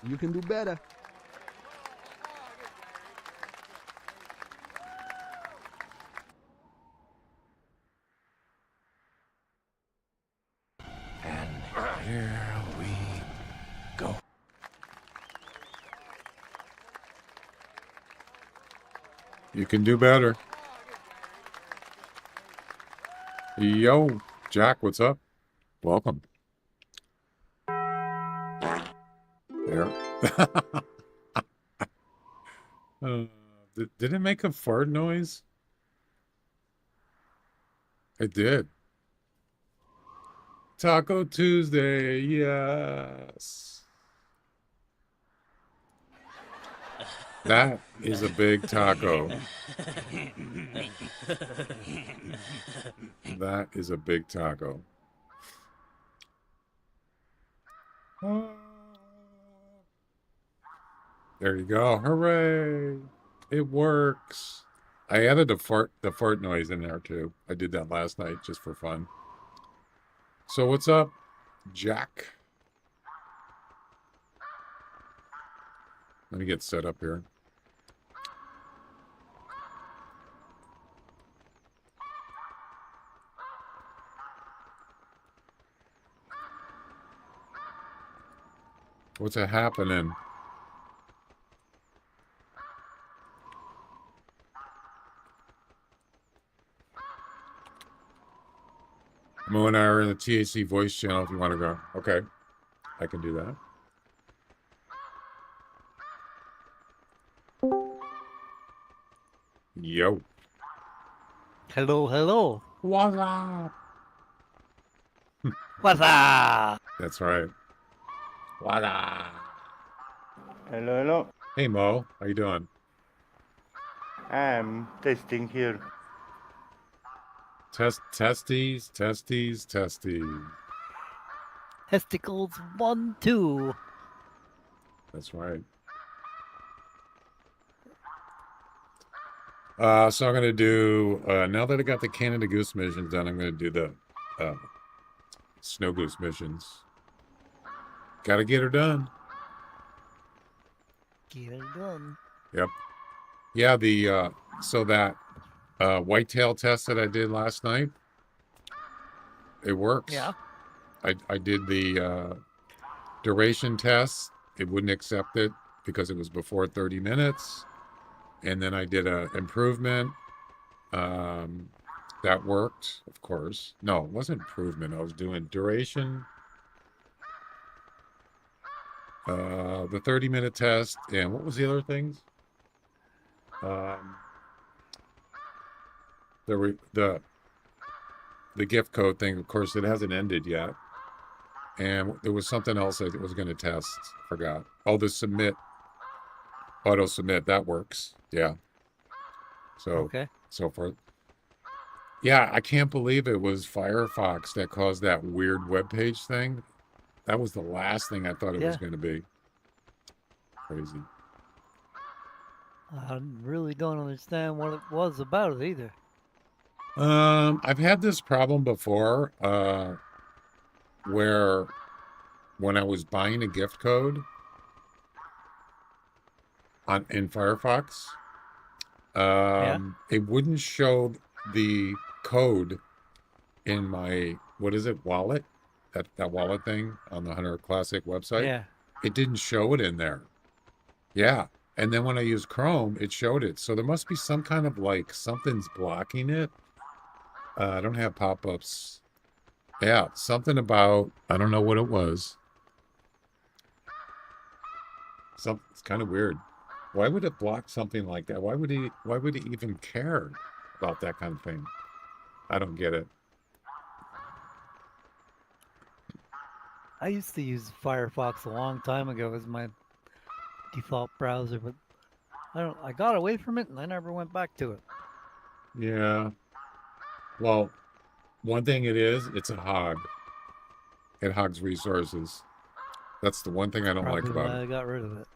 You can do better. And here we go. You can do better. Yo, Jack, what's up? Welcome. There. Did it make a fart noise? It did. Taco Tuesday, yes. That is a big taco. That is a big taco. There you go. Hooray. It works. I added the fart noise in there too. I did that last night just for fun. So what's up, Jack? Let me get set up here. What's happening? Mo and I are in the THC voice channel if you want to go. Okay. I can do that. Yo. Hello, hello. What's up? What's up? That's right. What up? Hello, hello. Hey, Mo. How you doing? I'm testing here. Testes. Testicles 1, 2. That's right. So I'm going to do, now that I got the Canada Goose missions done, I'm going to do the Snow Goose missions. Got to get her done. Get it done. Yep. Yeah, so that whitetail test that I did last night, it works. Yeah. I did the duration test. It wouldn't accept it because it was before 30 minutes. And then I did a improvement. That worked, of course. No, it wasn't improvement. I was doing duration, the 30-minute test, and what was the other things? There were the gift code thing. Of course, it hasn't ended yet. And there was something else I was going to test. Forgot. Oh, the auto submit. That works. Yeah. So, Okay. so forth. Yeah, I can't believe it was Firefox that caused that weird web page thing. That was the last thing I thought it was going to be. Crazy. I really don't understand what it was about it either. I've had this problem before, where when I was buying a gift code in Firefox, it wouldn't show the code in my, what is it, wallet? That wallet thing on the Hunter Classic website? Yeah. It didn't show it in there. Yeah. And then when I used Chrome, it showed it. So there must be some kind of like something's blocking it. I don't have pop-ups. Yeah, something about, I don't know what it was. It's kind of weird. Why would it block something like that? Why would he even care about that kind of thing? I don't get it. I used to use Firefox a long time ago as my default browser, but I got away from it and I never went back to it. Yeah. Well, one thing it's a hog. It hogs resources. That's the one thing I don't like about it. I got rid of it.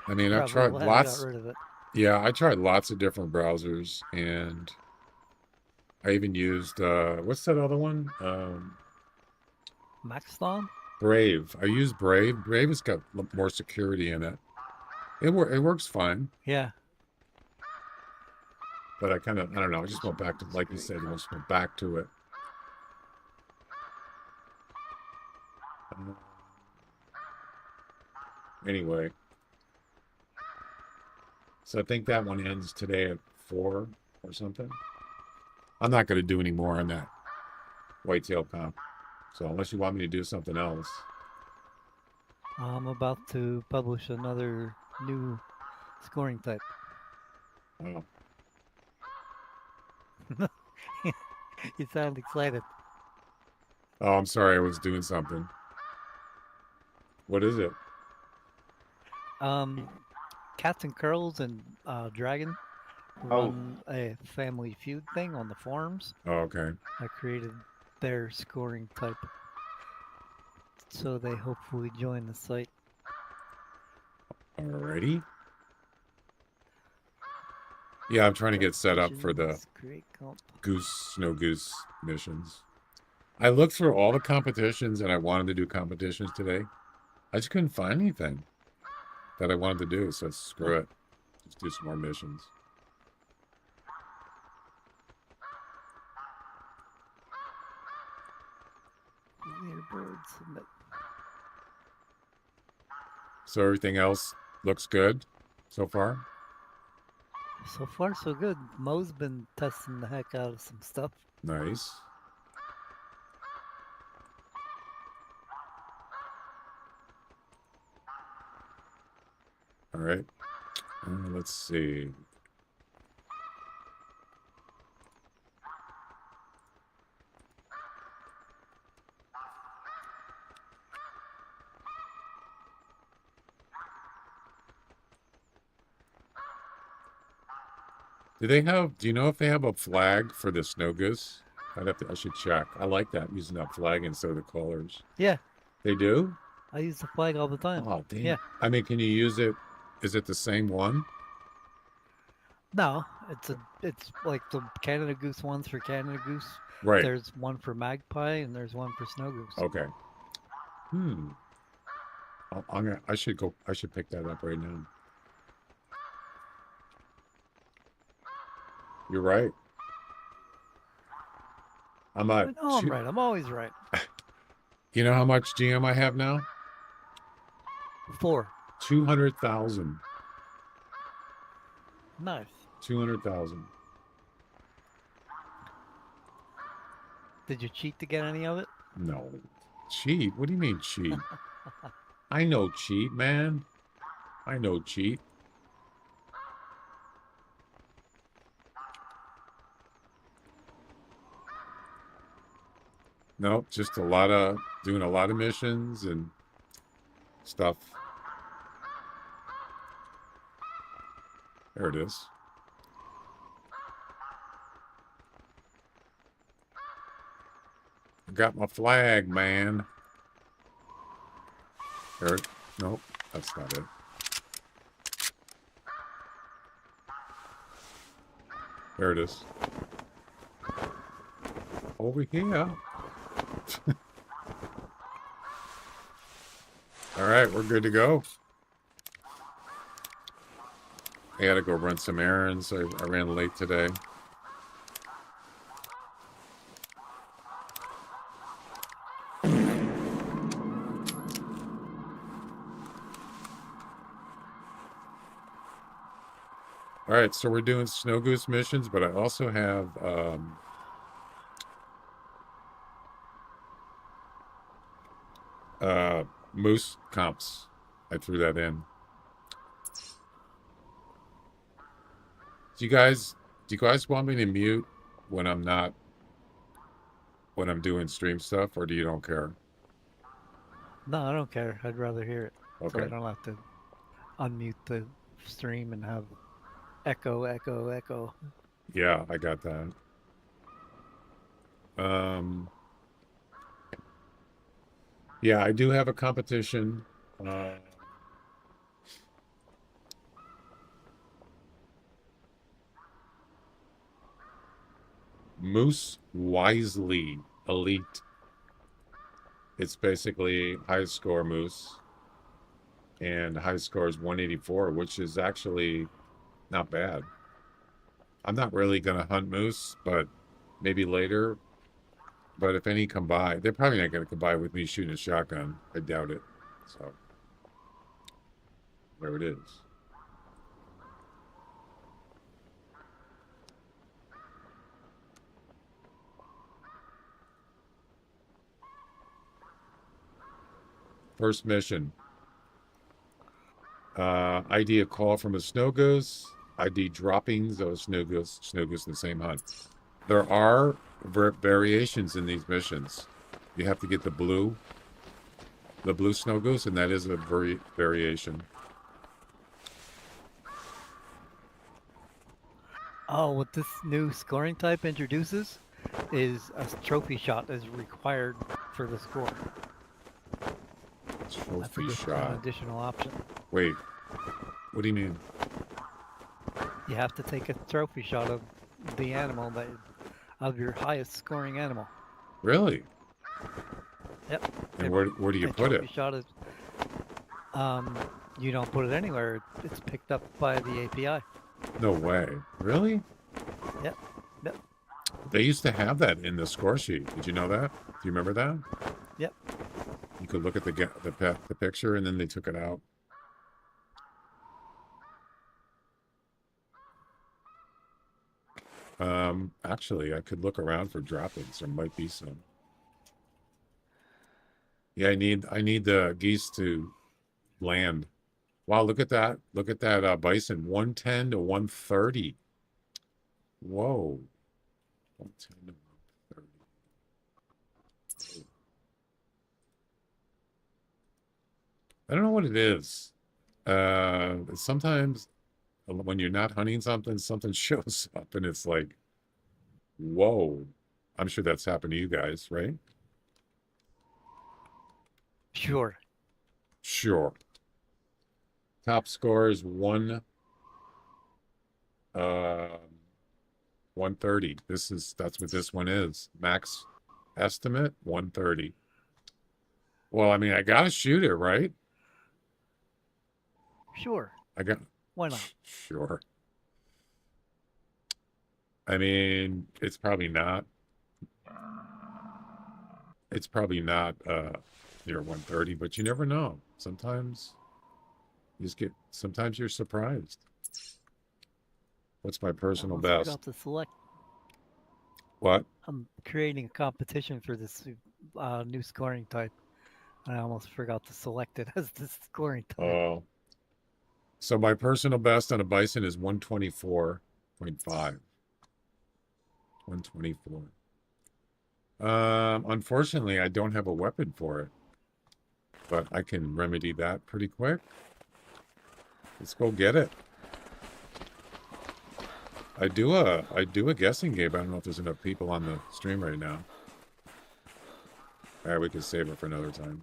I mean, I've tried lots. I got rid of it. Yeah, I tried lots of different browsers, and I even used what's that other one? Maxstorm? Brave. I use Brave. Brave has got more security in it. It works fine, Yeah. but I don't know. I just went back to, like you said, I just went back to it. Anyway, so I think that one ends today at 4 or something. I'm not going to do any more on that whitetail comp. So unless you want me to do something else. I'm about to publish another new scoring type. Oh, You sound excited. oh, I'm sorry. I was doing something. What is it? Cats and Curls and Dragon Oh, run a Family Feud thing on the forums. Oh, okay. I created their scoring type, so they hopefully join the site. Alrighty. Yeah, I'm trying to get set up for the Missions, create comp. Snow Goose missions. I looked through all the competitions and I wanted to do competitions today. I just couldn't find anything that I wanted to do, so screw it. Just do some more missions. Leaderboard submit. So everything else looks good so far? So far, so good. Mo's been testing the heck out of some stuff. Nice. All right. Let's see. Do you know if they have a flag for the snow goose? I should check. I like that, using that flag instead of the colors. Yeah, They do? I use the flag all the time. Oh, damn. Yeah. I mean, can you use it? Is it the same one? No, it's like the Canada Goose ones for Canada Goose. Right. There's one for magpie and there's one for snow goose. Okay. I should pick that up right now. You're right. I'm I know I'm right. I'm always right. You know how much GM I have now? 4. 200,000. Nice. 200,000. Did you cheat to get any of it? No. Cheat? What do you mean cheat? I know cheat, man. I know cheat. Nope, just doing a lot of missions and stuff. There it is. I got my flag, man. Nope, that's not it. There it is. Over here. All right, we're good to go. I gotta go run some errands. I ran late today. All right, so we're doing snow goose missions, but I also have moose comps. I threw that in. Do you guys want me to mute when I'm doing stream stuff, or do you don't care? No, I don't care. I'd rather hear it. Okay. So I don't have to unmute the stream and have echo, echo, echo. Yeah, I got that. Yeah, I do have a competition. Moose Wisely Elite. It's basically high score moose, and high score is 184, which is actually not bad. I'm not really gonna hunt moose, but maybe later. But if any come by, they're probably not gonna come by with me shooting a shotgun. I doubt it. So there it is. First mission. ID a call from a snow goose. ID droppings of a snow goose in the same hunt. There are variations in these missions. You have to get the blue snow goose, and that is a variation. Oh, what this new scoring type introduces is a trophy shot is required for the score. That's a Trophy an shot. additional option. Wait, what do you mean? You have to take a trophy shot of the animal that of your highest scoring animal. Really? Yep. And where do you put trophy it? shot is you don't put it anywhere. It's picked up by the API. No way. Really? Yep. Yep. They used to have that in the score sheet. Did you know that? Do you remember that? Yep. You could look at the picture, and then they took it out. Actually, I could look around for drop-ins. There might be some. Yeah, I need the geese to land. Wow, look at that. Look at that bison. 110 to 130. Whoa. 110 to 130. I don't know what it is. Sometimes when you're not hunting something, something shows up and it's like, whoa. I'm sure that's happened to you guys, right? Sure. Sure. Top score is 130. That's what this one is. Max estimate 130. Well, I mean, I gotta shoot it, right? Sure. Why not? Sure. I mean, it's probably not near 130, but you never know. Sometimes sometimes you're surprised. What's my personal I best? forgot to select. What? I'm creating a competition for this new scoring type. I almost forgot to select it as the scoring type. Oh. So my personal best on a bison is 124.5. 124. Unfortunately, I don't have a weapon for it, but I can remedy that pretty quick. Let's go get it. I do a guessing game. I don't know if there's enough people on the stream right now. All right, we can save it for another time.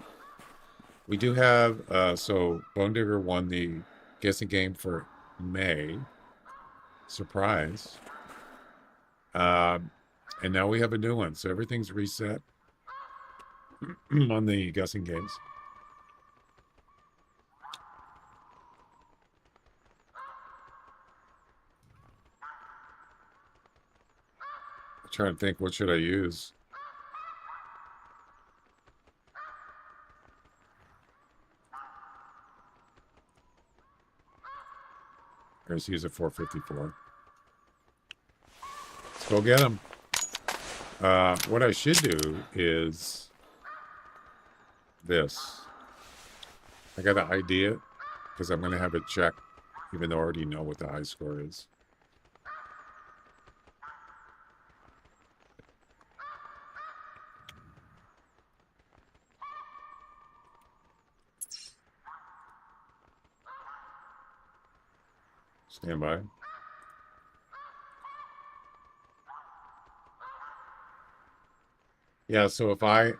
We do have, so Bone Digger won the guessing game for May. Surprise. And now we have a new one. So everything's reset on the guessing games. I'm trying to think, what should I use? Let's use a 454. Let's go get them. What I should do is this. I got to ID it because I'm going to have it checked, even though I already know what the high score is. Stand by. Yeah, so if I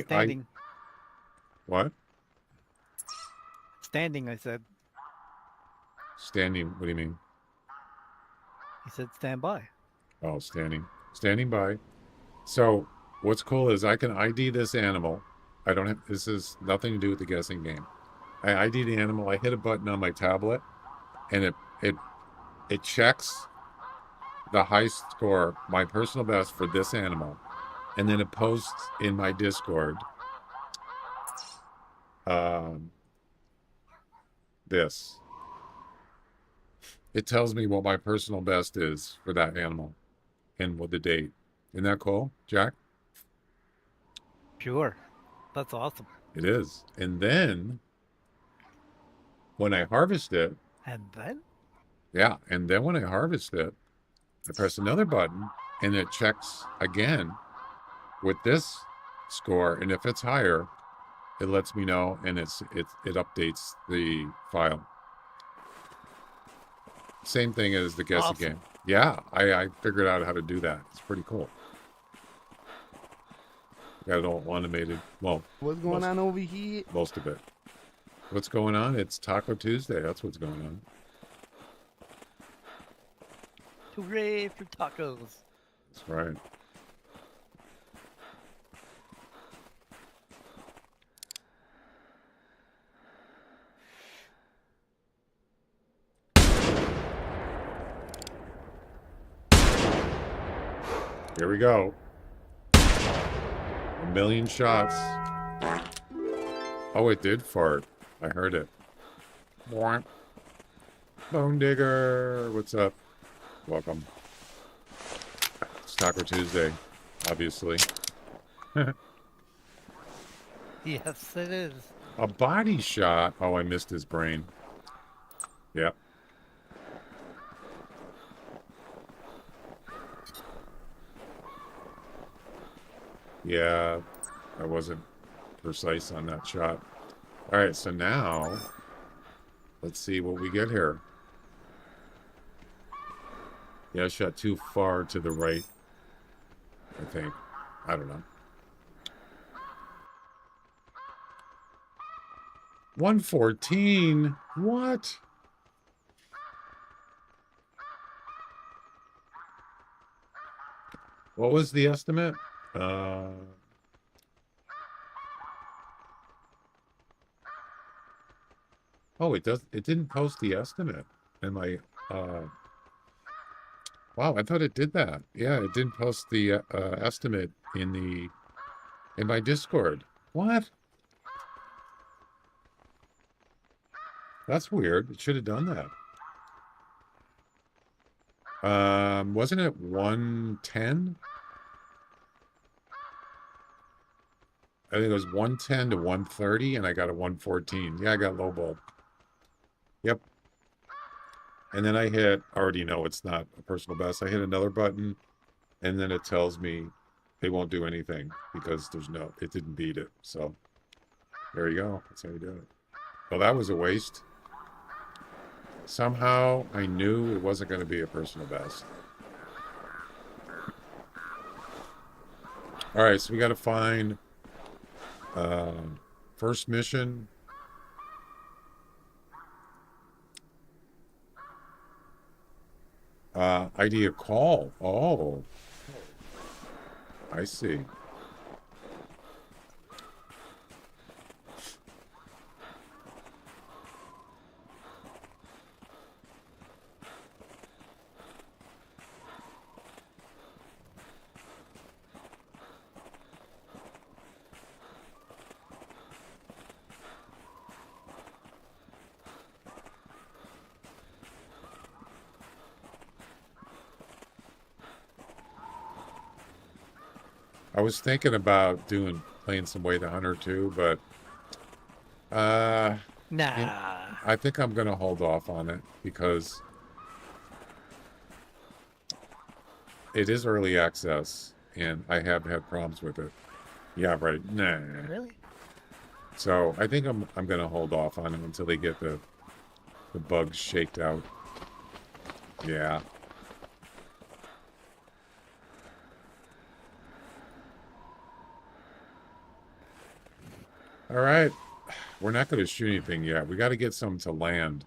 Standing. What? Standing, I said. Standing, what do you mean? He said stand by. Oh, standing by. So what's cool is I can ID this animal, I don't have, this is nothing to do with the guessing game. I ID the animal. I hit a button on my tablet, and it checks the high score, my personal best for this animal, and then it posts in my Discord this. It tells me what my personal best is for that animal and what the date. Isn't that cool, Jack? Sure. That's awesome. It is. And then when I harvest it, And then? yeah, and then when I harvest it, I press another button and it checks again with this score. And if it's higher, it lets me know and it updates the file. Same thing as the guessing Awesome. game. Yeah, I figured out how to do that. It's pretty cool. Got it all automated. Well, What's going on over here? most of it. What's going on? It's Taco Tuesday. That's what's going on. Hooray for tacos. That's right. Here we go. 1,000,000 shots. Oh, it did fart. I heard it. Bone Digger. What's up? Welcome. It's Taco Tuesday, obviously. Yes, it is. A body shot. Oh, I missed his brain. Yep. Yeah, I wasn't precise on that shot. All right, so now let's see what we get here. Yeah, I shot too far to the right, I think. I don't know. 114? What? What was the estimate? Oh, it didn't post the estimate. And my wow, I thought it did that. Yeah, it didn't post the estimate in my Discord. What? That's weird. It should have done that. Wasn't it 110? I think it was 110 to 130, and I got a 114. Yeah, I got lowballed. Yep. And then I already know it's not a personal best. I hit another button, and then it tells me they won't do anything because it didn't beat it. So there you go. That's how you do it. Well, that was a waste. Somehow I knew it wasn't going to be a personal best. All right, so we got to find first mission. ID a call. Oh, I see. I was thinking about playing some theHunter too, but Nah. I think I'm gonna hold off on it because it is early access and I have had problems with it. Yeah, right. Nah. Really? So I think I'm gonna hold off on it until they get the bugs shaked out. Yeah. All right. We're not going to shoot anything yet. We got to get some to land.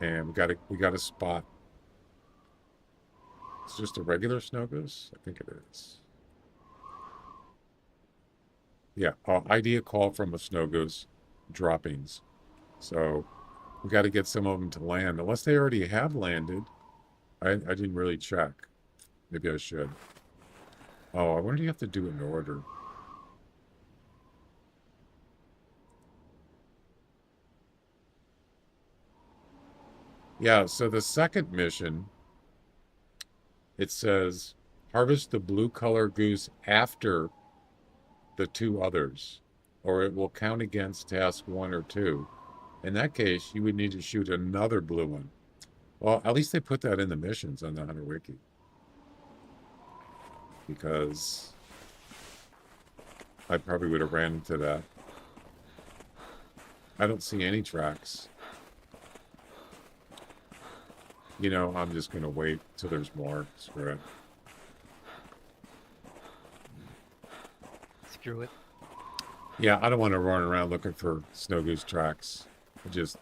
And we got a spot. It's just a regular snow goose? I think it is. Yeah, ID a call from a snow goose droppings. So we got to get some of them to land, unless they already have landed. I didn't really check. Maybe I should. Oh, I wonder if you have to do it in order. Yeah, so the second mission, it says harvest the blue color goose after the two others, or it will count against task 1 or 2. In that case, you would need to shoot another blue one. Well, at least they put that in the missions on the Hunter Wiki. Because I probably would have ran into that. I don't see any tracks. You know, I'm just going to wait till there's more. Screw it. Screw it. Yeah, I don't want to run around looking for snow goose tracks. I'll just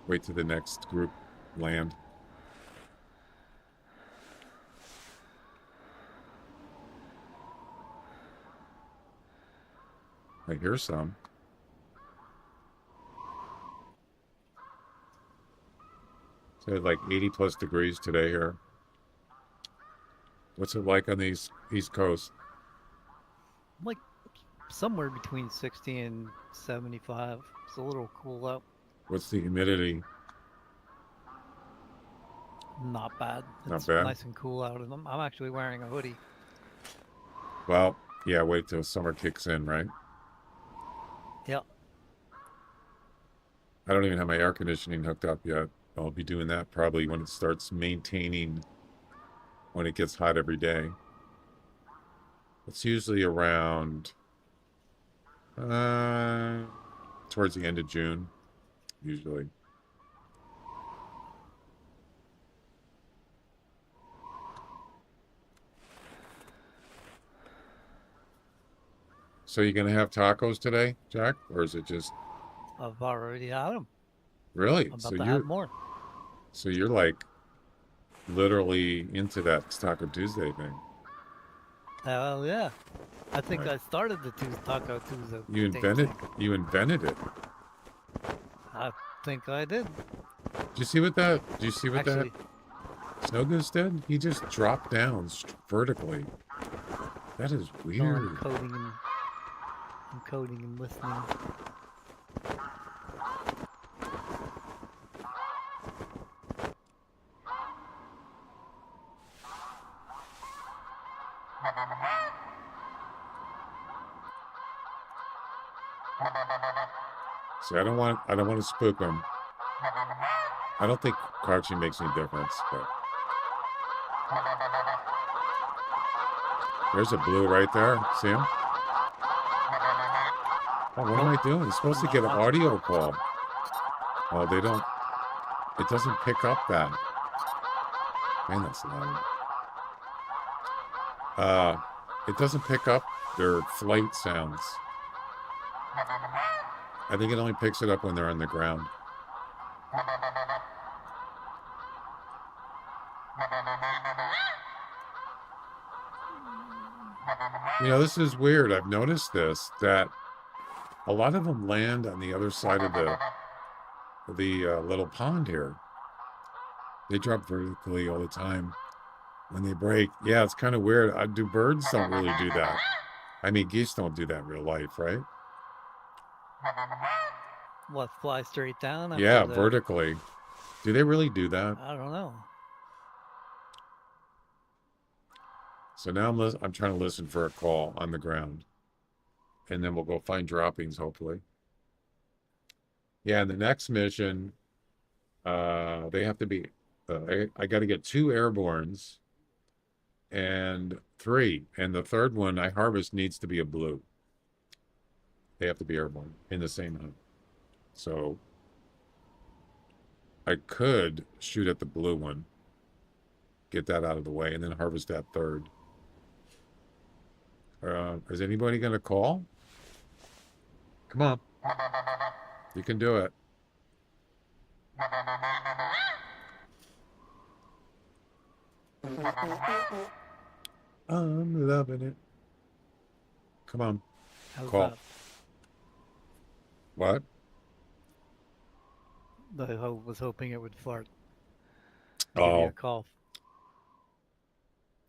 wait till the next group land. I hear some. So like 80 plus degrees today here. What's it like on the East Coast? Like somewhere between 60 and 75. It's a little cool out. What's the humidity? Not bad. Not It's bad? nice and cool out, and I'm actually wearing a hoodie. Well, yeah, wait till summer kicks in, right? Yep. I don't even have my air conditioning hooked up yet. I'll be doing that probably when it starts maintaining when it gets hot every day. It's usually around towards the end of June, usually. So you gonna have tacos today, Jack? Or is it just I've already had them. really? I'm about to have more. So you're like literally into that Taco Tuesday thing. Hell yeah. I think Right. I started the Taco Tuesday. You invented it. I think I did. Do you see what Actually, that Snow Goose did? He just dropped down vertically. That is no, weird. I'm coding and listening. See, I don't want to spook him. I don't think crouching makes any difference, but there's a blue right there. See him? Oh, what am I doing? It's supposed to get an audio call. Oh, they don't. It doesn't pick up that. Man, that's loud. It doesn't pick up their flight sounds. I think it only picks it up when they're on the ground. You know, this is weird. I've noticed this, that a lot of them land on the other side of the little pond here. They drop vertically all the time when they break. Yeah, it's kind of weird. Birds don't really do that. I mean, geese don't do that in real life, right? What, fly straight down? Yeah, vertically. Do they really do that? I don't know. So now I'm trying to listen for a call on the ground. And then we'll go find droppings, hopefully. Yeah, and the next mission, they have to be, I got to get 2 airbornes and 3. And the third one I harvest needs to be a blue. They have to be airborne in the same hunt. So I could shoot at the blue one, get that out of the way, and then harvest that third. Is anybody going to call? Come on. You can do it. I'm loving it. Come on. How's Call. that? What? Was hoping it would fart. Give you a Oh, call.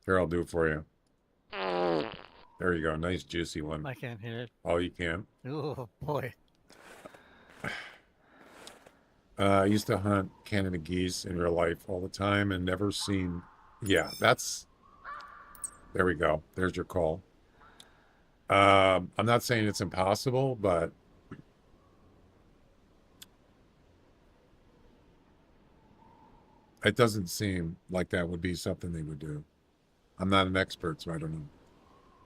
here, I'll do it for you. There you go. Nice juicy one. I can't hear it. Oh, you can. Oh boy. I used to hunt Canada geese in real life all the time and never seen. Yeah, that's. There we go. There's your call. I'm not saying it's impossible, but it doesn't seem like that would be something they would do. I'm not an expert, so I don't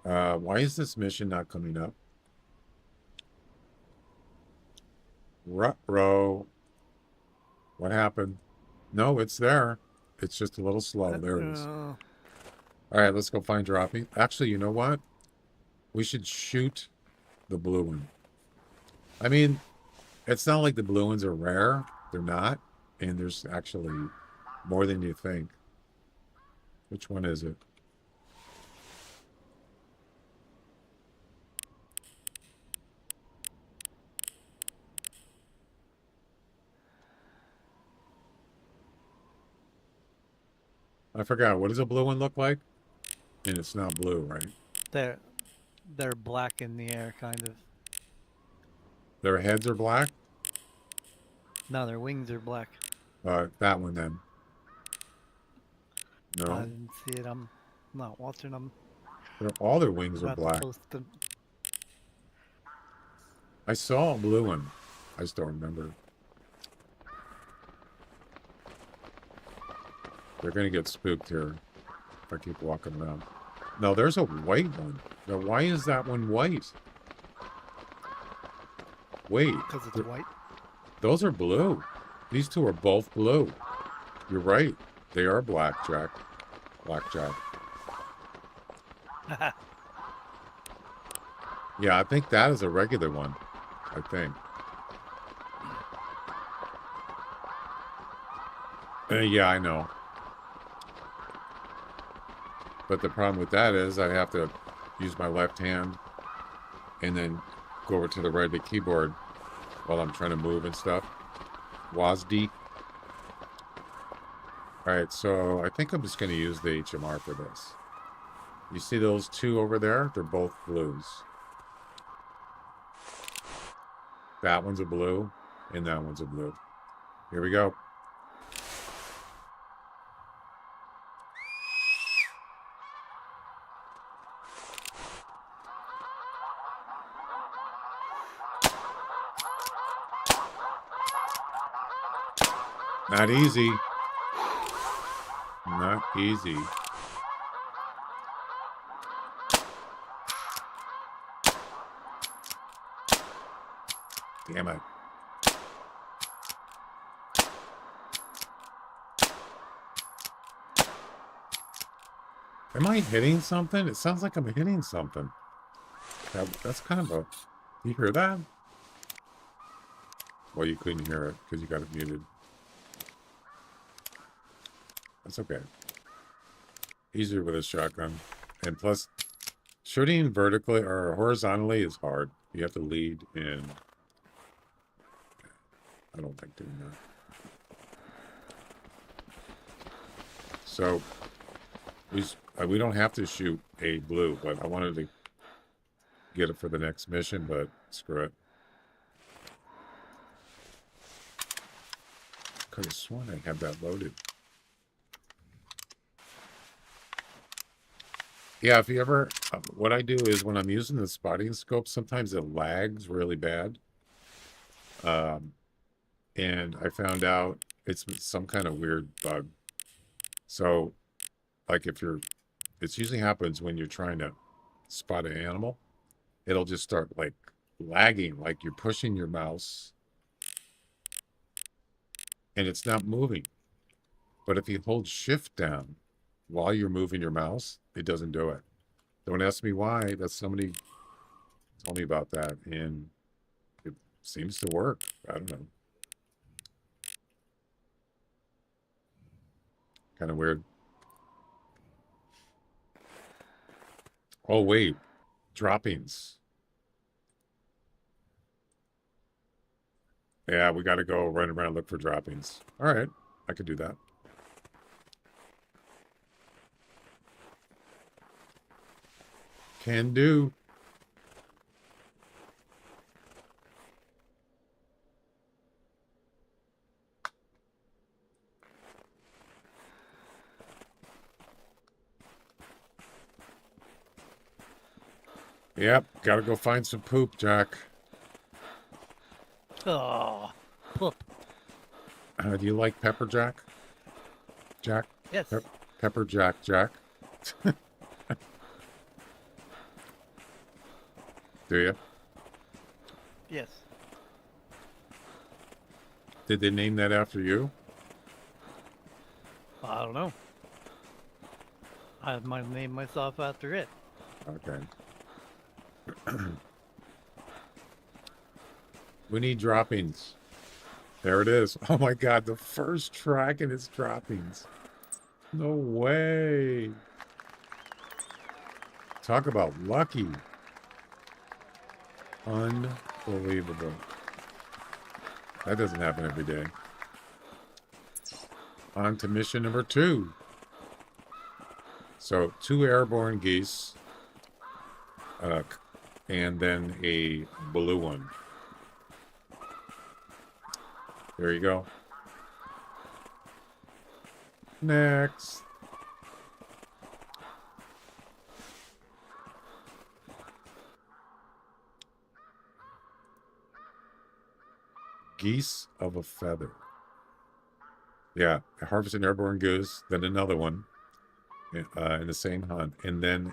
know. Why is this mission not coming up? Ruh-roh. What happened? No, it's there. It's just a little slow. There it is. Uh, All right, let's go find dropping. Actually, you know what? We should shoot the blue one. I mean, it's not like the blue ones are rare. They're not. And there's actually more than you think. Which one is it? I forgot. What does a blue one look like? And it's not blue, right? they're they're black in the air, kind of. Their heads are black? No, their wings are black. That one then. I No. didn't see it. I'm not watching them. All their wings are About to black. post them. I saw a blue one. I just don't remember. They're going to get spooked here if I keep walking around. No, there's a white one. Now, why is that one white? Wait. Because it's white. Those are blue. These two are both blue. You're right. They are blackjack. Blackjack. Yeah, I think that is a regular one. I think. Yeah, I know. But the problem with that is I have to use my left hand and then go over to the right of the keyboard while I'm trying to move and stuff. WASD. Alright, so I think I'm just going to use the HMR for this. You see those two over there? They're both blues. That one's a blue, and that one's a blue. Here we go. Not easy. Not easy. Damn it. Am I hitting something? It sounds like I'm hitting something. That's kind of a... You hear that? Well, you couldn't hear it because you got it muted. That's okay. Easier with a shotgun. And plus, shooting vertically or horizontally is hard. You have to lead in. I don't like doing that. So, we don't have to shoot a blue, but I wanted to get it for the next mission, but screw it. Could have sworn I had that loaded. Yeah, if you ever, what I do is when I'm using the spotting scope, sometimes it lags really bad. And I found out it's some kind of weird bug. So, like it usually happens when you're trying to spot an animal. It'll just start like lagging, like you're pushing your mouse and it's not moving. But if you hold shift down while you're moving your mouse, it doesn't do it. Don't ask me why. That's somebody told me about that, and it seems to work. I don't know. Kind of weird. Oh, wait. Droppings. Yeah, we got to go run around and look for droppings. All right, I could do that. Can do. Yep, got to go find some poop, Jack. Oh, poop. Do you like pepper jack? Jack? Yes. Pepper jack, Jack? Do you? Yes. Did they name that after you? I don't know. I might name myself after it. Okay. We need droppings. There it is. Oh my god, the first track in its droppings. No way. Talk about lucky. Unbelievable. That doesn't happen every day. On to mission number 2. So 2 airborne geese. And then a blue one. There you go. Next. Geese of a feather. Yeah, harvest an airborne goose, then another one in the same hunt, and then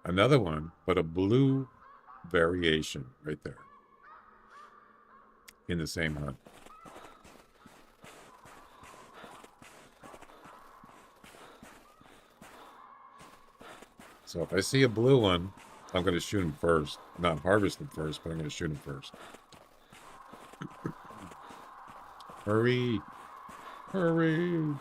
another one, but a blue variation right there in the same hunt. So if I see a blue one, I'm going to shoot him first. Not harvest him first, but I'm going to shoot him first. Hurry! Hurry!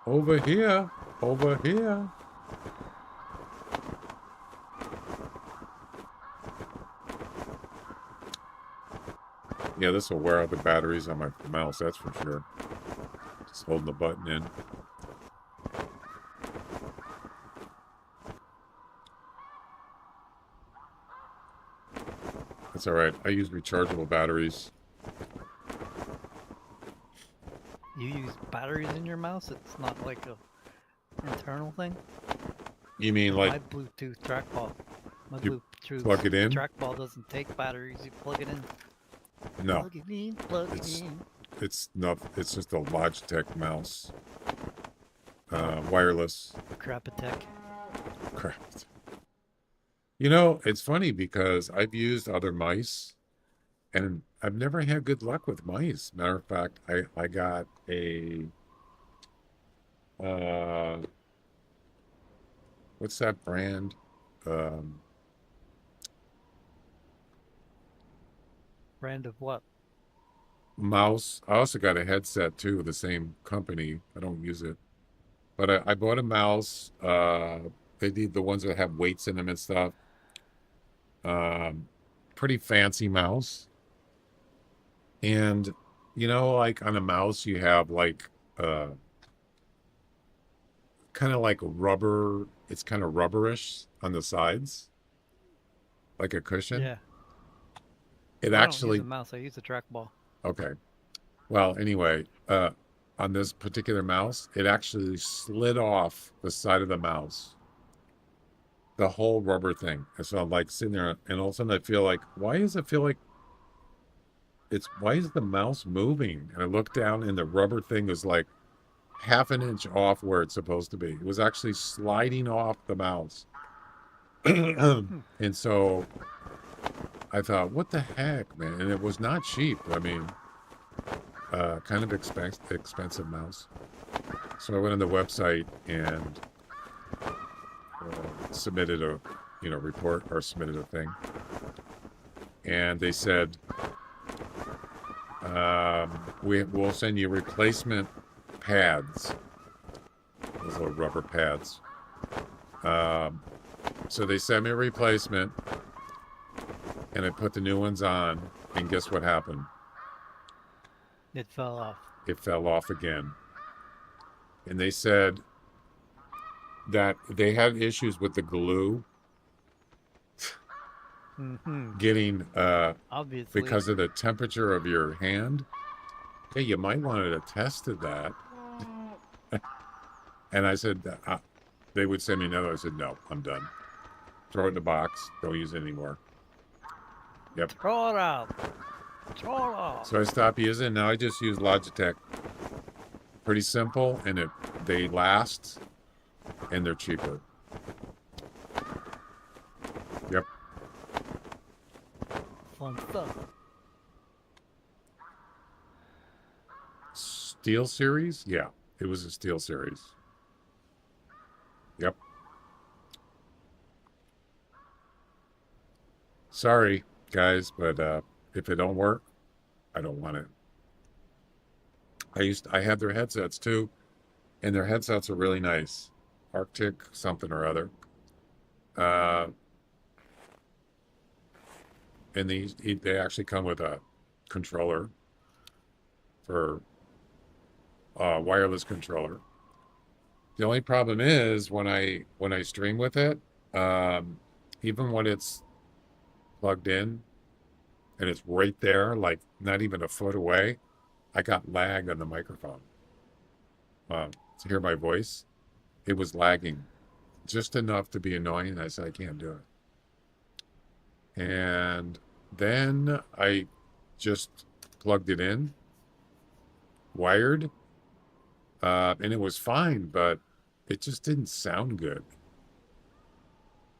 Over here! Over here! Yeah, this will wear out the batteries on my mouse, that's for sure. Just holding the button in. That's all right. I use rechargeable batteries. You use batteries in your mouse? It's not like a internal thing? You mean like my Bluetooth trackball. My you Bluetooth plug it in? trackball doesn't take batteries. You plug it in. No, Plug it in, plug It's- it in. it's not. It's just a Logitech mouse. Wireless. Crap attack. Crap. You know, it's funny because I've used other mice and I've never had good luck with mice. Matter of fact, I got a what's that brand? Brand of what? Mouse. I also got a headset too, the same company. I don't use it. But I bought a mouse. They need the ones that have weights in them and stuff. Pretty fancy mouse. And, you know, like on a mouse, you have like kind of like rubber. It's kind of rubberish on the sides, like a cushion. Yeah. It I actually. don't use a mouse. I use a trackball. Okay. Well, anyway, on this particular mouse, it actually slid off the side of the mouse. The whole rubber thing. And so I'm like sitting there and all of a sudden I feel like, why is the mouse moving? And I looked down and the rubber thing was like half an inch off where it's supposed to be. It was actually sliding off the mouse. And so I thought, what the heck, man? And it was not cheap. I mean, kind of expensive mouse. So I went on the website and submitted a report or submitted a thing. And they said, we'll send you replacement pads, those little rubber pads. So they sent me a replacement, and I put the new ones on, and guess what happened? It fell off. It fell off again. And they said that they had issues with the glue getting Obviously. because of the temperature of your hand. Hey, you might want to test that. And I said, they would send me another. I said, no, I'm done. Throw it in the box. Don't use it anymore. Yep. Throw it out. Throw it out. So I stopped using it. Now I just use Logitech. Pretty simple, and they last, and they're cheaper. Yep. Fun stuff. Steel Series? Yeah, it was a Steel Series. Yep. Sorry, guys, but if it don't work, I don't want it. I had their headsets too, and their headsets are really nice. Arctic something or other. And they actually come with a controller for wireless controller. The only problem is when I stream with it, even when it's plugged in and it's right there, like not even a foot away, I got lag on the microphone. To hear my voice, it was lagging just enough to be annoying. I said, I can't do it. And then I just plugged it in, wired, and it was fine, but it just didn't sound good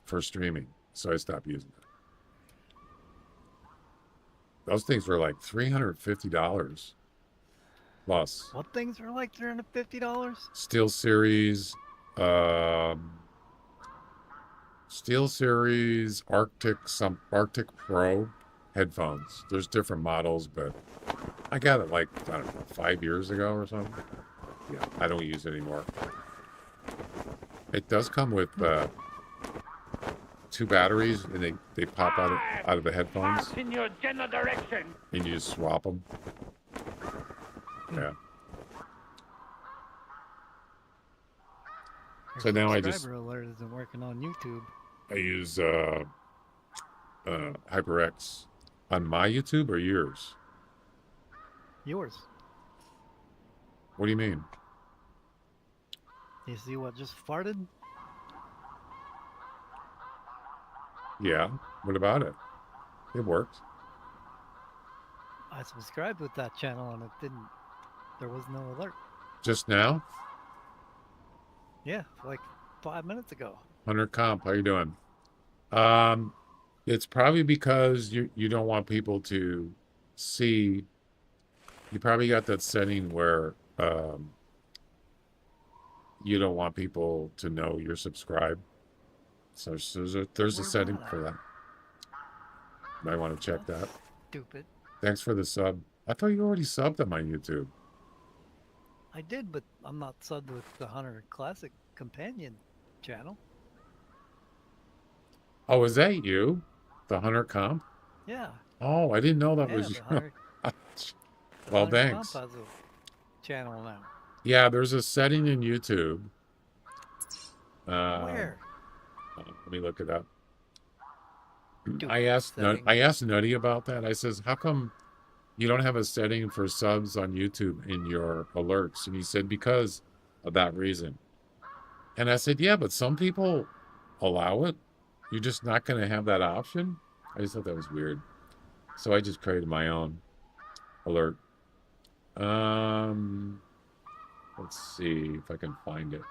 for streaming. So I stopped using it. Those things were like $350 plus. What things are like $350? Steel Series, Arctic Pro headphones. There's different models, but I got it like, I don't know, 5 years ago or something. Yeah, I don't use it anymore. It does come with 2 batteries, and they pop out of the headphones. In your general direction. And you just swap them. Yeah. So now I just Subscriber alert isn't working on YouTube. I use HyperX on my YouTube or yours? Yours. What do you mean? You see what just farted? Yeah. What about it? It worked. I subscribed with that channel and it didn't. There was no alert. Just now? Yeah, like 5 minutes ago. Hunter Comp, how you doing? It's probably because you don't want people to see. You probably got that setting where you don't want people to know you're subscribed. So there's a setting for that. Might want to check that. Stupid. Thanks for the sub. I thought you already subbed on my YouTube. I did, but I'm not subbed with the Hunter Classic Companion channel. Oh, is that you? The Hunter Comp? Yeah. Oh, I didn't know that Yeah, was the you. Hunter, Well, Hunter thanks. Comp has a channel now. Yeah, there's a setting in YouTube. Where? Let me look it up. Stupid I asked setting. Nutty about that. I says, how come you don't have a setting for subs on YouTube in your alerts? And he said, because of that reason. And I said, yeah, but some people allow it. You're just not going to have that option. I just thought that was weird. So I just created my own alert. Let's see if I can find it.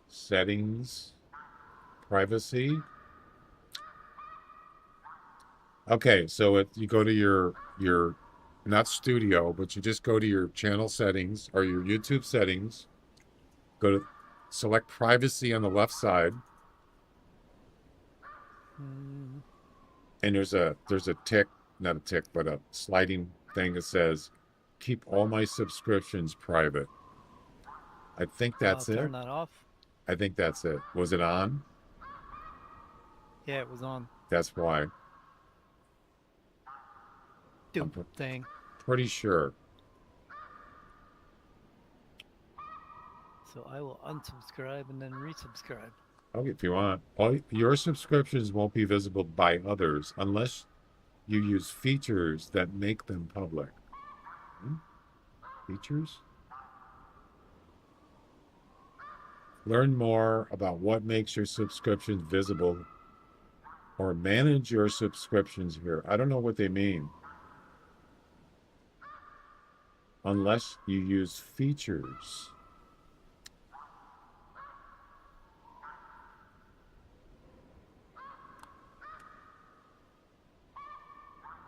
Settings, privacy. Okay, so you go to your not studio, but you just go to your channel settings or your YouTube settings. Go to select privacy on the left side. And there's a tick, not a tick, but a sliding thing that says keep all my subscriptions private. I think I'll that's it. turn that off. I think that's it. Was it on? Yeah, it was on. That's why. Stupid thing. Pretty sure. So I will unsubscribe and then resubscribe. Okay, if you want. All your subscriptions won't be visible by others unless you use features that make them public. Features? Learn more about what makes your subscriptions visible or manage your subscriptions here. I don't know what they mean. Unless you use features.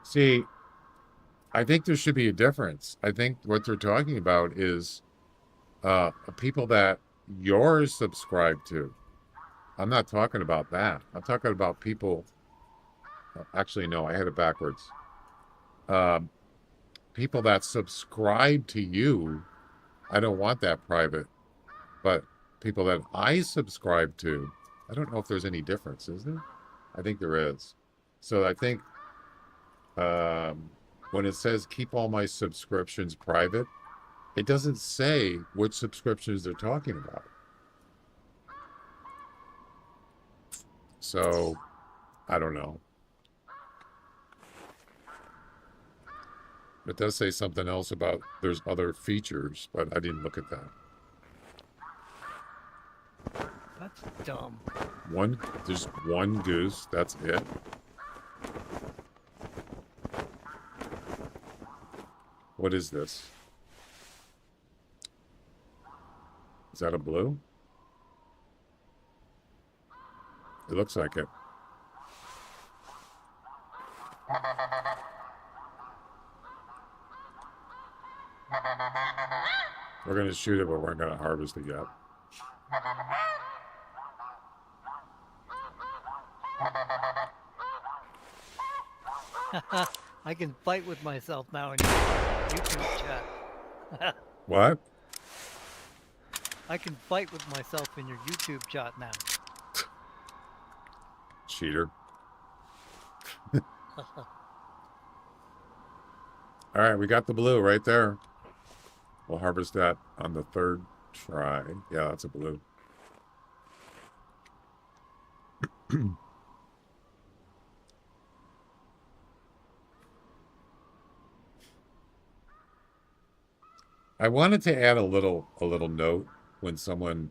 See, I think there should be a difference. I think what they're talking about is people that you're subscribed to. I'm not talking about that. I'm talking about people. Actually, no, I had it backwards. People that subscribe to you, I don't want that private. But people that I subscribe to, I don't know if there's any difference, is there? I think there is. So I think when it says keep all my subscriptions private, it doesn't say which subscriptions they're talking about. So, I don't know. It does say something else about there's other features, but I didn't look at that. That's dumb. There's one goose, that's it. What is this? Is that a blue? It looks like it. We're going to shoot it, but we're not going to harvest it yet. I can fight with myself now in YouTube chat. What? I can fight with myself in your YouTube chat now. Cheater. All right, we got the blue right there. We'll harvest that on the third try. Yeah, that's a blue. I wanted to add a little note when someone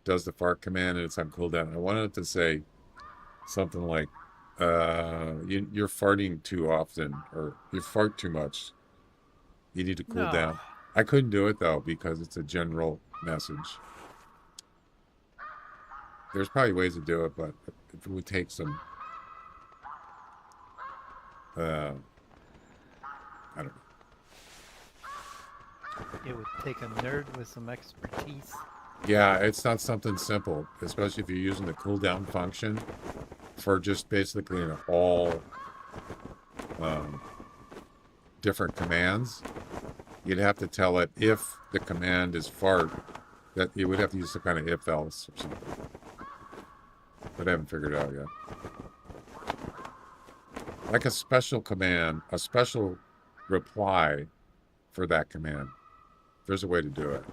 does the fart command and it's on cooldown. I wanted to say something like, you're farting too often, or you fart too much. You need to cool down. I couldn't do it though because it's a general message. There's probably ways to do it, but it would take some I don't know. It would take a nerd with some expertise. Yeah, it's not something simple, especially if you're using the cooldown function for just basically all different commands. You'd have to tell it if the command is fart, that you would have to use some kind of if else or something. But I haven't figured it out yet. Like a special command, a special reply for that command. There's a way to do it.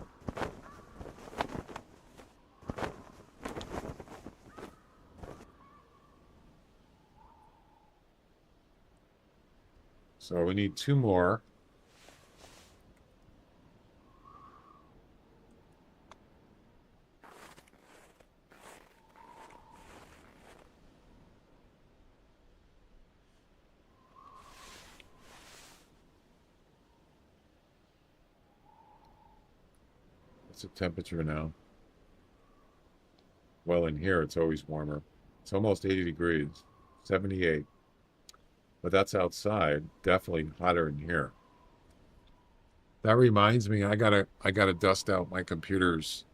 So we need 2 more. What's the temperature now? Well, in here it's always warmer. It's almost 80 degrees, 78. But that's outside, definitely hotter in here. That reminds me, I gotta dust out my computers.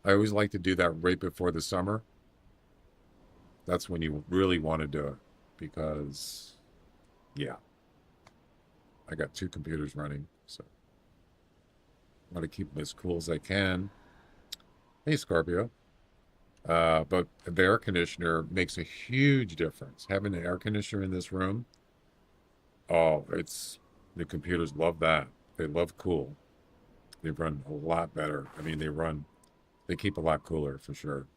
I always like to do that right before the summer. That's when you really want to do it because, yeah, I got 2 computers running, so want to keep them as cool as I can. Hey, Scorpio. But the air conditioner makes a huge difference. Having an air conditioner in this room, oh, the computers love that. They love cool. They run a lot better. I mean, they keep a lot cooler for sure.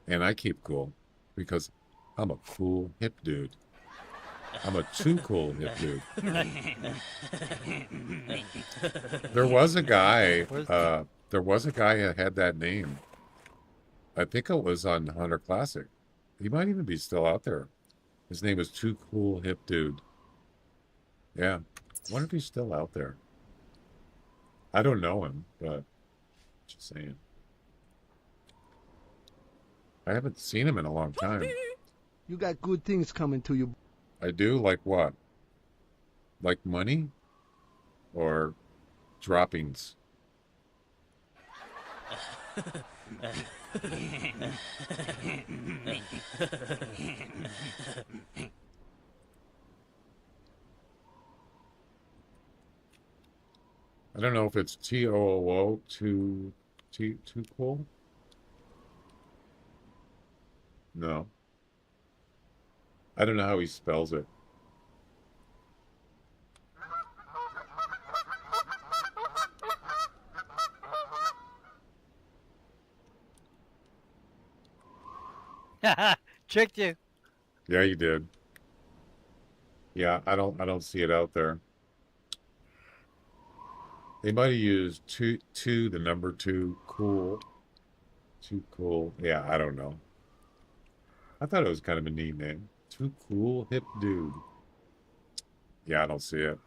And I keep cool because I'm a cool hip dude. I'm a too cool hip dude. There was a guy that had that name. I think it was on Hunter Classic. He might even be still out there. His name is Too Cool Hip Dude. Yeah. I wonder if he's still out there. I don't know him, but just saying. I haven't seen him in a long time. You got good things coming to you. I do? Like what? Like money? Or droppings? I don't know if it's T-O-O-O, too cool? No. I don't know how he spells it. Tricked you. Yeah, you did. Yeah, I don't see it out there. They might have used two, the number 2, cool. Too cool. Yeah, I don't know. I thought it was kind of a neat name. Too cool, hip dude. Yeah, I don't see it.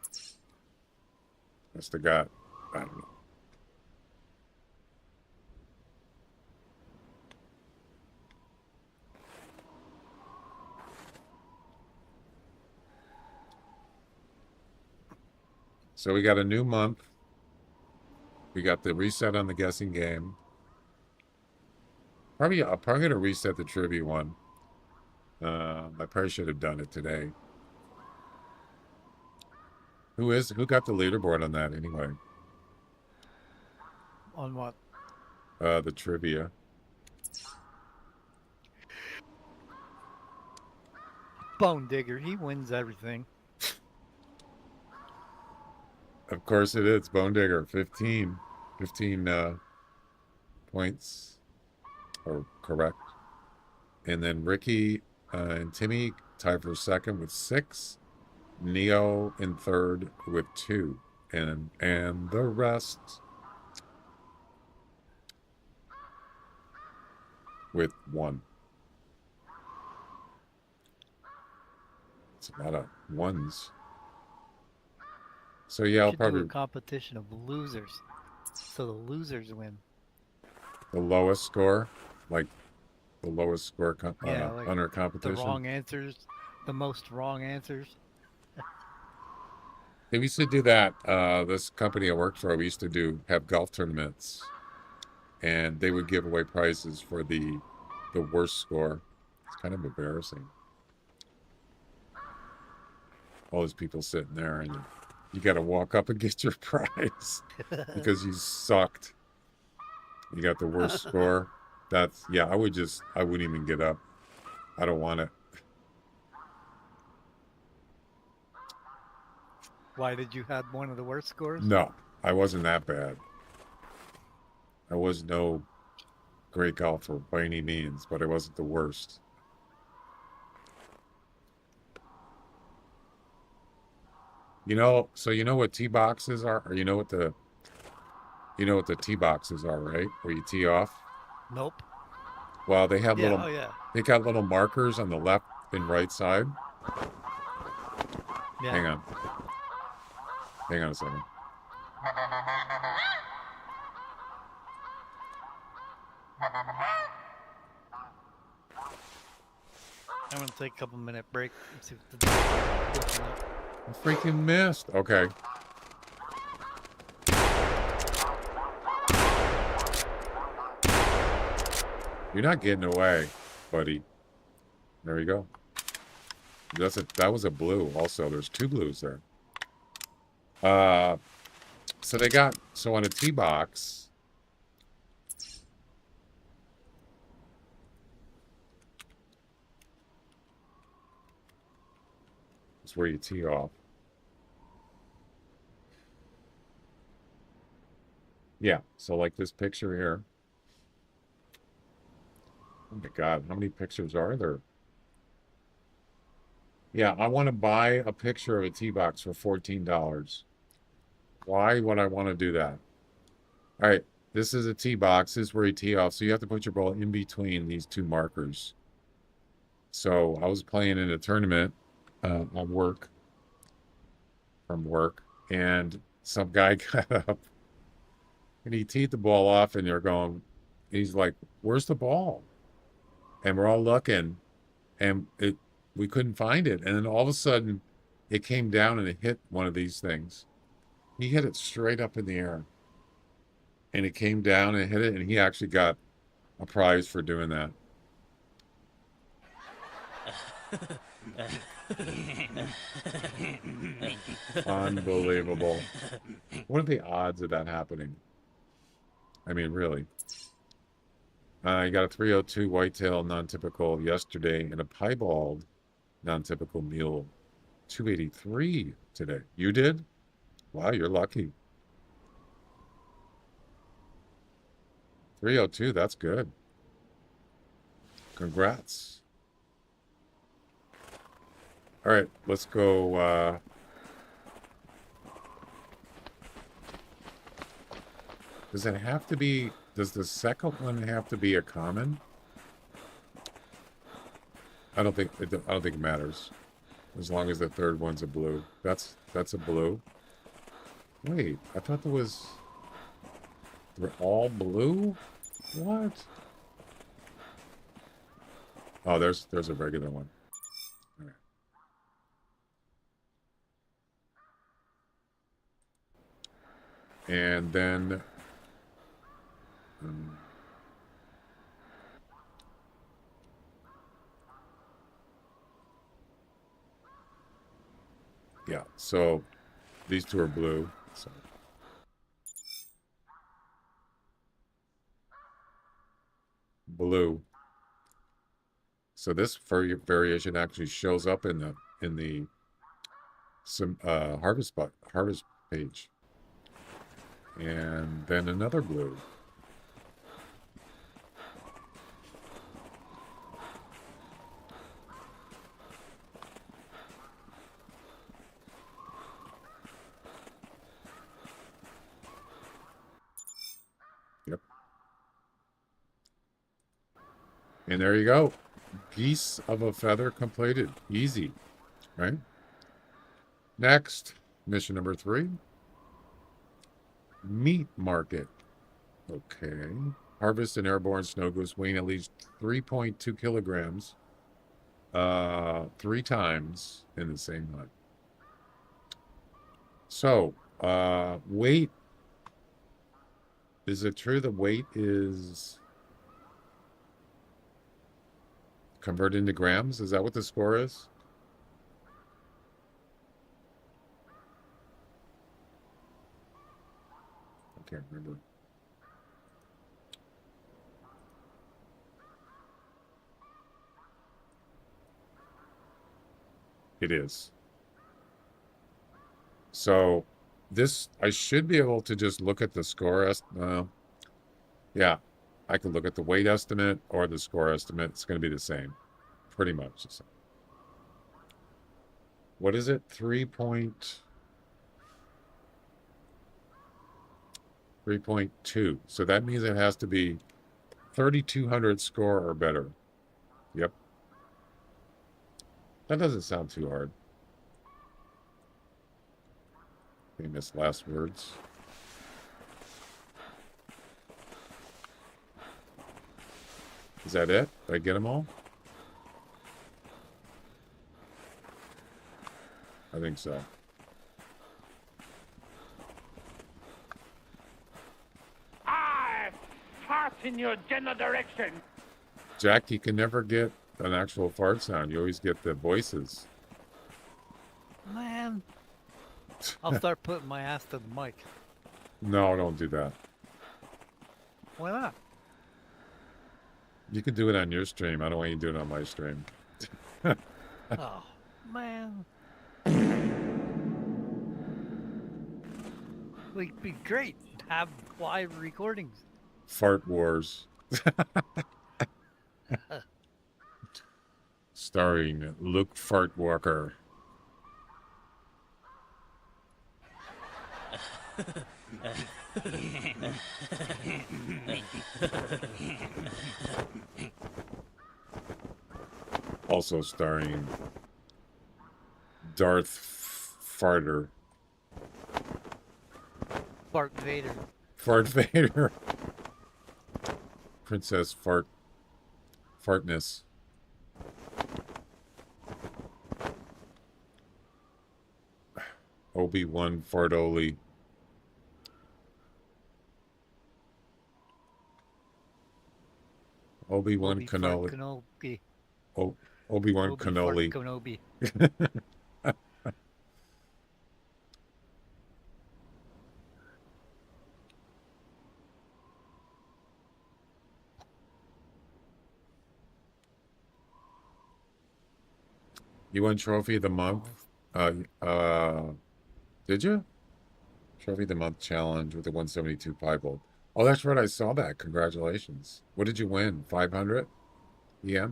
Must have got, I don't know. So we got a new month. We got the reset on the guessing game. I'm probably gonna reset the trivia one. I probably should have done it today. Who got the leaderboard on that anyway? On what? The trivia. Bone Digger. He wins everything. Of course it is. Bone Digger, 15 points are correct. And then Ricky and Timmy tied for second with 6. Neo in third with 2. And the rest with 1. It's a lot of ones. So yeah, I'll Should probably do a competition of losers, so the losers win. the lowest score, like the lowest score Yeah, like under The competition. wrong answers, the most wrong answers. They used to do that. This company I worked for, we used to have golf tournaments, and they would give away prizes for the worst score. It's kind of embarrassing. All those people sitting there, and you got to walk up and get your prize because you sucked. You got the worst score. I wouldn't even get up. I don't want it. Why did you have one of the worst scores? No, I wasn't that bad. I was no great golfer by any means, but I wasn't the worst. So you know what tee boxes are, or you know what the tee boxes are, right? Where you tee off. Nope. Well, they have Yeah. Oh yeah. they got little markers on the left and right side. Yeah. Hang on a second. I'm gonna take a couple minute break and see what the looking up. I freaking missed. Okay. You're not getting away, buddy. There you go. That was a blue also. There's 2 blues there. So they got, so on a tee box, it's where you tee off. Yeah, so like this picture here. Oh my God, how many pictures are there? Yeah, I want to buy a picture of a tee box for $14. Why would I want to do that? All right, this is a tee box. This is where you tee off. So you have to put your ball in between these two markers. So I was playing in a tournament at work, from work, and some guy got up and he teed the ball off, and they're going, he's like, "Where's the ball?" And we're all looking, and we couldn't find it. And then all of a sudden, it came down and it hit one of these things. He hit it straight up in the air, and it came down and hit it, and he actually got a prize for doing that. Unbelievable. What are the odds of that happening? I mean, really. You got a 302 whitetail non-typical yesterday and a piebald non-typical mule 283 today. You did? Wow, you're lucky. 302, that's good. Congrats. All right, let's go. Does it have to be, does the second one have to be a common? I don't think it matters. As long as the third one's a blue. That's a blue. Wait, I thought they're all blue? What? Oh, there's a regular one. All right. And then yeah, so these two are blue. So blue. So this variation actually shows up in the harvest page. And then another blue. Yep. And there you go. Geese of a feather completed. Easy, right? Next, mission number 3. Meat market. Okay. Harvest an airborne snow goose weighing at least 3.2 kilograms 3 times in the same hunt. So, weight. Is it true the weight is converted into grams? Is that what the score is? I can't remember. It is. So this, I should be able to just look at the score. Yeah, I could look at the weight estimate or the score estimate. It's going to be the same. Pretty much the same. What is it? 3.2. So that means it has to be 3,200 score or better. Yep. That doesn't sound too hard. Famous last words. Is that it? Did I get them all? I think so. I fart in your general direction. Jack, you can never get an actual fart sound. You always get the voices. Man, I'll start putting my ass to the mic. No, don't do that. Why not? You can do it on your stream. I don't want you to do it on my stream. Oh, man. It'd be great to have live recordings. Fart Wars. Starring Luke Fartwalker. Also starring Darth Farter. Fart Vader. Fart Vader. Princess Fartness. Obi-Wan Fartoli. Obi-Wan Kenobi. Obi-Wan Kenobi. Kenobi. You won Trophy of the Month? Did you? Trophy of the Month challenge with the 172 Piebald. Oh, that's right. I saw that. Congratulations. What did you win? 500? Yeah.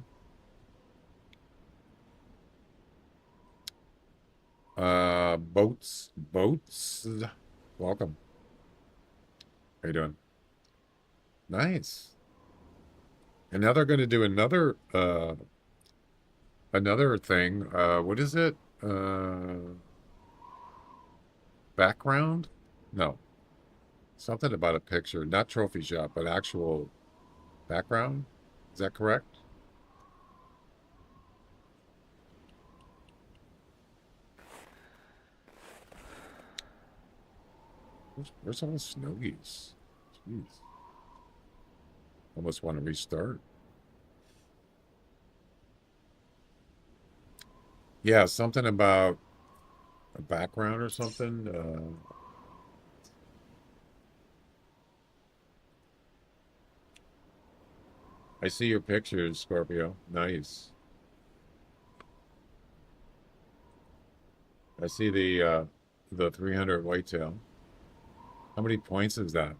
Boats. Welcome. How you doing? Nice. And now they're going to do another thing. What is it? Background? No. Something about a picture. Not trophy shop, but actual background. Is that correct? Where's all the Snuggies? Jeez. Almost want to restart. Yeah, something about a background or something. I see your pictures, Scorpio. Nice. I see the 300 whitetail. How many points is that?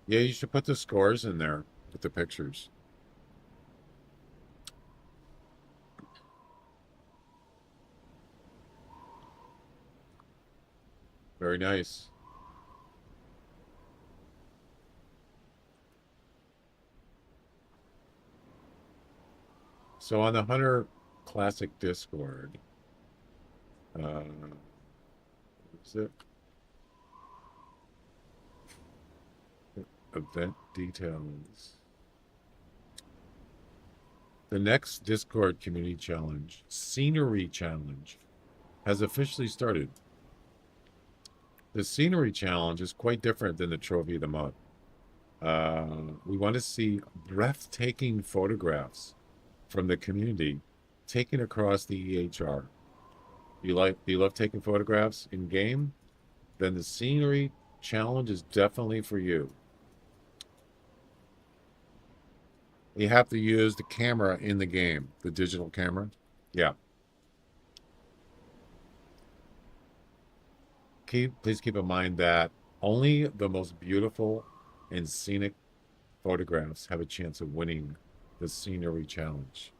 Yeah, you should put the scores in there with the pictures. Very nice. So on the Hunter Classic Discord, what is it? Event details. The next Discord community challenge, Scenery Challenge, has officially started. The Scenery Challenge is quite different than the Trophy of the Month. We want to see breathtaking photographs from the community taken across the EHR. Do you love taking photographs in game? Then the Scenery Challenge is definitely for you. You have to use the camera in the game, the digital camera. Yeah. Please keep in mind that only the most beautiful and scenic photographs have a chance of winning the Scenery Challenge.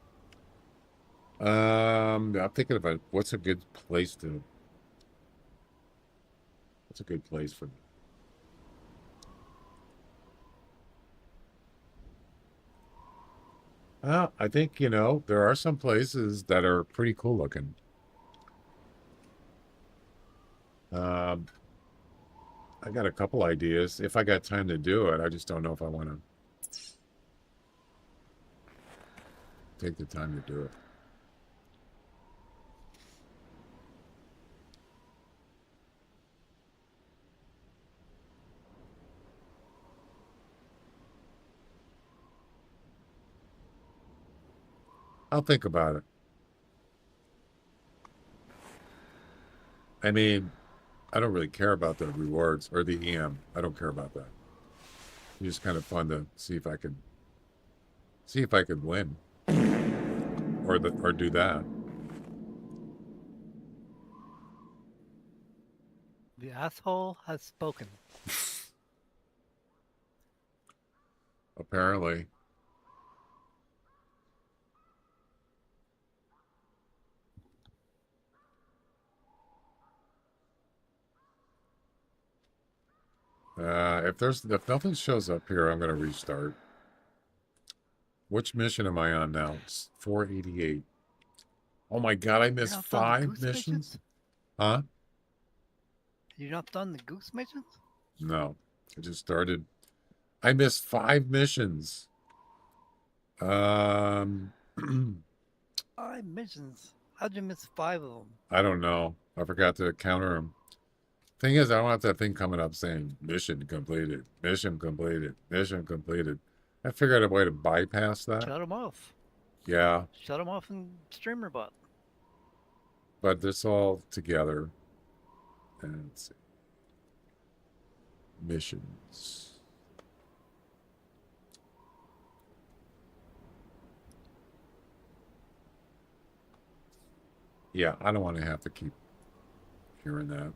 I'm thinking about what's a good place for that. I think, there are some places that are pretty cool looking. I got a couple ideas. If I got time to do it, I just don't know if I want to take the time to do it. I'll think about it. I mean, I don't really care about the rewards or the EM. I don't care about that. It's just kind of fun to see if I could win or do that. The asshole has spoken. Apparently. If nothing shows up here, I'm gonna restart. Which mission am I on now? It's 488. Oh my god, I missed 5 missions? Huh? You're not done the Goose missions? No. I just started. I missed 5 missions. 5 missions? How'd you miss 5 of them? I don't know. I forgot to counter them. Thing is, I don't have that thing coming up saying mission completed, mission completed, mission completed. I figured out a way to bypass that. Shut them off. Yeah. Shut them off in StreamerBot. But it's all together. And let's see. Missions. Yeah, I don't want to have to keep hearing that.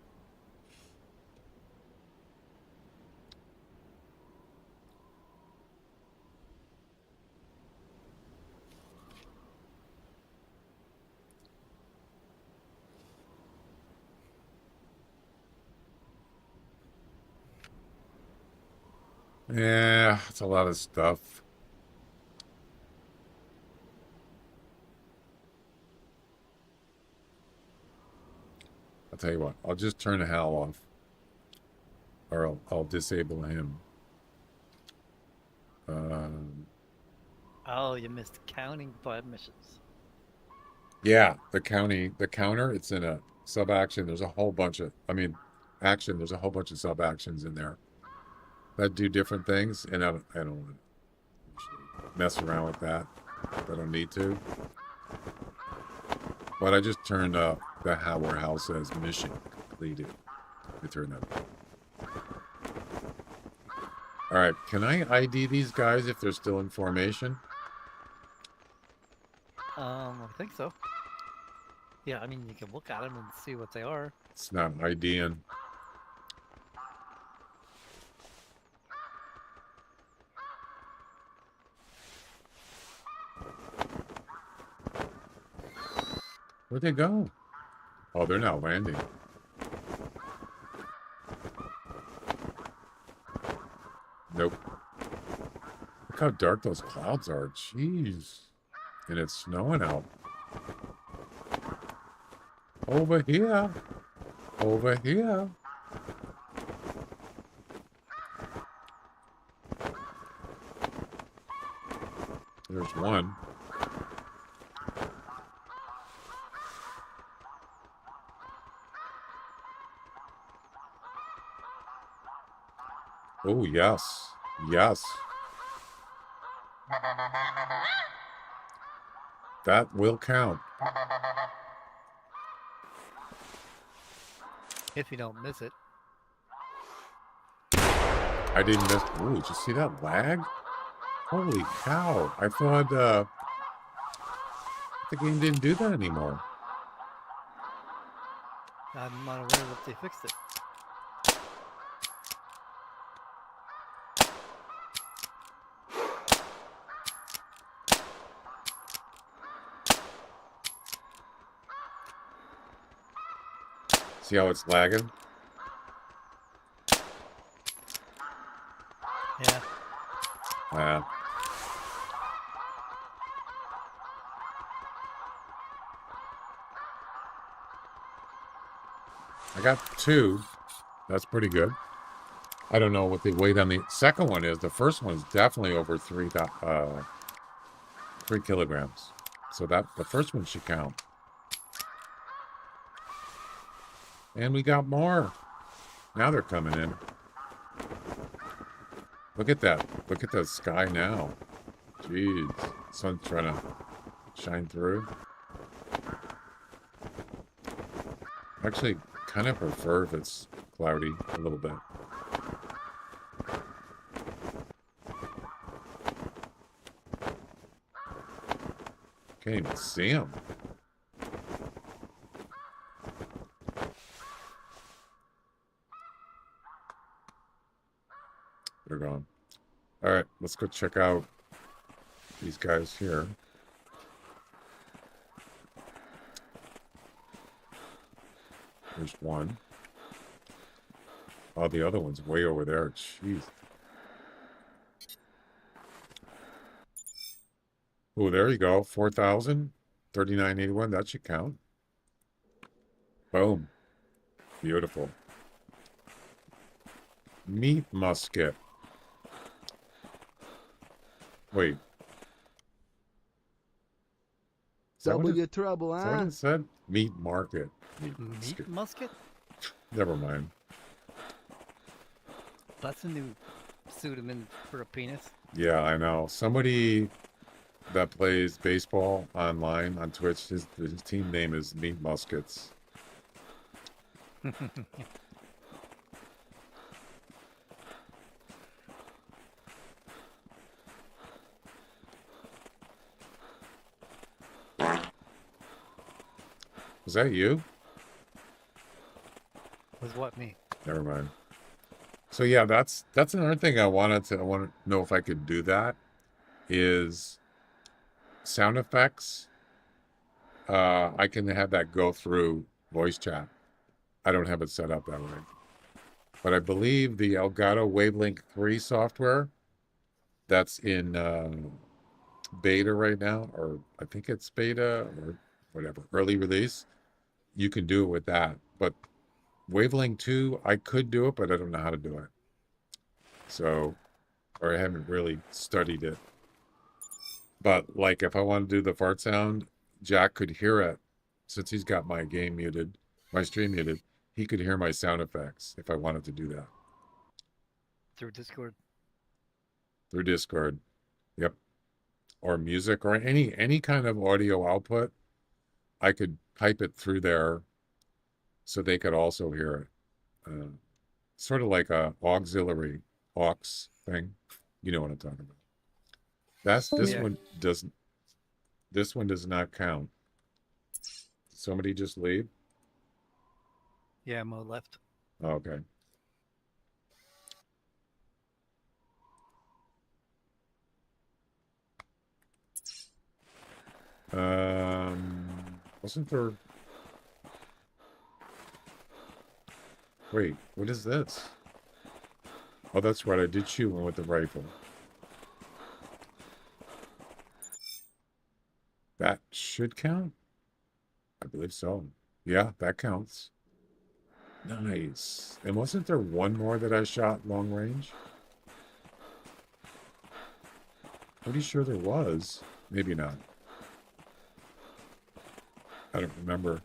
Yeah, it's a lot of stuff. I'll tell you what, I'll just turn the Hal off. Or I'll disable him. Oh, you missed counting 5 missions. Yeah, the counter, it's in a sub-action. There's a whole bunch of, action, there's a whole bunch of sub-actions in there that do different things, and I don't want to mess around with that. I don't need to. But I just turned up the where Hal says mission completed. I turned that up. Alright, can I ID these guys if they're still in formation? I think so. Yeah, I mean, you can look at them and see what they are. It's not IDing. Where'd they go? Oh, they're now landing. Nope. Look how dark those clouds are. Jeez. And it's snowing out. Over here. Over here. There's one. Oh, yes. Yes. That will count. If you don't miss it. I didn't miss. Ooh, did you see that lag? Holy cow. I thought the game didn't do that anymore. I'm not aware that they fixed it. See how it's lagging? Yeah. Yeah. I got 2. That's pretty good. I don't know what the weight on the second one is. The first one is definitely over 3 kilograms. So that the first one should count. And we got more. Now they're coming in. Look at that. Look at the sky now. Jeez. Sun's trying to shine through. Actually, kind of prefer if it's cloudy a little bit. Can't even see them. They're gone. All right, let's go check out these guys here. There's one. Oh, the other one's way over there. Jeez. Oh, there you go. 4,000. 39.81. That should count. Boom. Beautiful. Meat musket. Wait. Double your trouble, Is that what huh? it said? Meat market. Meat Meat musket. musket? Never mind. That's a new pseudonym for a penis. Yeah, I know. Somebody that plays baseball online on Twitch, his team name is Meat Muskets. Was that you? Was what me? Never mind. So yeah, that's another thing I want to know if I could do that is sound effects. I can have that go through voice chat. I don't have it set up that way. But I believe the Elgato Wavelink 3 software that's in beta right now, or I think it's beta or whatever, early release, you can do it with that. But Wavelink 2, I could do it, but I don't know how to do it. So, or I haven't really studied it. But like if I want to do the fart sound, Jack could hear it. Since he's got my game muted, my stream muted, he could hear my sound effects if I wanted to do that. Through Discord. Through Discord. Yep. Or music or any kind of audio output. I could pipe it through there so they could also hear it. Sort of like a auxiliary aux thing. You know what I'm talking about. This Yeah. one doesn't. This one does not count. Somebody just leave? Yeah, Mo left. Oh, okay. Wasn't there? Wait, what is this? Oh, that's right. I did shoot one with the rifle. That should count? I believe so. Yeah, that counts. Nice. And wasn't there one more that I shot long range? Pretty sure there was. Maybe not. I don't remember.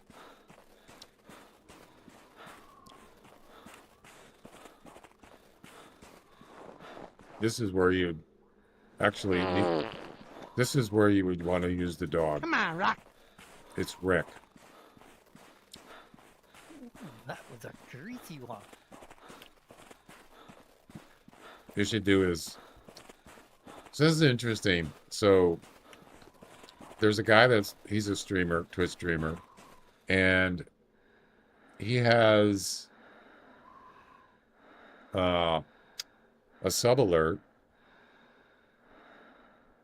This is where you actually need, this is where you would want to use the dog. Come on, Rock. It's Rick. That was a greasy one. You should do is, so this is interesting. So there's a guy he's a streamer, Twitch streamer, and he has a sub alert.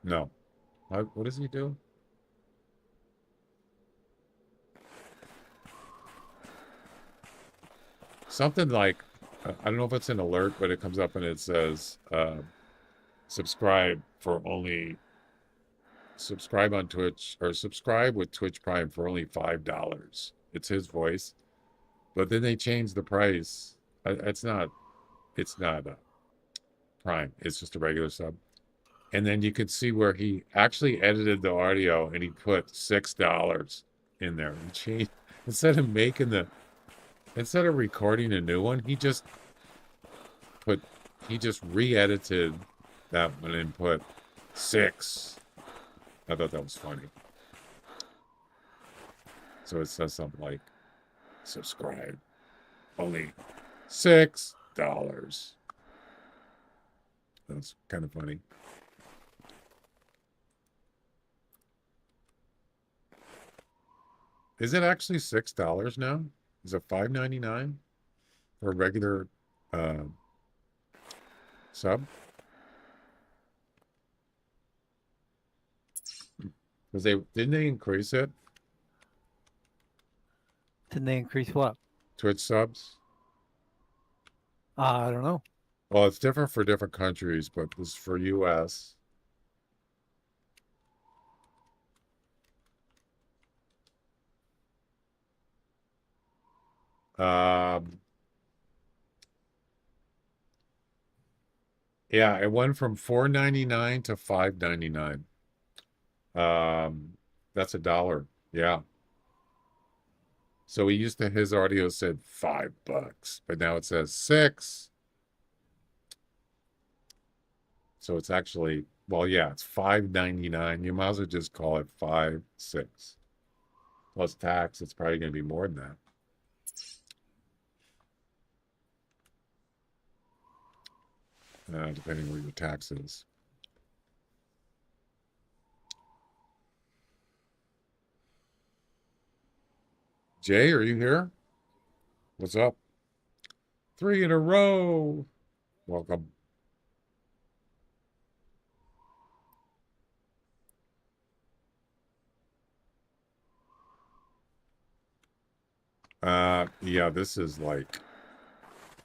No. What does he do? Something like, I don't know if it's an alert, but it comes up and it says, subscribe on Twitch, or subscribe with Twitch Prime for only $5. It's his voice. But then they changed the price. It's not Prime. It's just a regular sub. And then you could see where he actually edited the audio and he put $6 in there. He changed, instead of recording a new one, he just re-edited that one and put 6. I thought that was funny. So it says something like, subscribe. Only $6. That's kind of funny. Is it actually $6 now? Is it $5.99 for a regular sub? Because didn't they increase it? Didn't they increase what? Twitch subs? I don't know. Well, it's different for different countries, but this is for US. Yeah, it went from $4.99 to $5.99. That's $1. Yeah. So his audio said $5, but now it says 6. So it's actually, well, yeah, it's $5.99. You might as well just call it 5.6. Plus tax, it's probably going to be more than that. Depending on what your tax is. Jay, are you here? What's up? 3 in a row. Welcome. Yeah, this is like,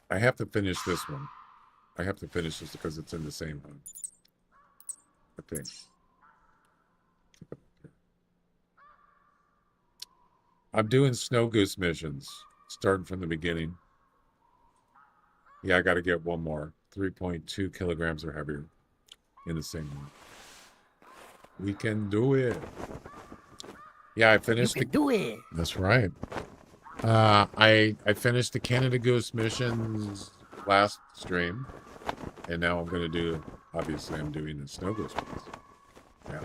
I have to finish this one. I have to finish this because it's in the same one. I think. I'm doing snow goose missions, starting from the beginning. Yeah, I got to get one more. 3.2 kilograms or heavier in the same one. We can do it. Yeah, I finished. You can do it. That's right. I finished the Canada Goose missions last stream, and now I'm gonna do. Obviously, I'm doing the Snow Goose ones. Yeah.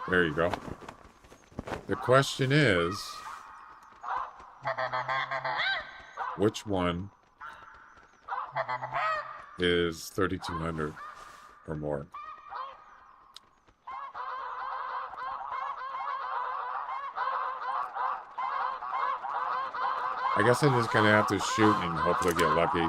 There you go. The question is, which one is 3,200 or more? I guess I'm just gonna have to shoot and hopefully get lucky.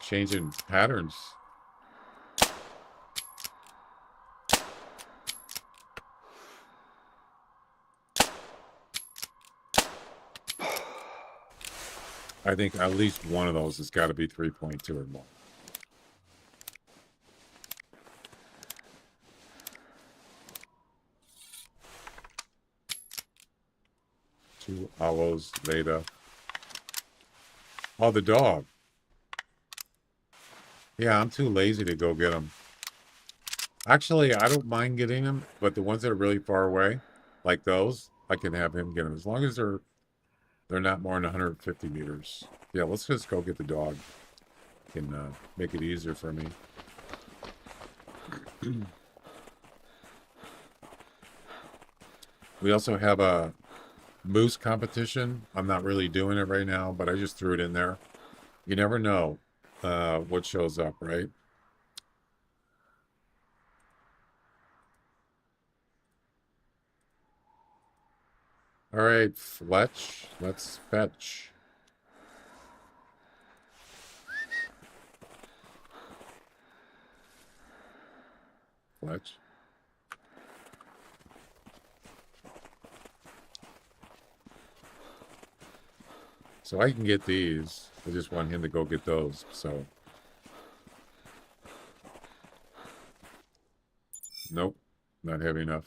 Changing patterns. I think at least one of those has got to be 3.2 or more. Two hours later. Oh, the dog. Yeah, I'm too lazy to go get them. Actually, I don't mind getting them, but the ones that are really far away, like those, I can have him get them as long as they're not more than 150 meters. Yeah, let's just go get the dog. Can make it easier for me. We also have a moose competition. I'm not really doing it right now, but I just threw it in there. You never know what shows up, right? All right, Fletch, let's fetch. Fletch. So I can get these. I just want him to go get those, so. Nope, not heavy enough.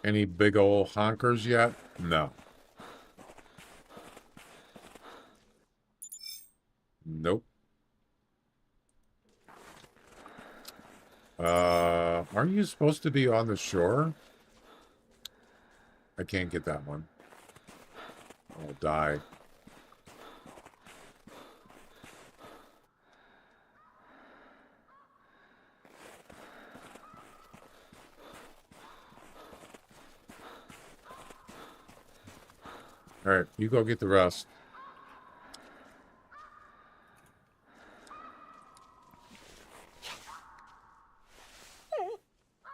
Any big old honkers yet? No. Aren't you supposed to be on the shore? I can't get that one. I'll die. All right, you go get the rest.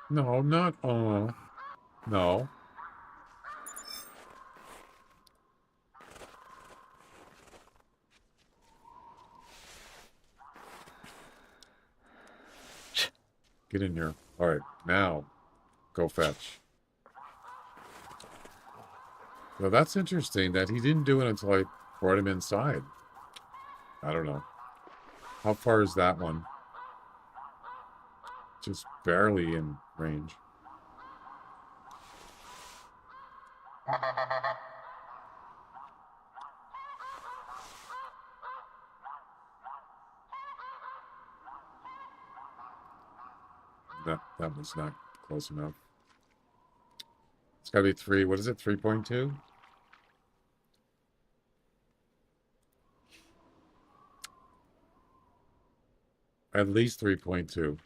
No, not no. Get in here. All right, now go fetch. Well, that's interesting that he didn't do it until I brought him inside. I don't know. How far is that one? Just barely in range. That was not close enough. It's got to be 3. What is it? 3.2? At least 3.2.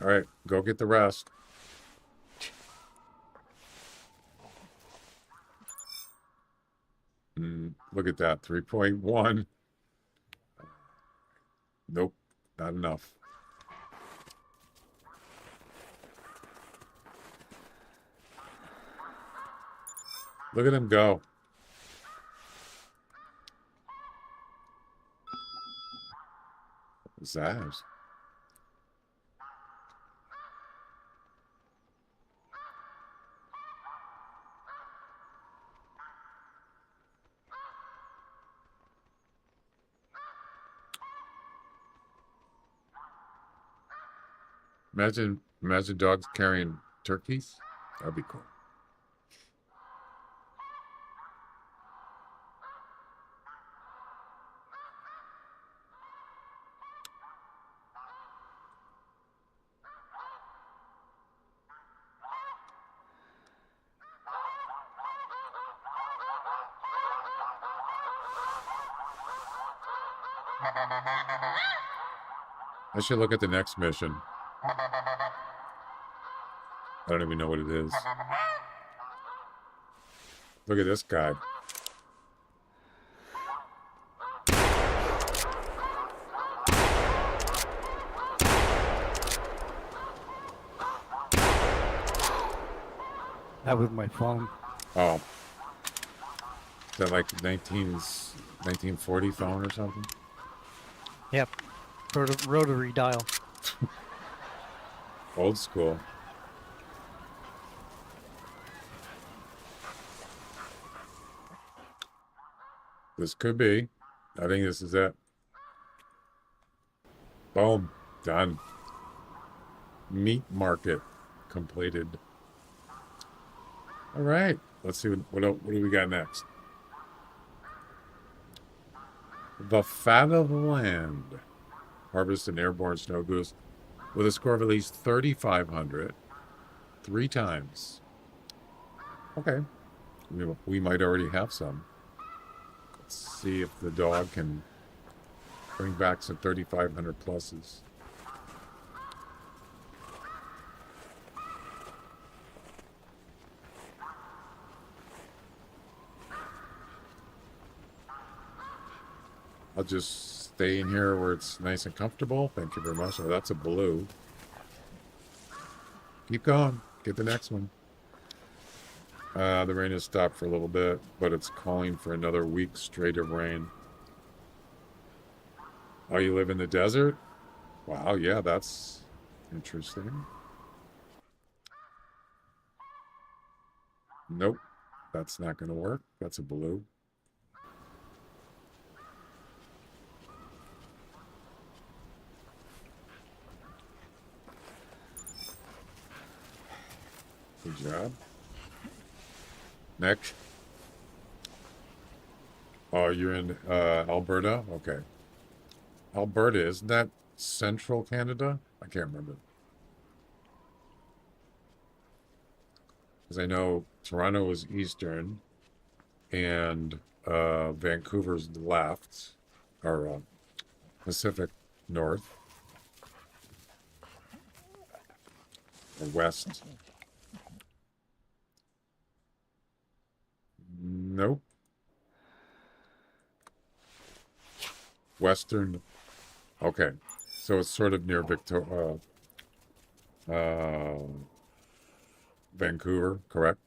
All right, go get the rest. Look at that, 3.1. Nope, not enough. Look at him go. What was that? Imagine dogs carrying turkeys. That'd be cool. I should look at the next mission. I don't even know what it is. Look at this guy. That was my phone. Oh. Is that like 1940 phone or something? Yep. Rotary dial. Old school. This could be. I think this is it. Boom. Done. Meat market completed. All right. Let's see what do we got next. The fat of the land. Harvest an airborne snow goose with a score of at least 3,500 3 times. Okay. We might already have some. Let's see if the dog can bring back some 3,500 pluses. I'll just stay in here where it's nice and comfortable. Thank you very much. Oh, that's a blue. Keep going. Get the next one. The rain has stopped for a little bit, but it's calling for another week straight of rain. Oh, you live in the desert? Wow, yeah, that's interesting. Nope, that's not going to work. That's a blue. Good job. Next. Oh, you're in Alberta? Okay. Alberta, isn't that central Canada? I can't remember. Because I know Toronto is eastern and Vancouver's left, or Pacific north, or west. Nope. Western. Okay. So it's sort of near Vancouver, correct?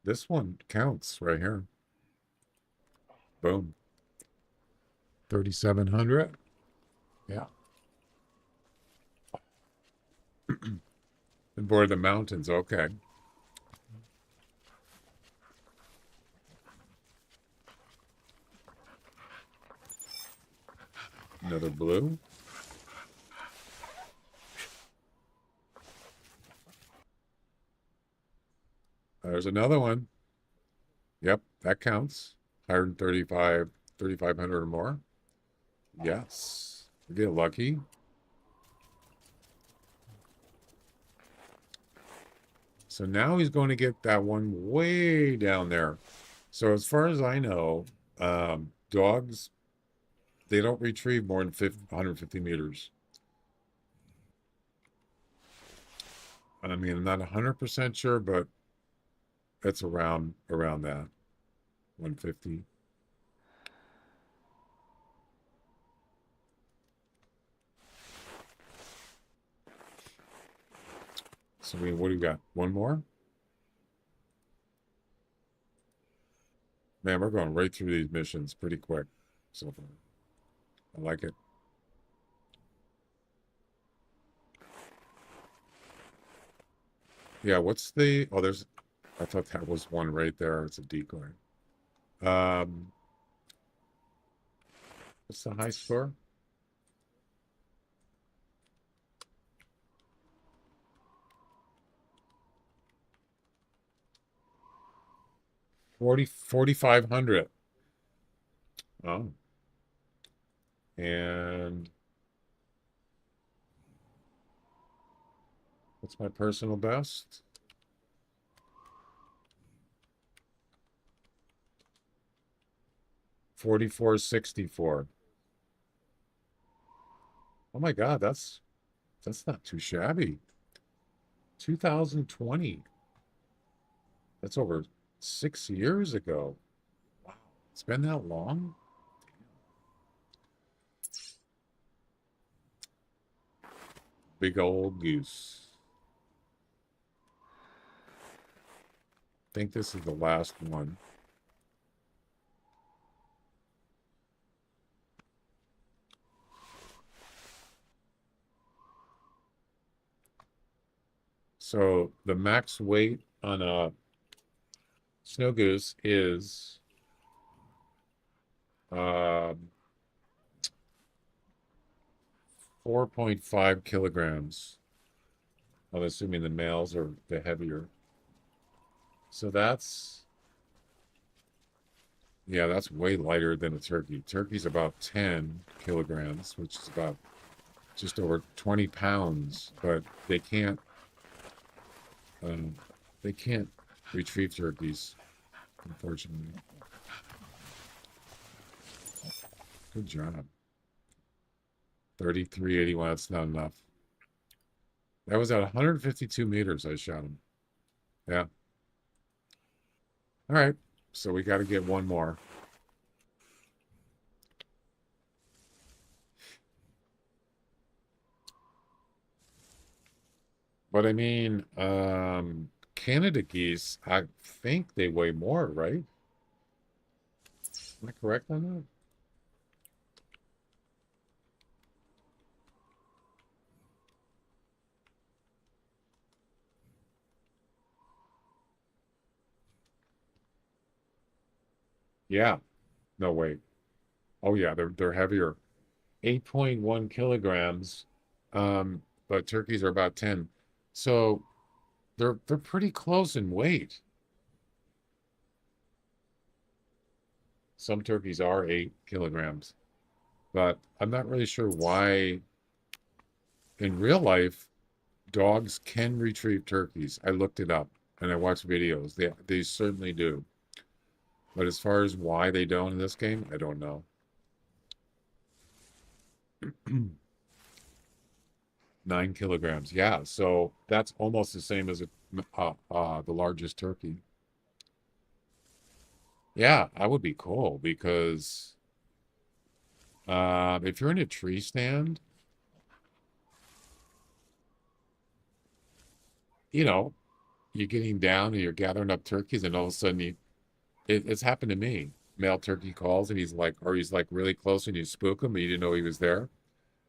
This one counts right here. Boom. 3,700. Yeah. And board the mountains. Okay. Another blue. There's another one. Yep, that counts. 135, 3,500 or more. Yes. We get lucky. So now he's going to get that one way down there. So as far as I know, dogs, they don't retrieve more than 150 meters. I mean, I'm not 100% sure, but it's around that 150. So what do you got? One more? Man, we're going right through these missions pretty quick so far. I like it. Yeah, what's the... Oh, there's... I thought that was one right there. It's a decoy. What's the high score? $4,500. Oh. And what's my personal best? $4,464. Oh my God, that's not too shabby. 2020. That's over 6 years ago. Wow, it's been that long? Big old goose. I think this is the last one. So the max weight on a snow goose is 4.5 kilograms. I'm assuming the males are the heavier. So that's way lighter than a turkey. Turkey's about 10 kilograms, which is about just over 20 pounds, but they can't retrieve turkeys, unfortunately. Good job. 3381, that's not enough. That was at 152 meters I shot him. Yeah. All right, so we got to get one more. But I mean, Canada geese, I think they weigh more, right? Am I correct on that? Yeah. No, wait. Oh yeah, they're heavier. 8.1 kilograms But turkeys are about 10. So they're pretty close in weight. Some turkeys are 8 kilograms, but I'm not really sure why in real life dogs can retrieve turkeys. I looked it up and I watched videos. They certainly do. But as far as why they don't in this game, I don't know. 9 kilograms. Yeah, so that's almost the same as the largest turkey. Yeah, that would be cool because if you're in a tree stand, you're getting down and you're gathering up turkeys, and all of a sudden it's happened to me. Male turkey calls and he's like really close, and you spook him, and you didn't know he was there.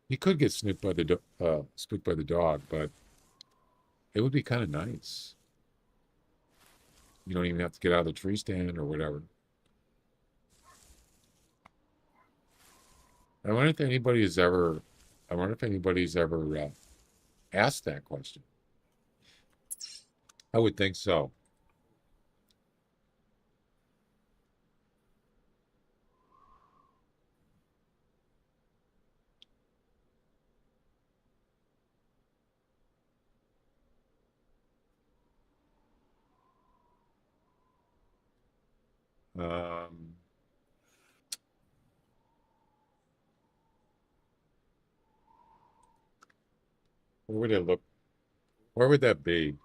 He could get spooked by the dog, but it would be kind of nice. You don't even have to get out of the tree stand or whatever. I wonder if anybody's ever asked that question. I would think so. Um, where would it look? Where would that be?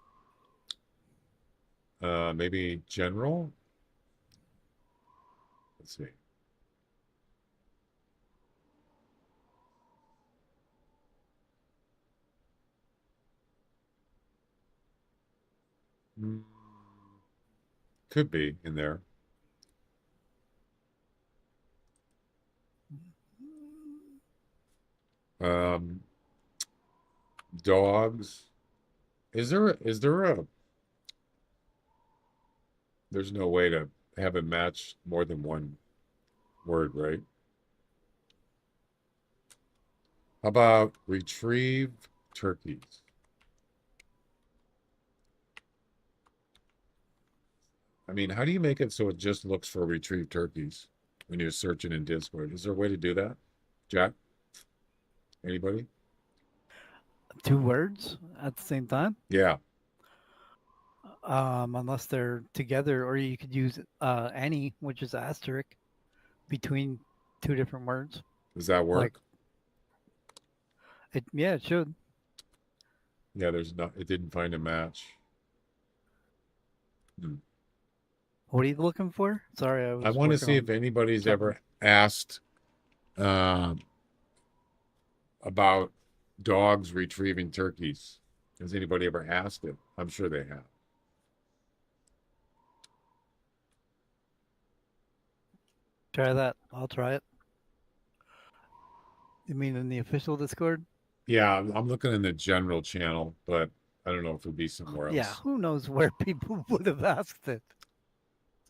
Maybe general? Let's see. Mm, could be in there. Um, dogs. Is there a there's no way to have it match more than one word, right? How about retrieve turkeys? I mean, how do you make it so it just looks for retrieve turkeys when you're searching in Discord? Is there a way to do that? Jack? Anybody? 2 words at the same time, Yeah. unless they're together, or you could use any, which is asterisk, between 2 different words. Does that work? Yeah, it should. Yeah, it didn't find a match. What are you looking for? Sorry, I was. I want to working see on if anybody's something. ever asked about dogs retrieving turkeys. Has anybody ever asked it? I'm sure they have. Try that. I'll try it. You mean in the official Discord? Yeah, I'm looking in the general channel, but I don't know if it'll be somewhere else. Yeah, who knows where people would have asked it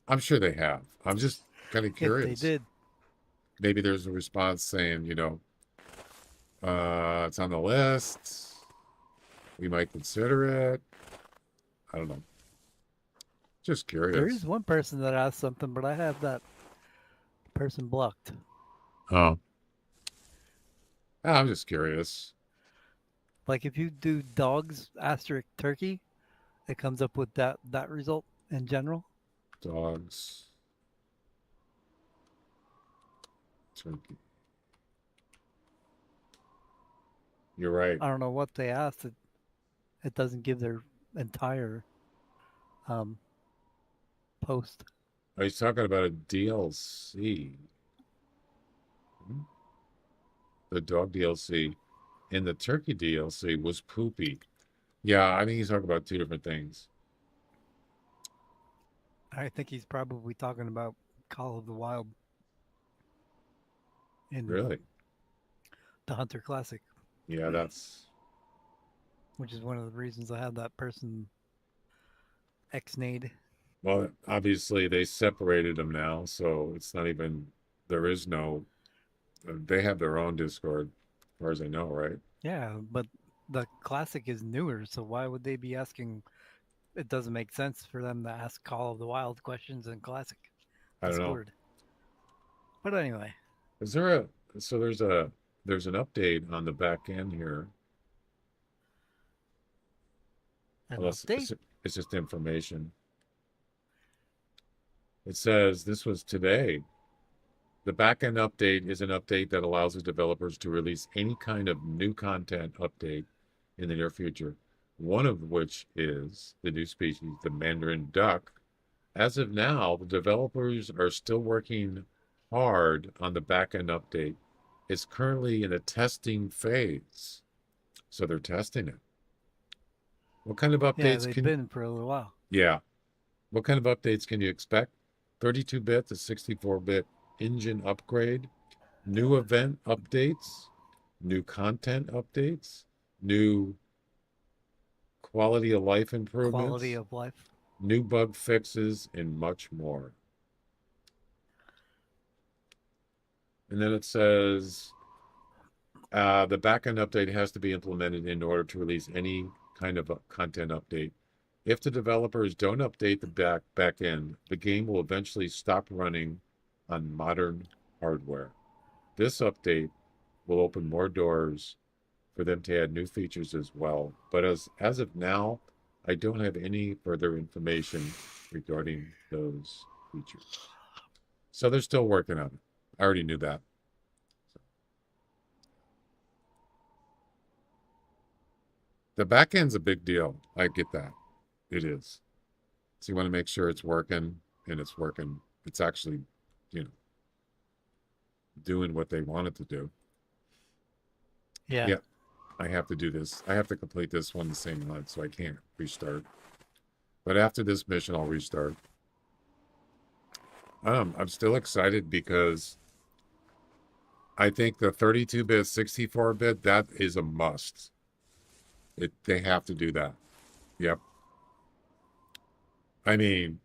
I'm sure they have. I'm just kind of if curious. they did. Maybe there's a response saying, it's on the list. We might consider it. I don't know. Just curious. There is one person that asked something, but I have that person blocked. Oh. I'm just curious. Like if you do dogs asterisk turkey, it comes up with that result in general. Dogs. Turkey. You're right. I don't know what they asked. It doesn't give their entire post. Are you talking about a DLC? The dog DLC and the turkey DLC was poopy. Yeah, I think he's talking about 2 different things. I think he's probably talking about Call of the Wild. Really? The Hunter Classic. Yeah, that's... Which is one of the reasons I had that person ex-nade. Well, obviously they separated them now, so it's not even... There is no... They have their own Discord, as far as I know, right? Yeah, but the classic is newer, so why would they be asking? It doesn't make sense for them to ask Call of the Wild questions in classic I don't know. Discord. But anyway, Is there a so there's an update on the back end here. an Unless update. it's just information. It says this was today. The backend update is an update that allows the developers to release any kind of new content update in the near future. One of which is the new species, the Mandarin duck. As of now, the developers are still working hard on the backend update. It's currently in a testing phase. So they're testing it. What kind of Yeah, updates they've can, been for a little while. yeah, what kind of updates can you expect? 32-bit to 64-bit engine upgrade, new event updates, new content updates, new quality of life Quality improvements, of life. new bug fixes, and much more. And then it says the backend update has to be implemented in order to release any kind of content update. If the developers don't update the backend, the game will eventually stop running on modern hardware. This update will open more doors for them to add new features as well. But as of now, I don't have any further information regarding those features. So they're still working on it. I already knew that. The back end's a big deal. I get that. It is. So you want to make sure it's working and it's working. It's actually, you know, doing what they want it to do. Yeah. Yeah, I have to do this. I have to complete this one the same month, so I can't restart. But after this mission, I'll restart. I'm still excited because I think the 32-bit, 64-bit, that is a must. They have to do that. Yep. I mean,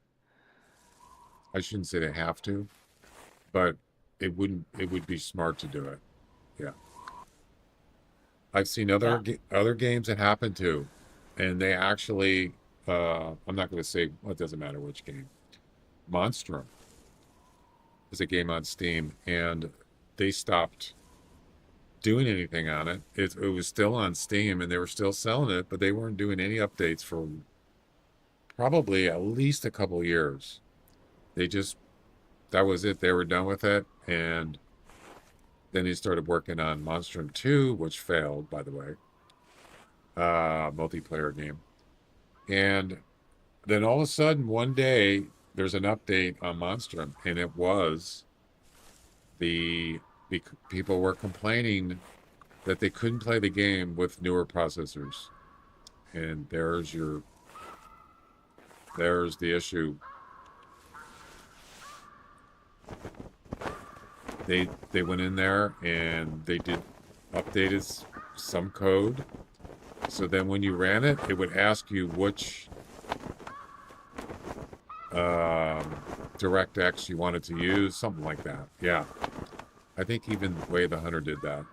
I shouldn't say they have to, but it would be smart to do it. Yeah. I've seen other games that happen to, and they actually I'm not going to say, well, it doesn't matter which game. Monstrum is a game on Steam, and they stopped doing anything on it. It was still on Steam, and they were still selling it, but they weren't doing any updates for probably at least a couple years. They just, that was it. They were done with it, and then he started working on Monstrum 2, which failed, by the way. Multiplayer game. And then all of a sudden, one day, there's an update on Monstrum, and it was the people were complaining that they couldn't play the game with newer processors. And there's the issue. They went in there and they did updated some code. So then when you ran it, it would ask you which DirectX you wanted to use, something like that. Yeah. I think even the way theHunter did that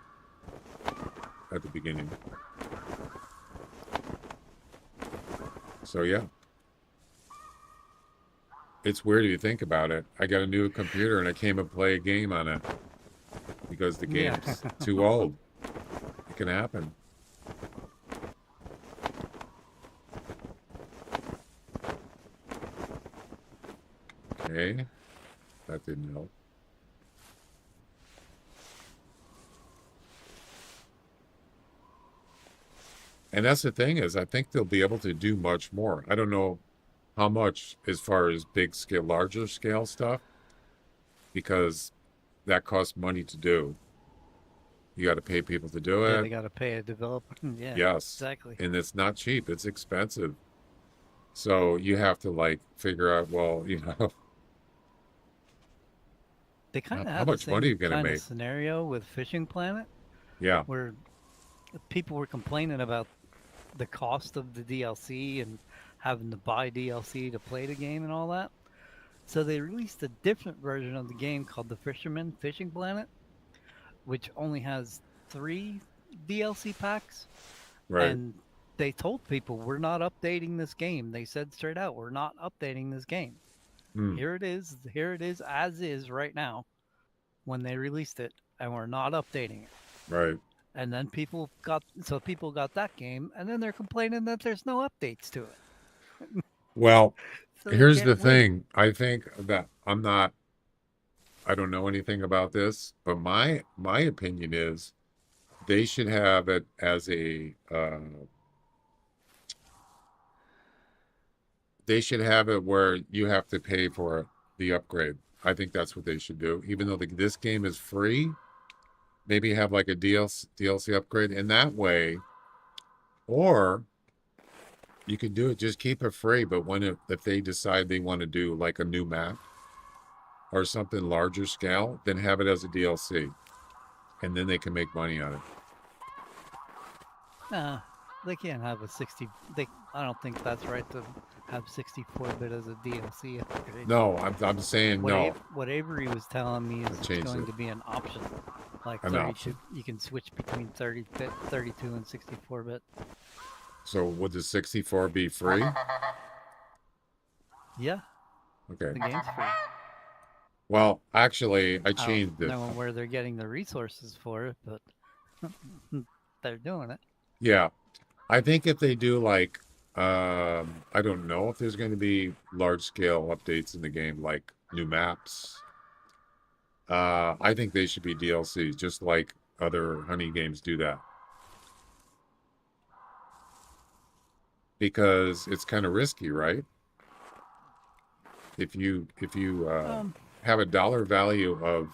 at the beginning. So yeah. It's weird if you think about it. I got a new computer and I came and play a game on it because the game's too old. It can happen. Okay. That didn't help. And that's the thing is, I think they'll be able to do much more. I don't know how much as far as big scale, larger scale stuff, because that costs money to do. You got to pay people to do Yeah, it. they got to pay a developer. Yeah. Yes. Exactly. And it's not cheap. It's expensive. So you have to like figure out, well, you know, They kind of how had the much money are you same gonna kind make? of scenario with Fishing Planet, Yeah. where people were complaining about the cost of the DLC and having to buy DLC to play the game and all that. So they released a different version of the game called The Fisherman Fishing Planet, which only has 3 DLC packs, Right. and they told people we're not updating this game. They said straight out, we're not updating this game. Hmm. Here it is as is right now when they released it, and we're not updating it. Right. And then people got that game, and then they're complaining that there's no updates to it. Well, So they here's the can't win. thing. I think that I don't know anything about this, but my opinion is they should have it as they should have it where you have to pay for the upgrade. I think that's what they should do. Even though this game is free, maybe have like a DLC upgrade in that way. Or you could do it, just keep it free. But if they decide they want to do like a new map or something larger scale, then have it as a DLC. And then they can make money on it. Nah, they can't have a 60. I don't think that's right to have 64-bit as a DLC upgrade. No, I'm saying no. What Avery was telling me is it's going it. to be an option. Like An 32, option. you can switch between 30-bit, 32, and 64-bit. So would the 64 be free? Yeah, Okay. the game's free. Well, actually, I I changed don't it. know where they're getting the resources for it, but they're doing it. Yeah. I think if they do like, I don't know if there's going to be large scale updates in the game, like new maps. I think they should be DLCs, just like other Honey games do that. Because it's kind of risky, right? If you have a dollar value of,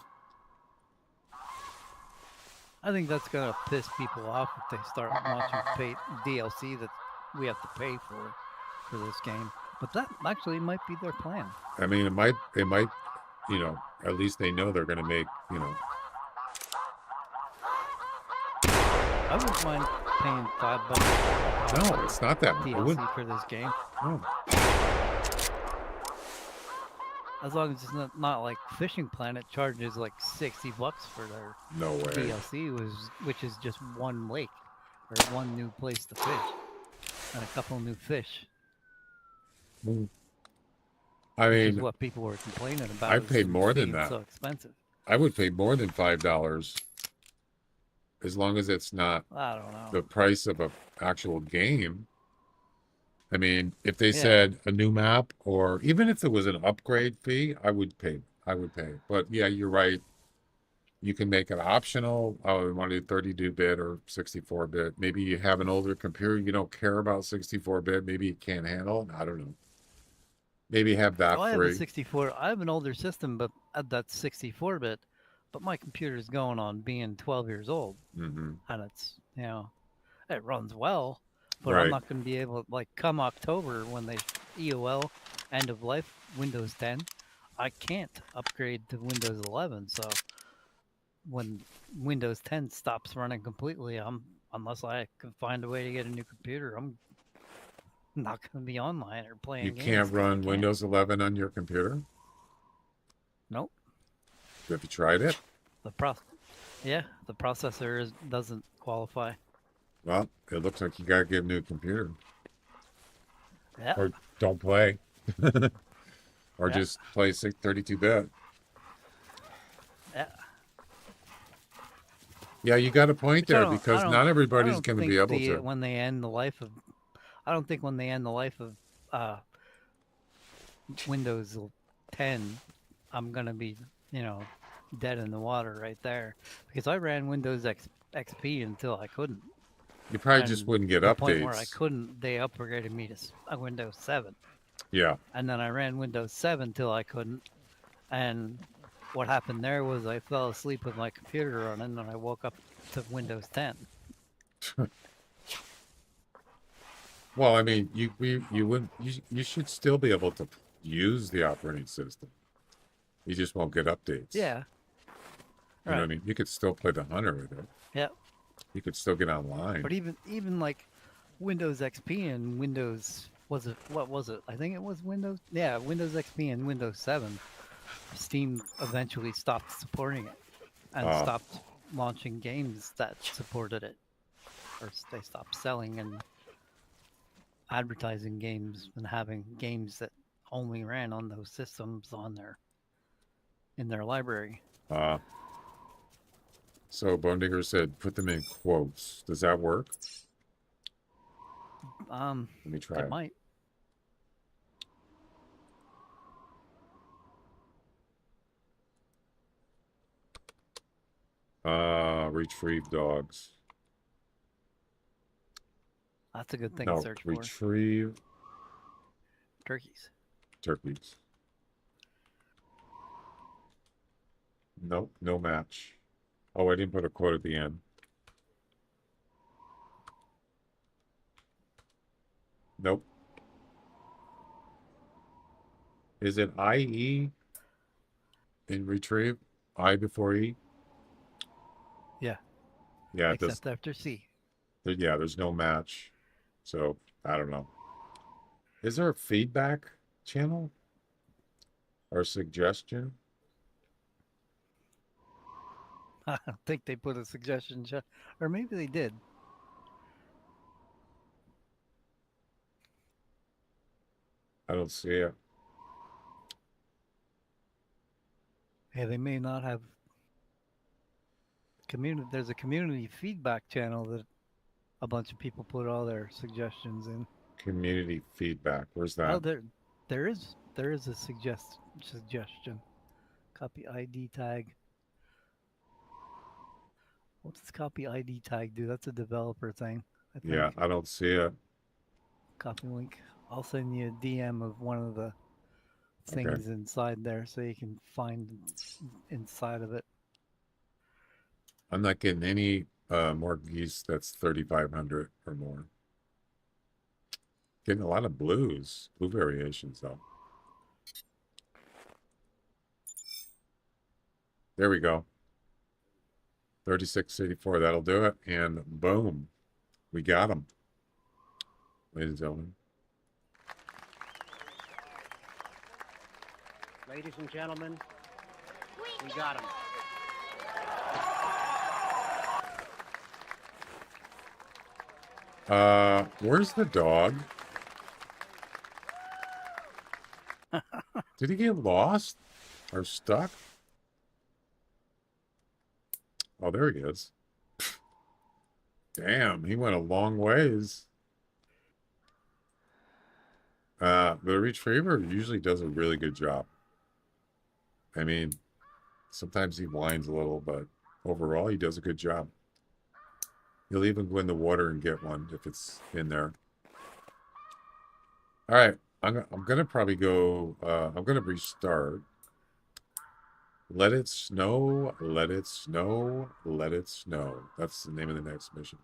I think that's gonna piss people off if they start watching DLC that we have to pay for this game. But that actually might be their plan. I mean, it might, you know, at least they know they're going to make, you know. I wouldn't mind paying $5 No, it's not that much. DLC for this game. No. As long as it's not like Fishing Planet charges like $60 for their No way. DLC, which is just one lake or one new place to fish and a couple new fish. I Which is mean, what people were complaining about. I've paid more than being that. So expensive. I would pay more than $5 as long as it's not I don't know. the price of an actual game. I mean, if they said a new map or even if it was an upgrade fee, I would pay. But yeah, you're right. You can make it optional. Oh, we want to do 32-bit or 64-bit. Maybe you have an older computer. You don't care about 64-bit. Maybe you can't handle it. I don't know. Maybe have that I have free. a 64. I have an older system, but that's 64-bit. But my computer is going on being 12 years old, Mm-hmm. and it's it runs well. But Right. I'm not going to be able to, like, come October when they EOL end of life Windows 10, I can't upgrade to Windows 11. So when Windows 10 stops running completely, unless I can find a way to get a new computer, I'm not going to be online or playing You games. can't run Windows 11 on your computer? Nope. Have you tried it? The processor doesn't qualify. Well, it looks like you got to get a new computer. Yeah. Or don't play. Or Yeah. just play 32-bit. Yeah. Yeah, you got a point Which I there don't- because I don't- not I everybody's don't going to think be able to. when they end the life of, I don't think when they end the life of Windows 10, I'm gonna be dead in the water right there, because I ran Windows XP until I couldn't. You probably just And wouldn't get the point where I updates. couldn't, they upgraded me to a Windows 7, Yeah. and then I ran Windows 7 till I couldn't, and what happened there was I fell asleep with my computer running, and I woke up to Windows 10. Well, I mean, you should still be able to use the operating system. You just won't get updates. Yeah. You know what I mean? You could still play the Hunter with it. Yeah. You could still get online. But even like Windows XP and Windows, what was it? I think it was Windows. Yeah, Windows XP and Windows 7. Steam eventually stopped supporting it and stopped launching games that supported it. or they stopped selling and advertising games and having games that only ran on those systems in their library. So Bone Digger said, put them in quotes. Does that work? Let me try It it. might. Retrieve dogs. That's a good thing No, to search for. retrieve Turkeys. turkeys. Nope, no match. Oh, I didn't put a quote at the end. Nope. Is it IE in retrieve? I before E? Yeah. Yeah, it does. Except after C. Yeah, there's no match. So, I don't know. Is there a feedback channel? Or suggestion? I don't think they put a suggestion, or maybe they did. I don't see it. Yeah, they may not have community. There's a community feedback channel that a bunch of people put all their suggestions in. Community feedback. Where's that? Oh, there is a suggestion. Copy ID tag. What does copy ID tag do? That's a developer thing, I think. Yeah, I don't see it. Copy link. I'll send you a DM of one of the things inside there so you can find inside of it. I'm not getting any more geese that's 3,500 or more. Getting a lot of blue variations though. There we go. 3684, that'll do it. And boom, we got them. Ladies and gentlemen. Ladies and gentlemen, we got him. Where's the dog? Did he get lost or stuck? Oh, there he is. Damn, he went a long ways. The retriever usually does a really good job. I mean, sometimes he whines a little, but overall he does a good job. He'll even go in the water and get one if it's in there. All right, I'm gonna probably go. I'm gonna restart. Let it snow, let it snow, let it snow. That's the name of the next mission.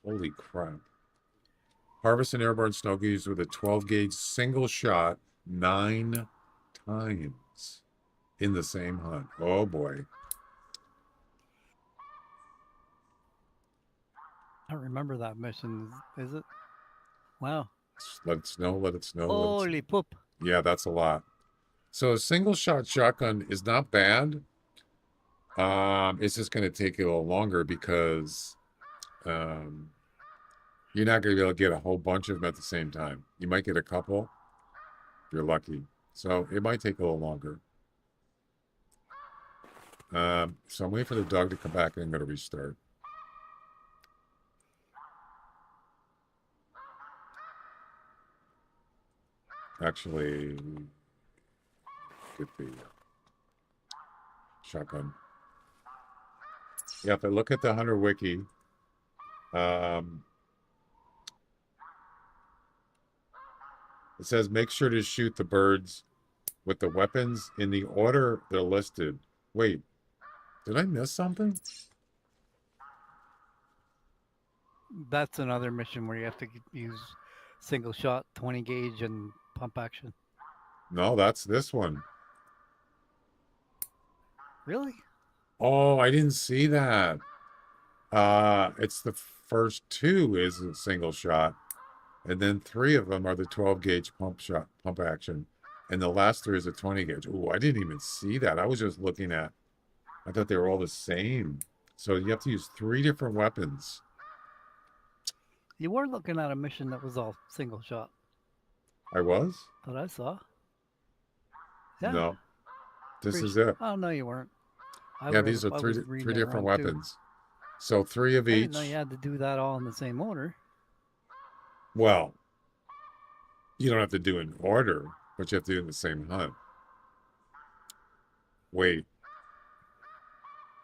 Holy crap. Harvest an airborne snow geese with a 12 gauge single shot 9 times in the same hunt. Oh boy. I don't remember that mission. Is it? Wow. Let it snow, let it snow. Holy poop. Yeah, that's a lot. So a single shot shotgun is not bad. It's just going to take you a little longer because you're not going to be able to get a whole bunch of them at the same time. You might get a couple if you're lucky. So it might take a little longer. So I'm waiting for the dog to come back and I'm going to restart. Actually, get the shotgun. Yeah, if I look at the Hunter Wiki, it says make sure to shoot the birds with the weapons in the order they're listed. Wait, did I miss something? That's another mission where you have to use single shot, 20 gauge, and pump action. No, that's this one. Really? Oh, I didn't see that. It's the first two is a single shot, and then 3 of them are the 12 gauge pump action, and the last 3 is a 20 gauge. Oh, I didn't even see that. I was just looking at. I thought they were all the same. So you have to use 3 different weapons. You were looking at a mission that was all single shot I was? that I saw. Yeah. No. This Pretty is sure. it. Oh no, you weren't. Yeah, these are I three was reading three it different wrong too. weapons. So 3 of I each. didn't know you had to do that all in the same order. Well, you don't have to do in order, but you have to do it in the same hunt. Wait.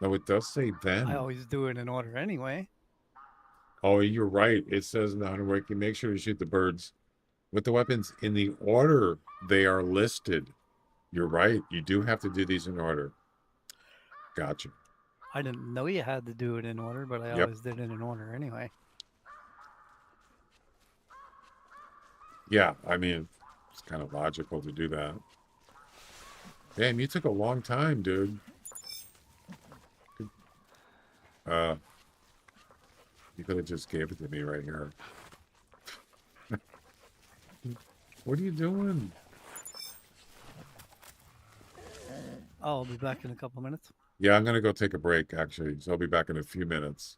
No, it does say then. I always do it in order anyway. Oh, you're right. It says in the hunter wiki, make sure to shoot the birds with the weapons in the order they are listed. You're right. You do have to do these in order. Gotcha. I didn't know you had to do it in order, but I Yep. always did it in order anyway. Yeah, I mean, it's kind of logical to do that. Damn, you took a long time, dude. You could have just gave it to me right here. What are you doing? I'll be back in a couple minutes. Yeah, I'm gonna go take a break actually, so I'll be back in a few minutes.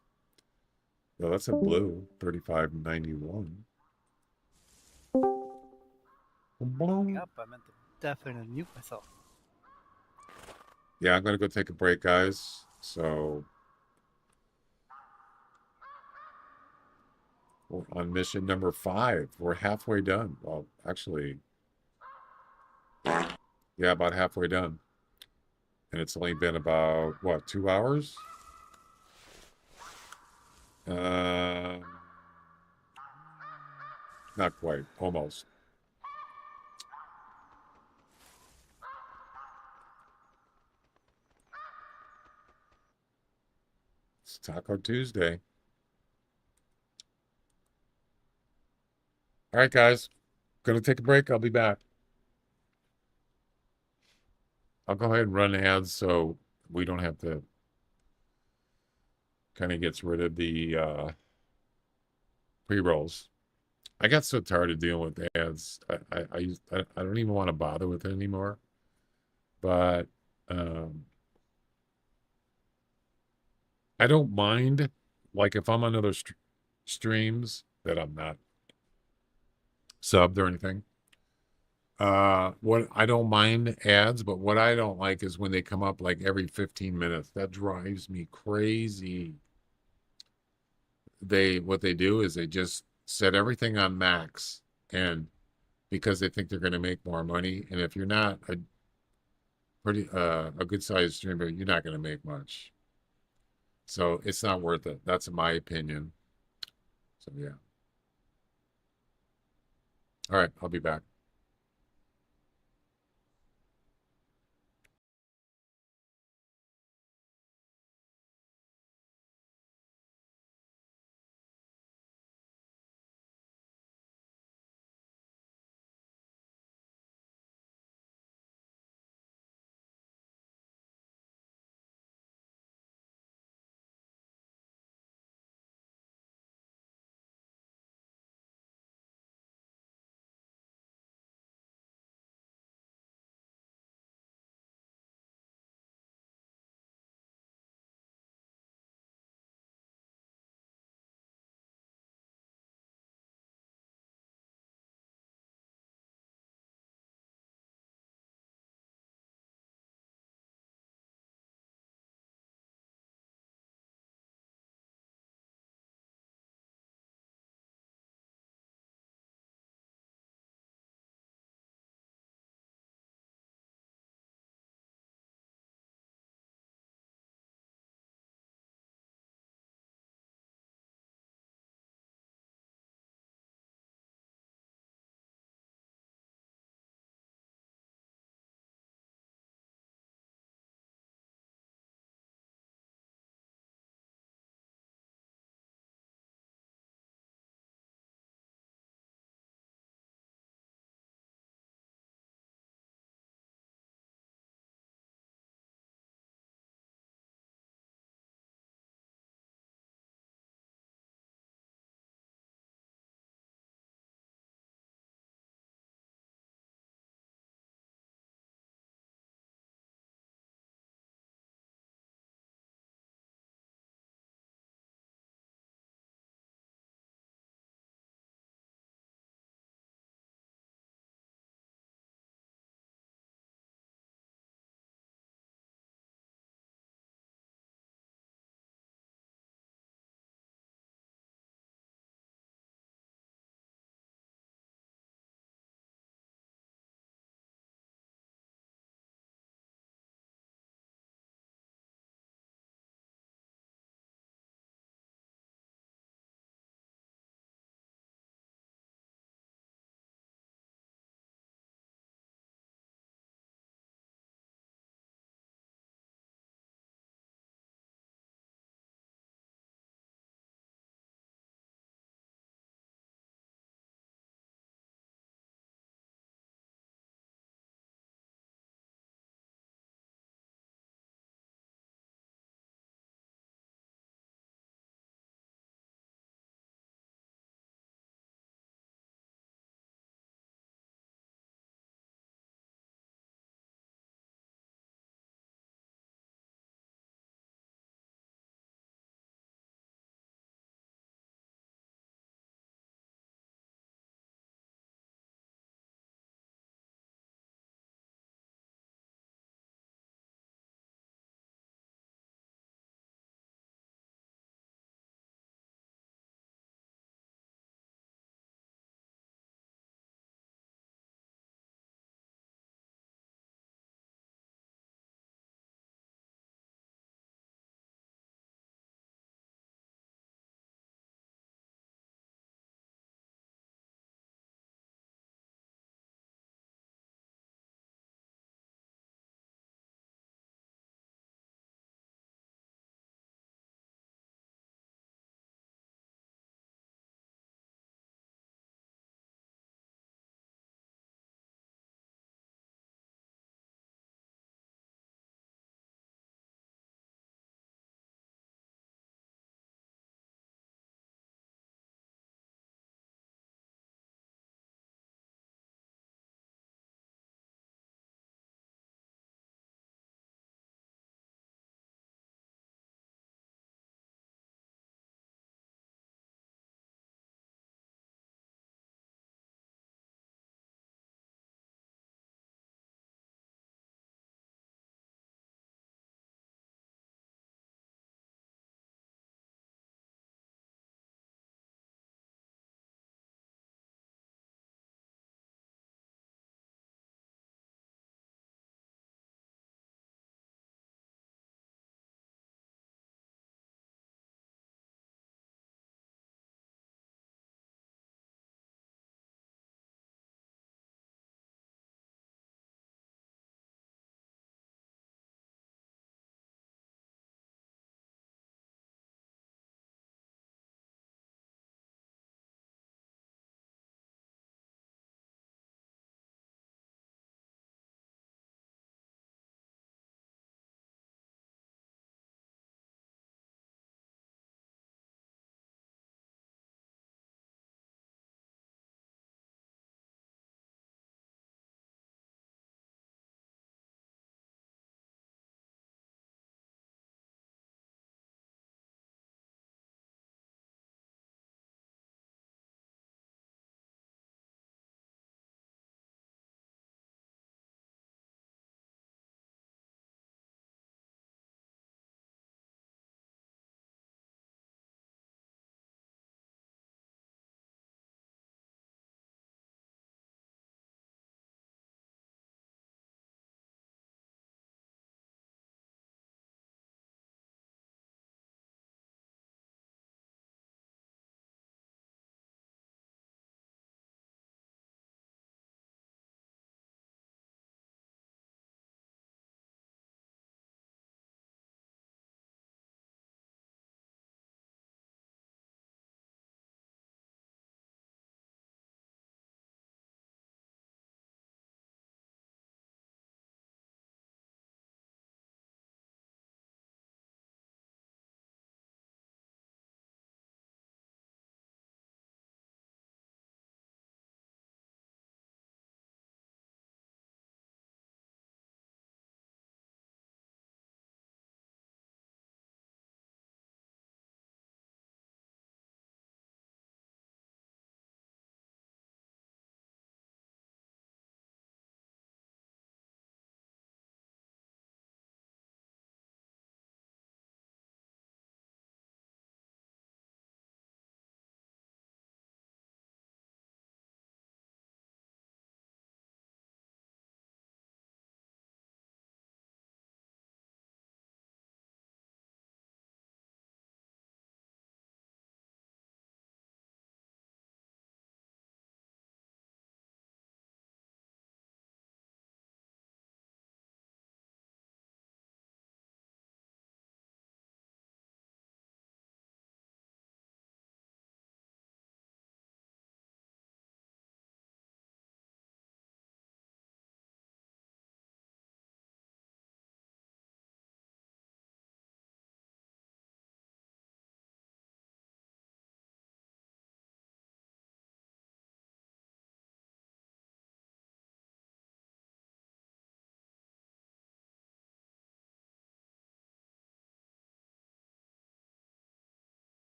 Oh, that's a blue 3591. Yep, I meant to definitely mute myself. Yeah, I'm gonna go take a break, guys. So we're on mission number 5. We're halfway done. Well, actually, yeah, about halfway done. And it's only been about, what, 2 hours? Not quite, almost. It's Taco Tuesday. All right, guys. Gonna take a break. I'll be back. I'll go ahead and run ads so we don't have to kind of gets rid of the pre-rolls. I got so tired of dealing with ads. I don't even want to bother with it anymore. But I don't mind, like if I'm on other streams that I'm not subbed or anything. What I don't mind ads, but what I don't like is when they come up like every 15 minutes. That drives me crazy. What they do is they just set everything on max, and because they think they're going to make more money, and if you're not a good sized streamer, you're not going to make much. So it's not worth it. That's my opinion. So yeah. All right, I'll be back.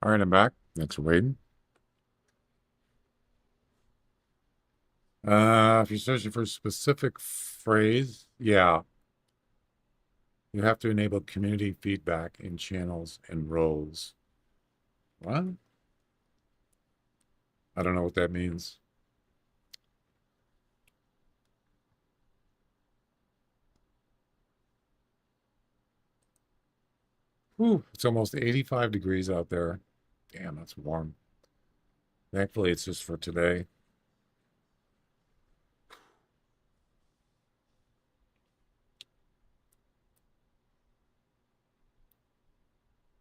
All right, I'm back. Thanks for waiting. If you're searching for a specific phrase, yeah, you have to enable community feedback in channels and roles. What? I don't know what that means. Whew, it's almost 85 degrees out there. Damn, that's warm. Thankfully, it's just for today.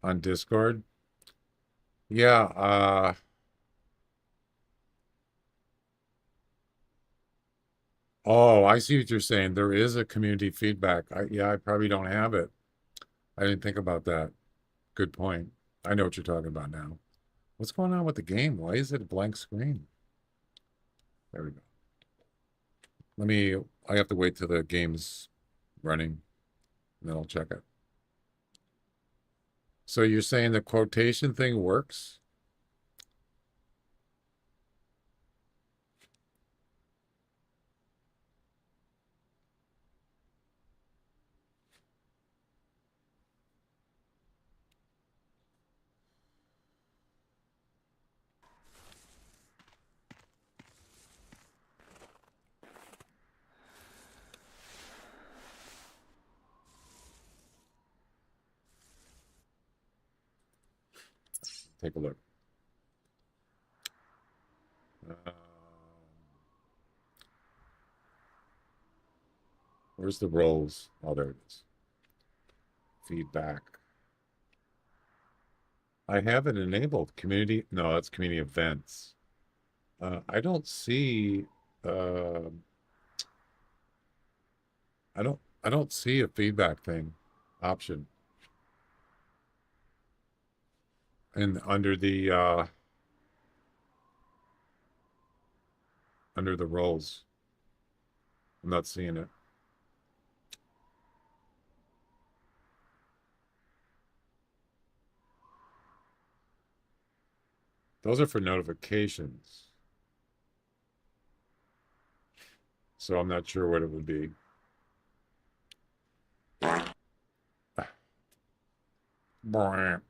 On Discord. Yeah, oh, I see what you're saying. There is a community feedback. Yeah, I probably don't have it. I didn't think about that. Good point. I know what you're talking about now. What's going on with the game? Why is it a blank screen? There we go. I have to wait till the game's running, and then I'll check it. So you're saying the quotation thing works? Take a look. Where's the roles? Oh, there it is. Feedback. I have it enabled. Community. No, that's community events. I don't see. Uh, I don't see a feedback thing option. And under the roles. I'm not seeing it. Those are for notifications. So I'm not sure what it would be. Brr.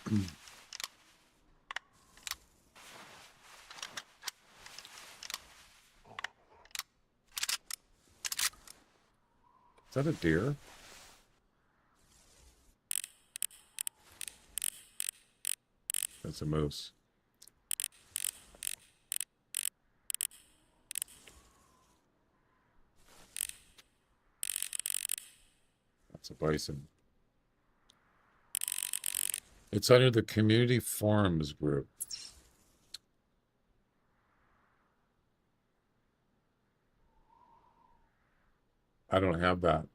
Is that a deer? That's a moose. That's a bison. It's under the community forums group. I don't have that.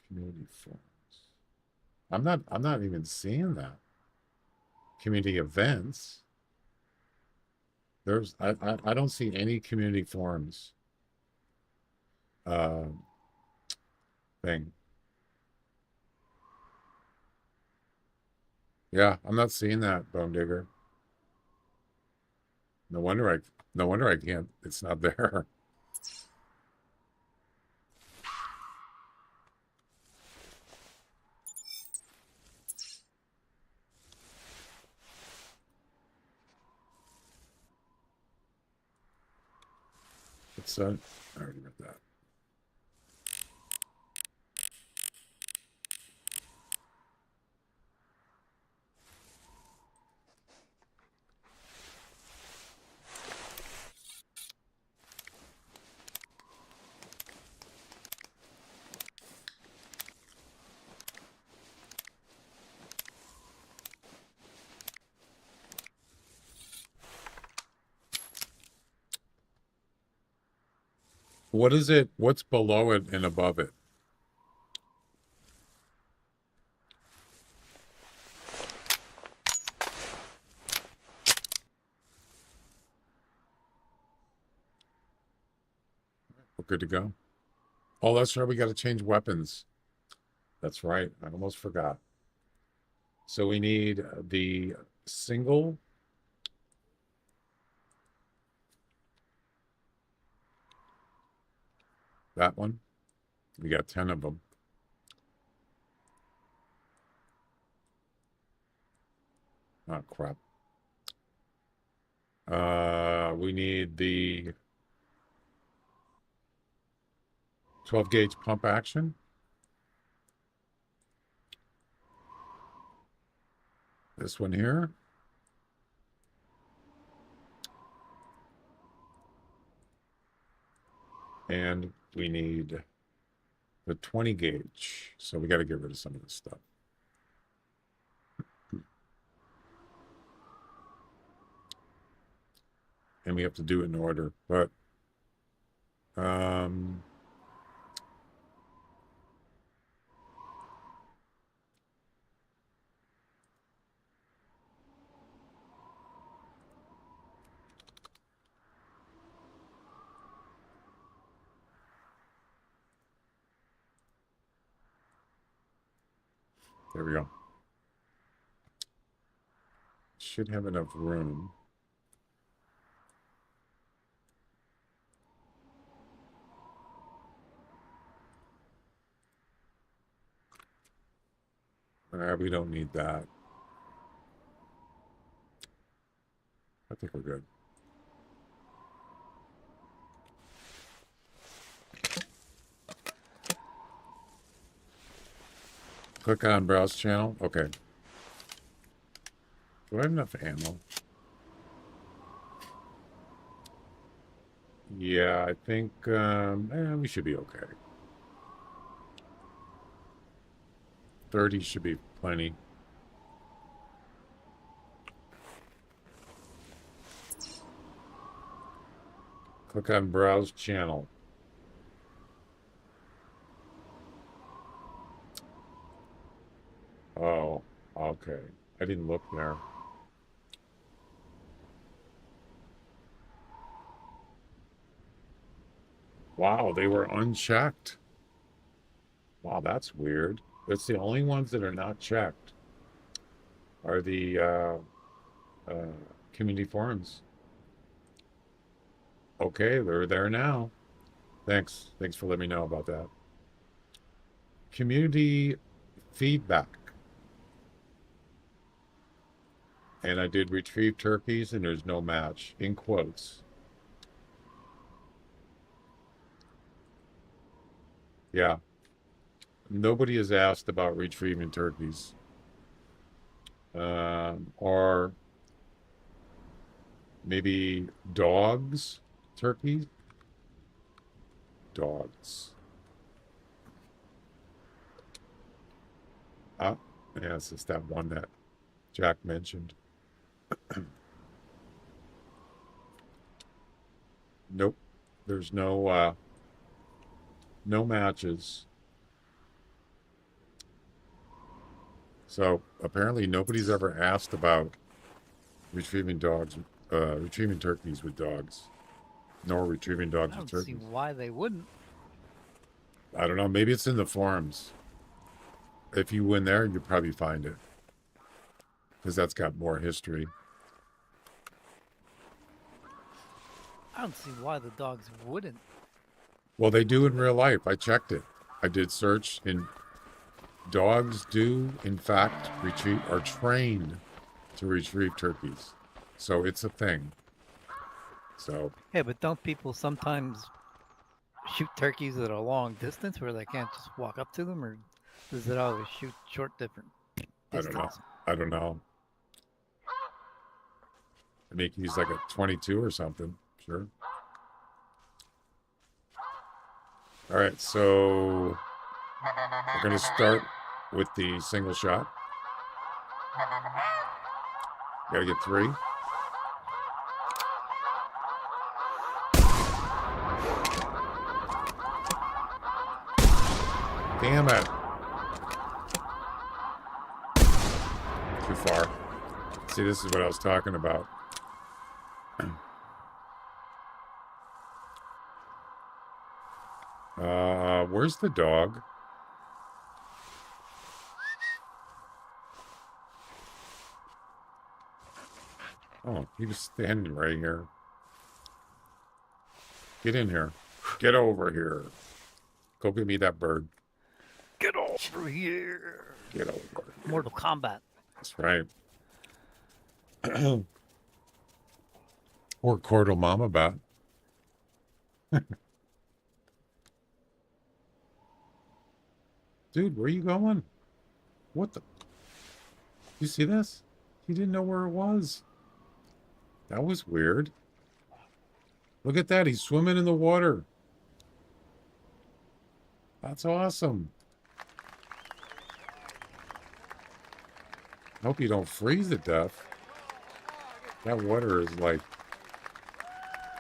Community forums. I'm not even seeing that. Community events. I don't see any community forums thing. Yeah, I'm not seeing that, Bone Digger. No wonder I can't. It's not there. It's I already read that. What is it? What's below it and above it? We're good to go. Oh, that's right. We got to change weapons. That's right. I almost forgot. So we need the single. That one. We got 10 of them. Oh, crap. We need the 12 gauge pump action. This one here. And we need the 20 gauge. So we got to get rid of some of this stuff. And we have to do it in order. But there we go. Should have enough room. We don't need that. I think we're good. Click on browse channel. Okay. Do I have enough ammo? Yeah, I think we should be okay. 30 should be plenty. Click on browse channel. Oh, okay. I didn't look there. Wow, they were unchecked. Wow, that's weird. That's the only ones that are not checked are the community forums. Okay, they're there now. Thanks. Thanks for letting me know about that. Community feedback. And I did retrieve turkeys and there's no match, in quotes. Yeah. Nobody has asked about retrieving turkeys. Or maybe dogs, turkeys? Dogs. Ah, yeah, it's just that one that Jack mentioned. Nope. There's no matches. So apparently nobody's ever asked about retrieving turkeys with dogs, nor retrieving dogs I with don't see turkeys. why they wouldn't. I don't know. Maybe it's in the forums. If you win there, you'll probably find it, because that's got more history. I don't see why the dogs wouldn't. Well, they do in real life. I checked it. I did search, and dogs do, in fact, are trained to retrieve turkeys. So it's a thing. So Yeah, but don't people sometimes shoot turkeys at a long distance where they can't just walk up to them, or does it always shoot short different distance? I don't know. I make use like a 22 or something. Sure. All right, so we're going to start with the single shot. Got to get 3. Damn it. Too far. See, this is what I was talking about. Where's the dog? Oh, he was standing right here. Get in here. Get over here. Go get me that bird. Get over here. Get over here. Mortal Kombat. That's right. Or Cordal Mama Bat. Dude, where are you going? What the? You see this? He didn't know where it was. That was weird. Look at that. He's swimming in the water. That's awesome. I hope you don't freeze to death. That water is like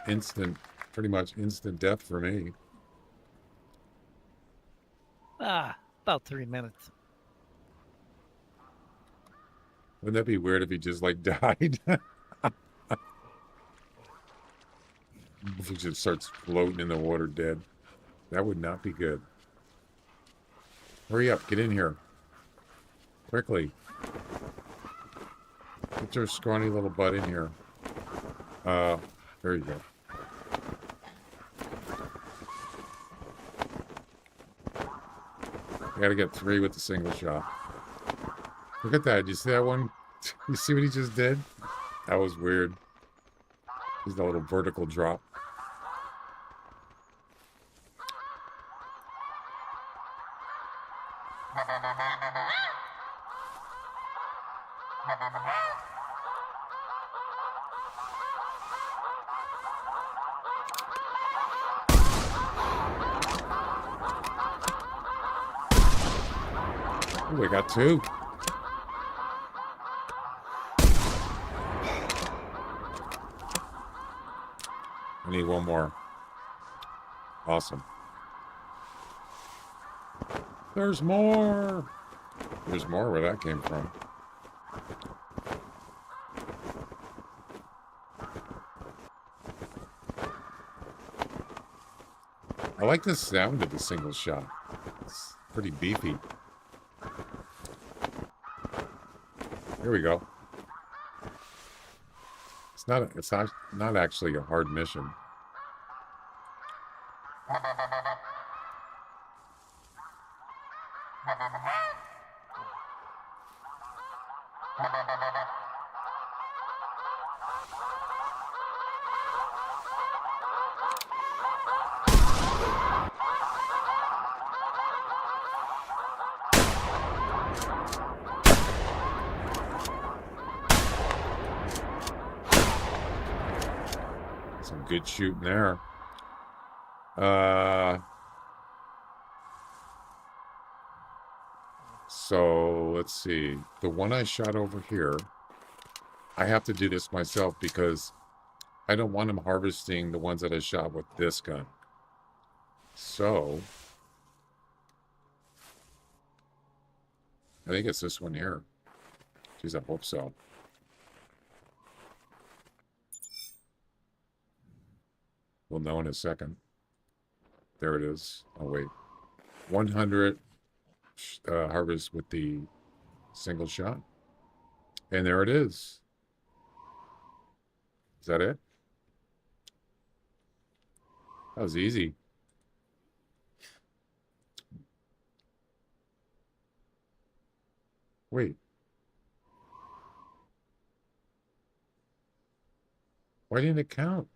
instant, pretty much instant death for me. About 3 minutes. Wouldn't that be weird if he just like died? If he just starts floating in the water dead. That would not be good. Hurry up, get in here. Quickly. Get your scrawny little butt in here. There you go. You gotta get 3 with the single shot. Look at that. Did you see that one? You see what he just did? That was weird. Just a little vertical drop. Ooh, we got 2. I need 1 more. Awesome. There's more. There's more where that came from. I like the sound of the single shot. It's pretty beefy. Here we go. It's not actually a hard mission. Some good shooting there. So let's see. The one I shot over here, I have to do this myself because I don't want him harvesting the ones that I shot with this gun. So I think it's this one here. Geez, I hope so. We'll know in a second. There it is. Oh, wait. 100 harvest with the single shot. And there it is. Is that it? That was easy. Wait. Why didn't it count?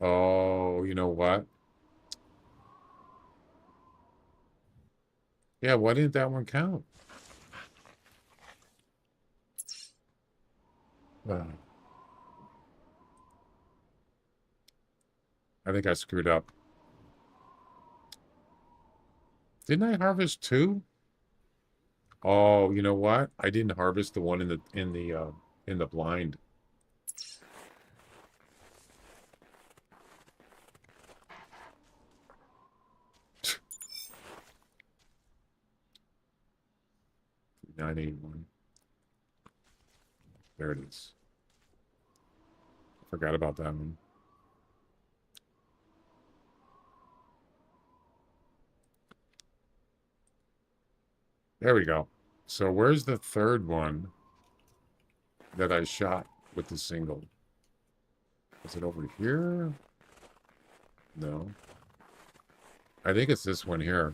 Oh, you know what? Yeah, why didn't that one count? I think I screwed up. Didn't I harvest 2? Oh, you know what? I didn't harvest the one in the blind. $981. There it is. Forgot about that one. There we go. So where's the third one that I shot with the single? Is it over here? No. I think it's this one here.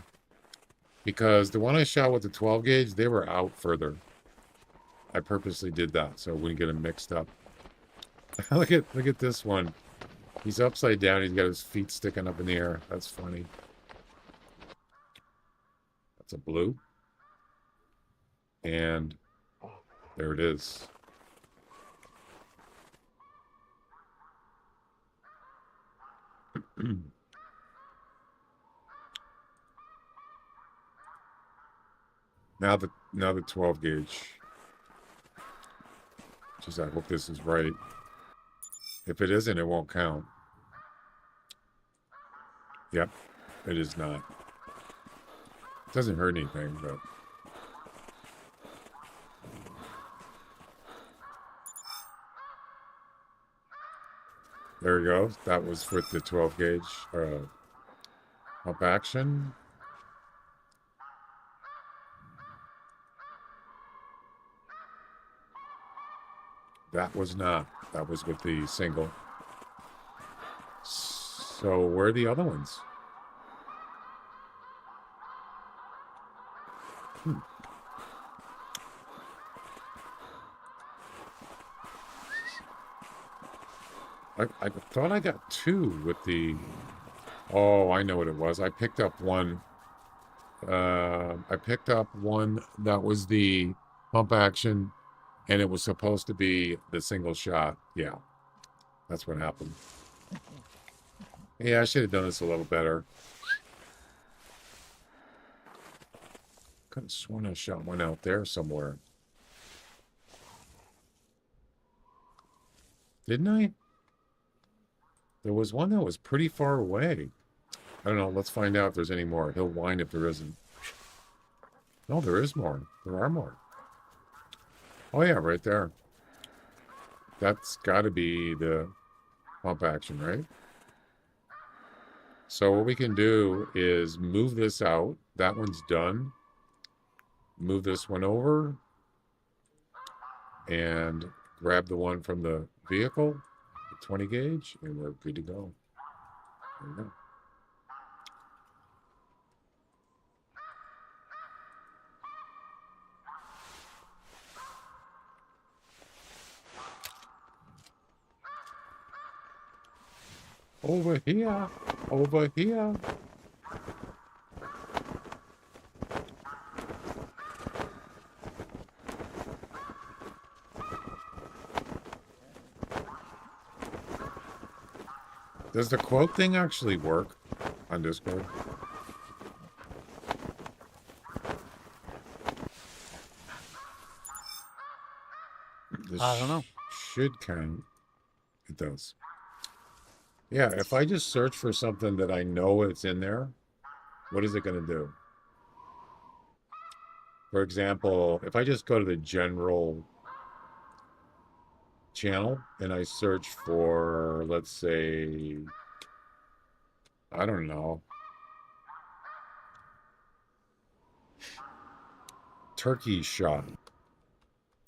Because the one I shot with the 12 gauge, they were out further. I purposely did that so I wouldn't get them mixed up. look at this one. He's upside down. He's got his feet sticking up in the air. That's funny. That's a blue. And there it is. Now the 12 gauge. Just I hope this is right. If it isn't, it won't count. Yep, it is not. It doesn't hurt anything, but there we go. That was with the 12 gauge pump action. That was not. That was with the single. So where are the other ones? I thought I got two with the... Oh, I know what it was. I picked up one. I picked up one that was the pump action, and it was supposed to be the single shot. Yeah, that's what happened. Yeah, I should have done this a little better. Could have sworn I shot one out there somewhere. Didn't I? There was one that was pretty far away. I don't know. Let's find out if there's any more. He'll whine if there isn't. No, there is more. There are more. Oh, yeah, right there. That's got to be the pump action, right? So what we can do is move this out. That one's done. Move this one over. And grab the one from the vehicle, the 20 gauge, and we're good to go. There we go. Over here, over here. Does the quote thing actually work on Discord? This I don't know. should count. It does. Yeah, if I just search for something that I know it's in there, what is it going to do? For example, if I just go to the general channel and I search for, let's say, I don't know, turkey shot.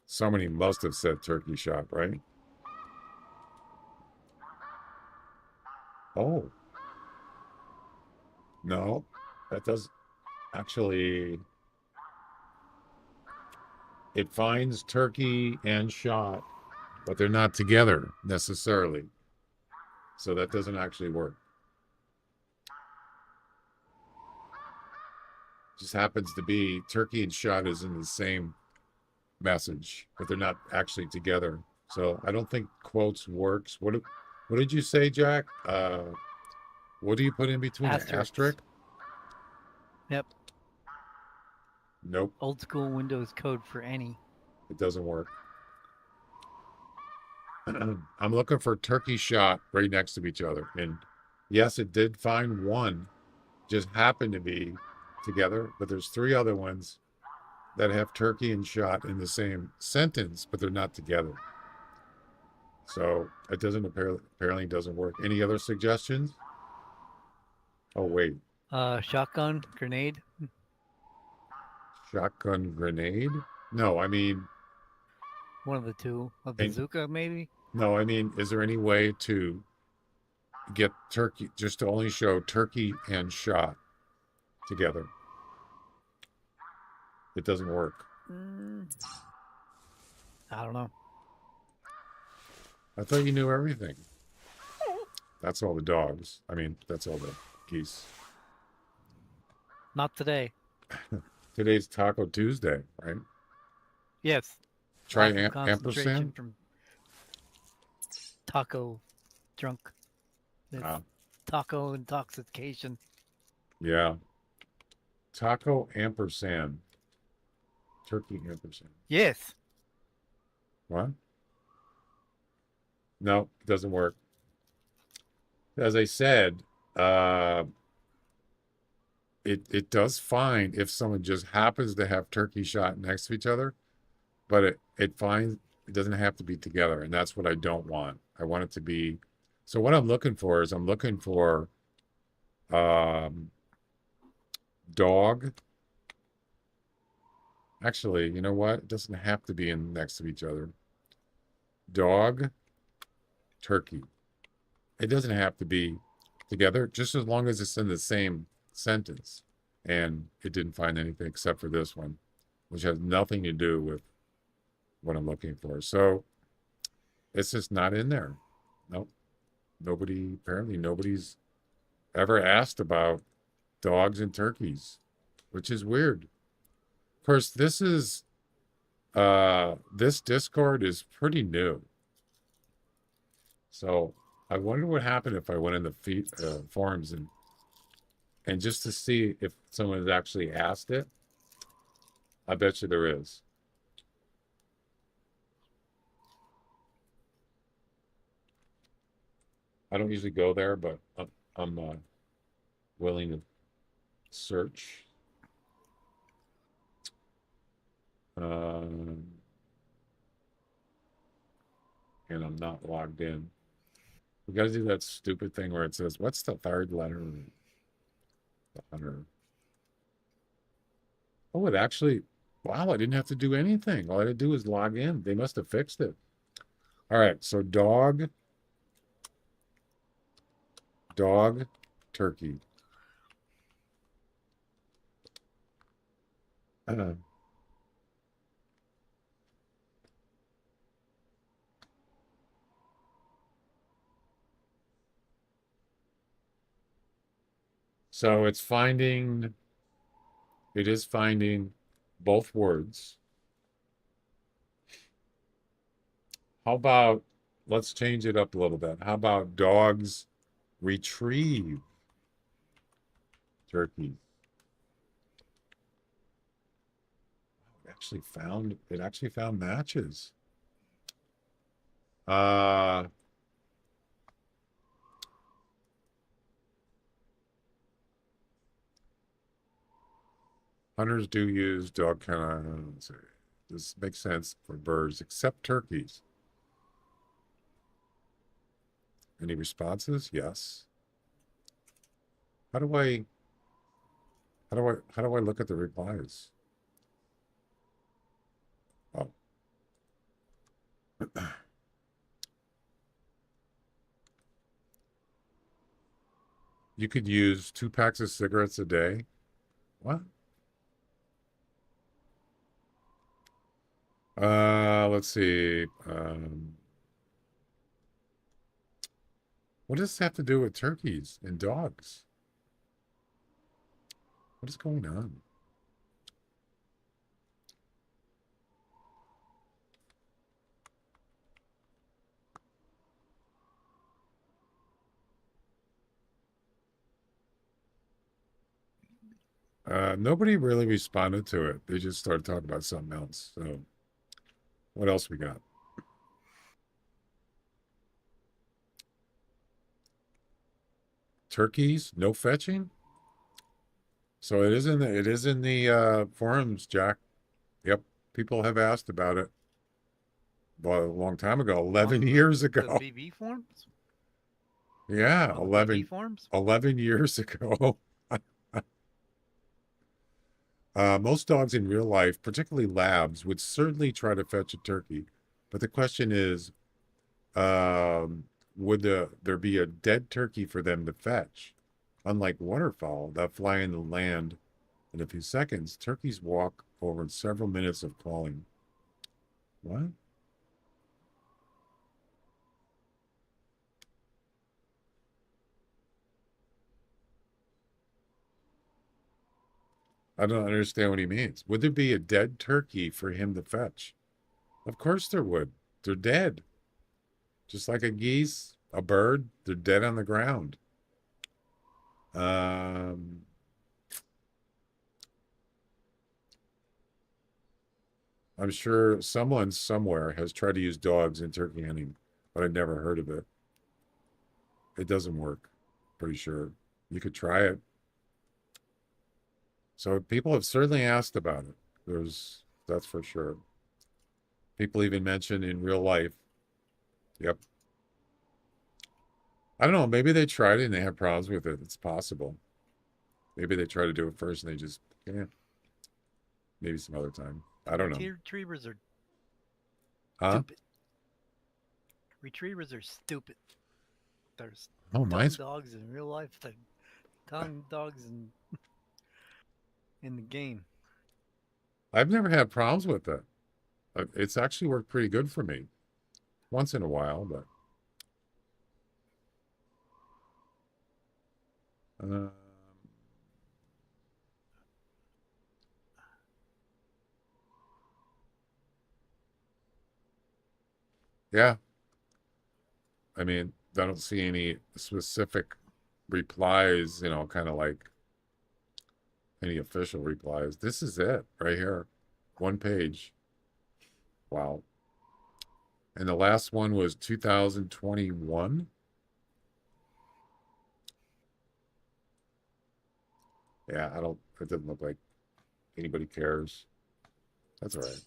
Somebody must have said turkey shot, right? Oh. No, that does actually, it finds turkey and shot, but they're not together necessarily. So that doesn't actually work. Just happens to be turkey and shot is in the same message, but they're not actually together. So I don't think quotes works. What did you say, Jack? What do you put in between the asterisk? Yep. Nope. Old school Windows code for any. It doesn't work. I'm looking for turkey shot right next to each other. And yes, it did find one. Just happened to be together. But there's three other ones that have turkey and shot in the same sentence, but they're not together. So it doesn't apparently doesn't work. Any other suggestions? Oh, wait. Shotgun, grenade. Shotgun grenade? No, I mean, One of the two. A and bazooka, maybe? no, I mean, is there any way to get turkey, just to only show turkey and shot together? It doesn't work. I don't know. I thought you knew everything. That's all the dogs. I mean, that's all the geese. Not today. Today's Taco Tuesday, right? Yes. Try Lack of concentration ampersand. from taco drunk. It's Ah, taco intoxication. yeah. Taco ampersand. Turkey ampersand. Yes. What? No, it doesn't work. As I said, it does find if someone just happens to have turkey shot next to each other, but it finds it doesn't have to be together, and that's what I don't want. I want it to be. So what I'm looking for is I'm looking for dog. Actually, you know what? It doesn't have to be in next to each other. Dog, turkey. It doesn't have to be together, just as long as it's in the same sentence. And it didn't find anything except for this one, which has nothing to do with what I'm looking for. So it's just not in there. Nope. Apparently nobody's ever asked about dogs and turkeys, which is weird. Of course, this Discord is pretty new. So I wonder what happened if I went in the forums and just to see if someone has actually asked it. I bet you there is. I don't usually go there, but I'm willing to search. And I'm not logged in. We got to do that stupid thing where it says, "What's the third letter?" The hunter. Oh, it actually. Wow, I didn't have to do anything. All I had to do was log in. They must have fixed it. All right, so dog, turkey. So it is finding both words. How about, let's change it up a little bit. How about dogs retrieve turkeys? It actually found matches. Hunters do use dog kind of, this makes sense for birds, except turkeys. Any responses? Yes. How do I look at the replies? Oh. You could use 2 packs of cigarettes a day. What? Let's see. What does this have to do with turkeys and dogs? What is going on? Nobody really responded to it. They just started talking about something else. So what else we got? Turkeys, no fetching? So it is in the forums, Jack. Yep. People have asked about it. Well, a long time ago, 11 years The ago. BB forms? Yeah, On the 11 BB forms? 11 years ago. Most dogs in real life, particularly labs, would certainly try to fetch a turkey. But the question is, would there be a dead turkey for them to fetch? Unlike waterfowl that fly in the land in a few seconds, turkeys walk over several minutes of calling. What? I don't understand what he means. Would there be a dead turkey for him to fetch? Of course there would. They're dead. Just like a geese, a bird, they're dead on the ground. I'm sure someone somewhere has tried to use dogs in turkey hunting, but I've never heard of it. It doesn't work, pretty sure. You could try it. So people have certainly asked about it. That's for sure. People even mentioned in real life. Yep. I don't know. Maybe they tried it and they had problems with it. It's possible. Maybe they tried to do it first and they just can't. Maybe some other time. I don't know. Retrievers are Huh? stupid. Retrievers are stupid. There's Oh, dumb mine's. dogs in real life. They're dumb dogs in the game. I've never had problems with it. It's actually worked pretty good for me. Once in a while, but. Yeah. I mean, I don't see any specific replies, kind of like any official replies. This is it right here. One page. Wow. And the last one was 2021. Yeah, it doesn't look like anybody cares. That's all right.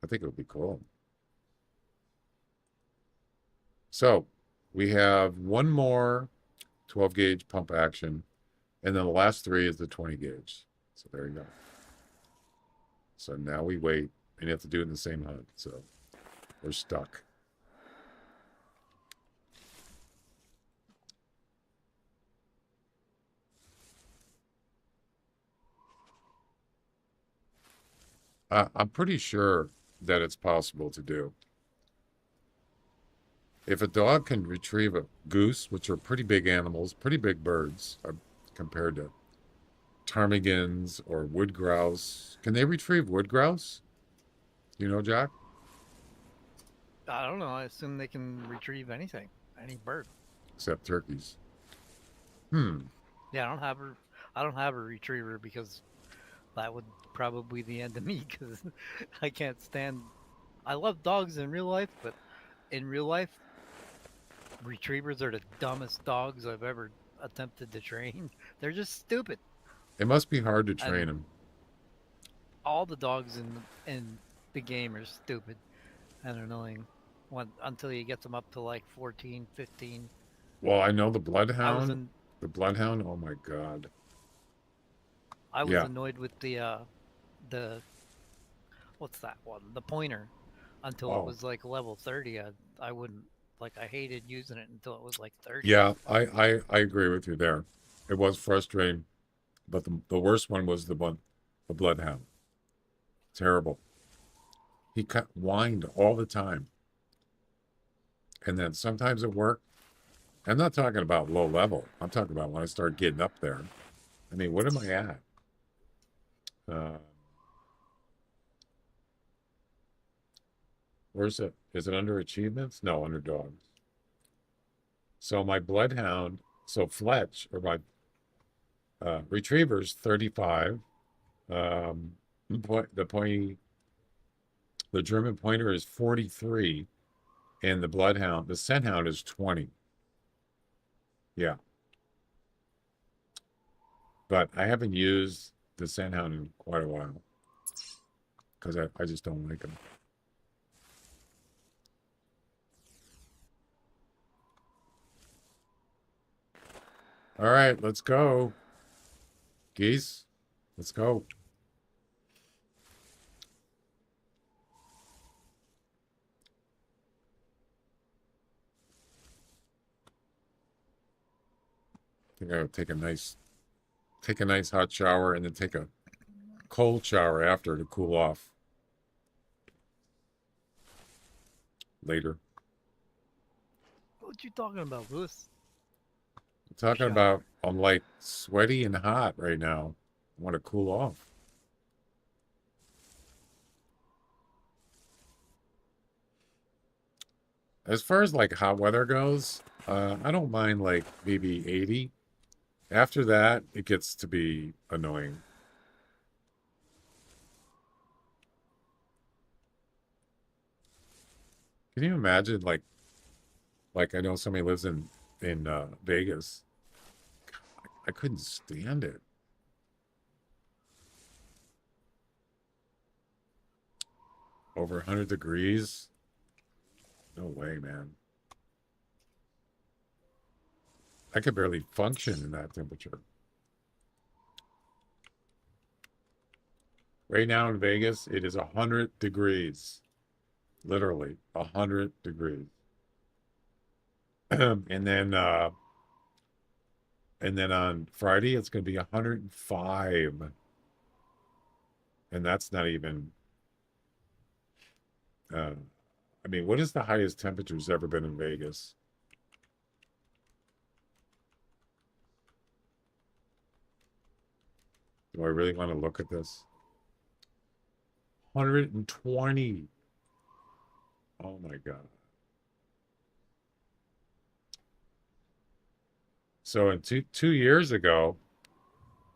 I think it would be cool. So we have one more 12 gauge pump action, and then the last three is the 20 gauge. So there you go. So now we wait, and you have to do it in the same hunt. So we're stuck. I'm pretty sure that it's possible to do. If a dog can retrieve a goose, which are pretty big animals, pretty big birds compared to ptarmigans or wood grouse. Can they retrieve wood grouse? You know, Jack? I don't know. I assume they can retrieve anything, any bird. Except turkeys. Yeah, I don't have a retriever because that would probably be the end of me because I can't stand. I love dogs in real life, but in real life, retrievers are the dumbest dogs I've ever attempted to train. They're just stupid. It must be hard to train them. All the dogs in the game are stupid and annoying until you get them up to like 14, 15. Well, I know the bloodhound. The bloodhound, oh my God. I was annoyed with the what's that one? The pointer until it was like level 30. I wouldn't I hated using it until it was like 30. Yeah, I agree with you there. It was frustrating, but the worst one was the bloodhound. Terrible. He whined all the time. And then sometimes it worked. I'm not talking about low level. I'm talking about when I start getting up there. I mean, what am I at? Where's it? Is it under achievements? No, under dogs. So my bloodhound, so Fletch, or my retriever's 35. The German pointer is 43, and the scent hound is 20. Yeah. But I haven't used the scent hound in quite a while because I just don't like them. All right, let's go. Geese, let's go. I think I'll take a nice hot shower and then take a cold shower after to cool off later. What you talking about, Goose? I'm talking Shower. about I'm like sweaty and hot right now. I want to cool off. As far as like hot weather goes, I don't mind like maybe 80. After that, it gets to be annoying. Can you imagine like I know somebody lives in Vegas. I couldn't stand it. Over 100 degrees? No way, man. I could barely function in that temperature. Right now in Vegas, it is 100 degrees. Literally 100 degrees. and then on Friday it's going to be 105. And that's not even I mean, what is the highest temperature's ever been in Vegas? Do I really want to look at this? 120. Oh my God. So in two years ago,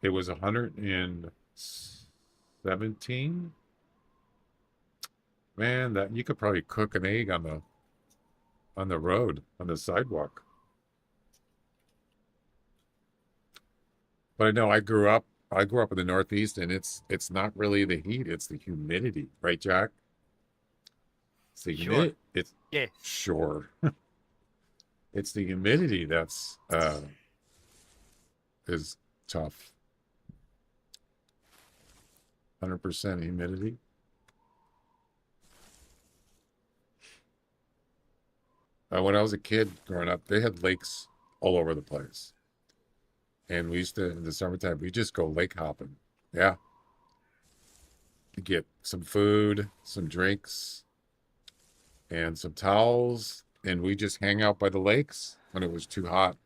it was 117. Man, that you could probably cook an egg on the road, on the sidewalk. But I know I grew up in the Northeast, and it's not really the heat, it's the humidity, right, Jack? It's the Sure. humidity. It's Yeah. sure. It's the humidity that's is tough. 100% humidity. When I was a kid growing up, they had lakes all over the place. And we used to, in the summertime, we just go lake hopping. Yeah. Get some food, some drinks, and some towels. And we just hang out by the lakes when it was too hot,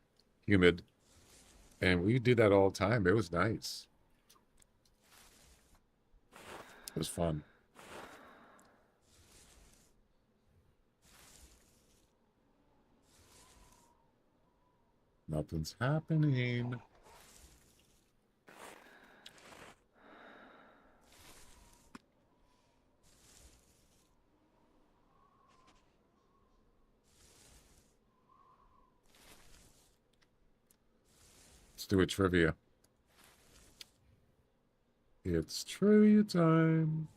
humid. And we did that all the time. It was nice. It was fun. Nothing's happening. Let's do a trivia. It's trivia time.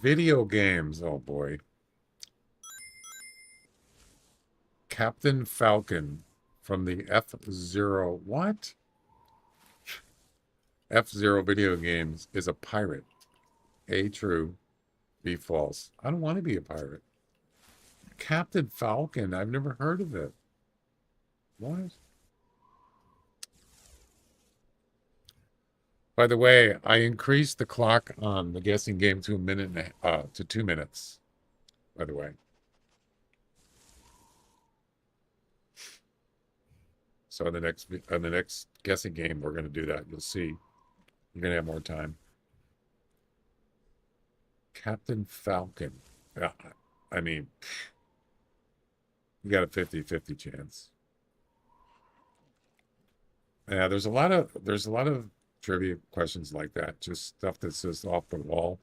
Video games. Oh boy. Captain Falcon from the F-Zero. What? F-Zero video games is a pirate. A, true. B, false. I don't want to be a pirate. Captain Falcon. I've never heard of it. What? By the way, I increased the clock on the guessing game to to 2 minutes. By the way. So in the next guessing game, we're going to do that. You'll see. You're going to have more time. Captain Falcon. Yeah, I mean, you got a 50-50 chance. Yeah, there's a lot of trivia questions like that, just stuff that's just off the wall.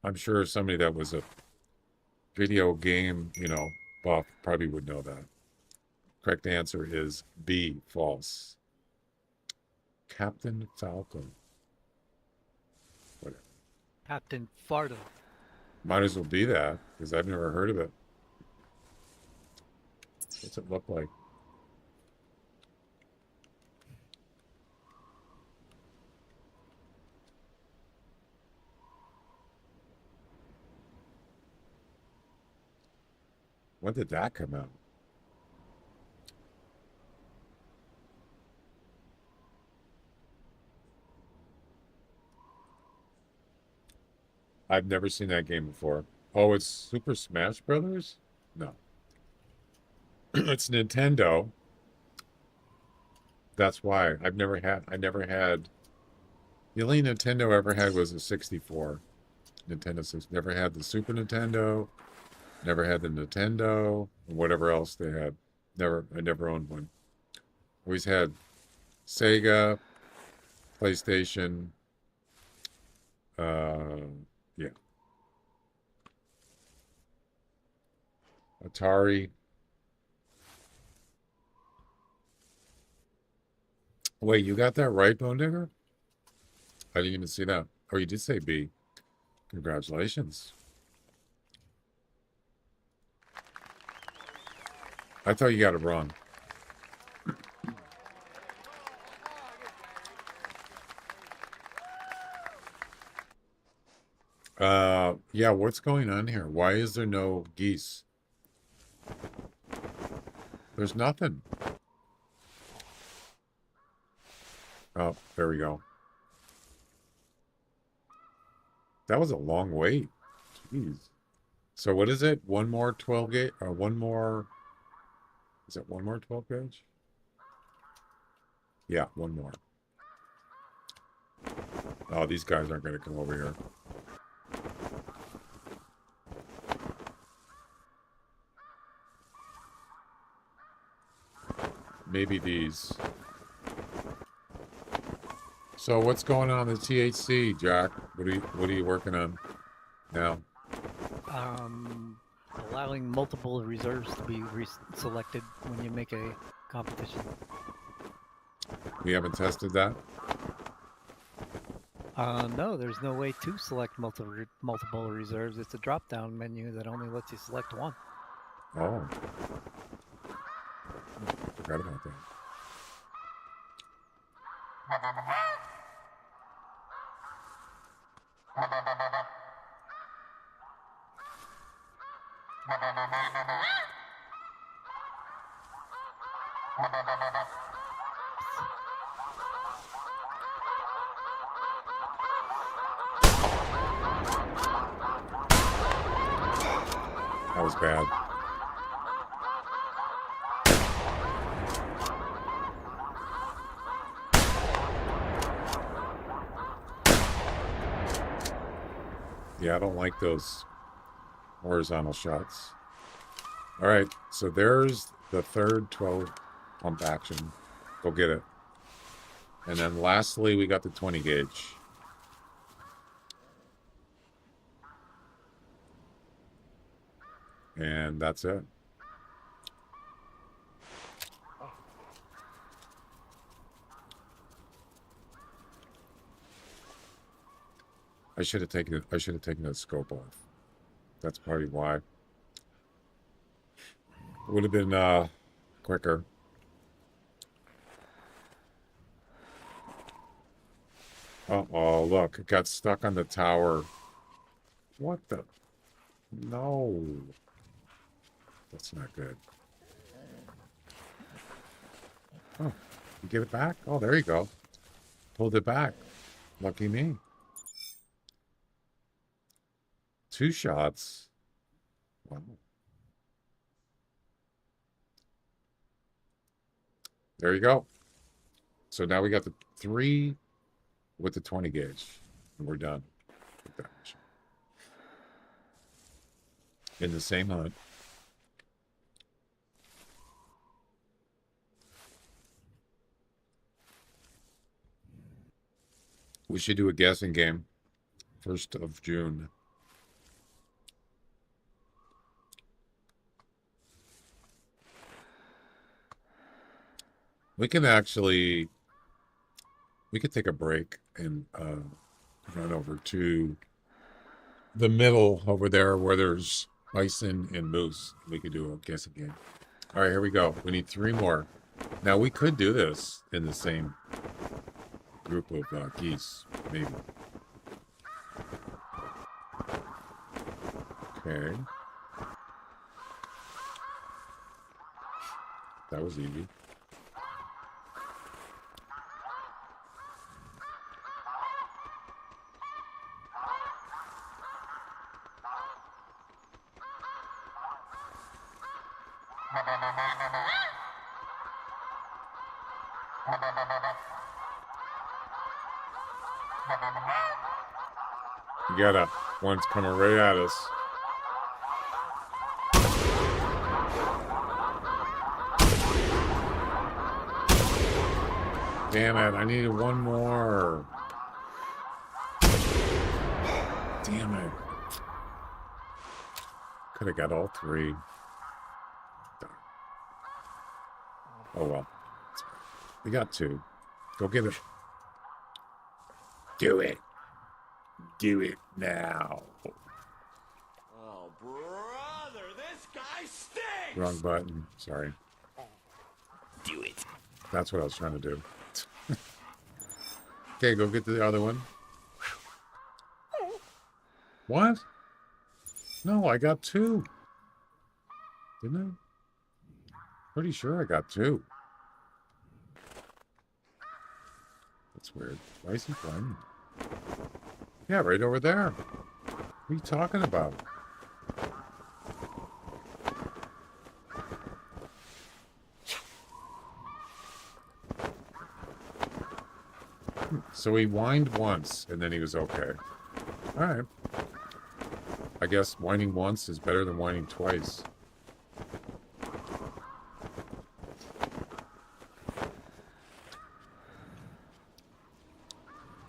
I'm sure somebody that was a video game, buff probably would know that. Correct answer is B, false. Captain Falcon. Whatever. Captain Fardo. Might as well be that, because I've never heard of it. What's it look like? When did that come out? I've never seen that game before. Oh, it's Super Smash Brothers? No. It's Nintendo. That's why. I never had, the only Nintendo I ever had was a 64. Nintendo 6. Never had the Super Nintendo. Never had the Nintendo. And whatever else they had. I never owned one. Always had Sega, PlayStation, yeah. Atari. Wait, you got that right, Bone Digger? I didn't even see that. Oh, you did say B. Congratulations. I thought you got it wrong. Yeah, what's going on here? Why is there no geese? There's nothing. Oh, there we go. That was a long wait. Jeez. So what is it? One more 12 gauge, or one more, is it one more 12 gauge? Yeah, one more. Oh, these guys aren't going to come over here. Maybe these. So what's going on in the THC, Jack? What are you working on now? Allowing multiple reserves to be selected when you make a competition. We haven't tested that. No, there's no way to select multiple reserves. It's a drop-down menu that only lets you select one. Oh. Forgot about that. That was bad. Yeah, I don't like those horizontal shots. All right, so there's the third 12 pump action. Go get it. And then lastly, we got the 20 gauge. And that's it. I should have taken the scope off. That's probably why. Would have been quicker. Uh-oh, look, it got stuck on the tower. What the? No. That's not good. Oh, you get it back? Oh, there you go. Pulled it back. Lucky me. 2 shots. Wow. There you go. So now we got the 3 with the 20 gauge. And we're done with that mission. In the same hunt. We should do a guessing game. 1st of June. We can actually, we could take a break and run over to the middle over there where there's bison and moose. We could do a guessing game. All right, here we go. We need 3 more. Now, we could do this in the same group of geese, maybe. Okay. That was easy. You got one's coming right at us. Damn it, I needed one more. Damn it. Could have got all 3. Oh well. We got 2. Go get it. Do it. Do it now. Oh, brother, this guy stinks! Wrong button. Sorry. Do it. That's what I was trying to do. Okay, go get the other one. What? No, I got 2. Didn't I? Pretty sure I got 2. That's weird. Why is he playing? Yeah, right over there. What are you talking about? So he whined once, and then he was okay. All right. I guess whining once is better than whining twice.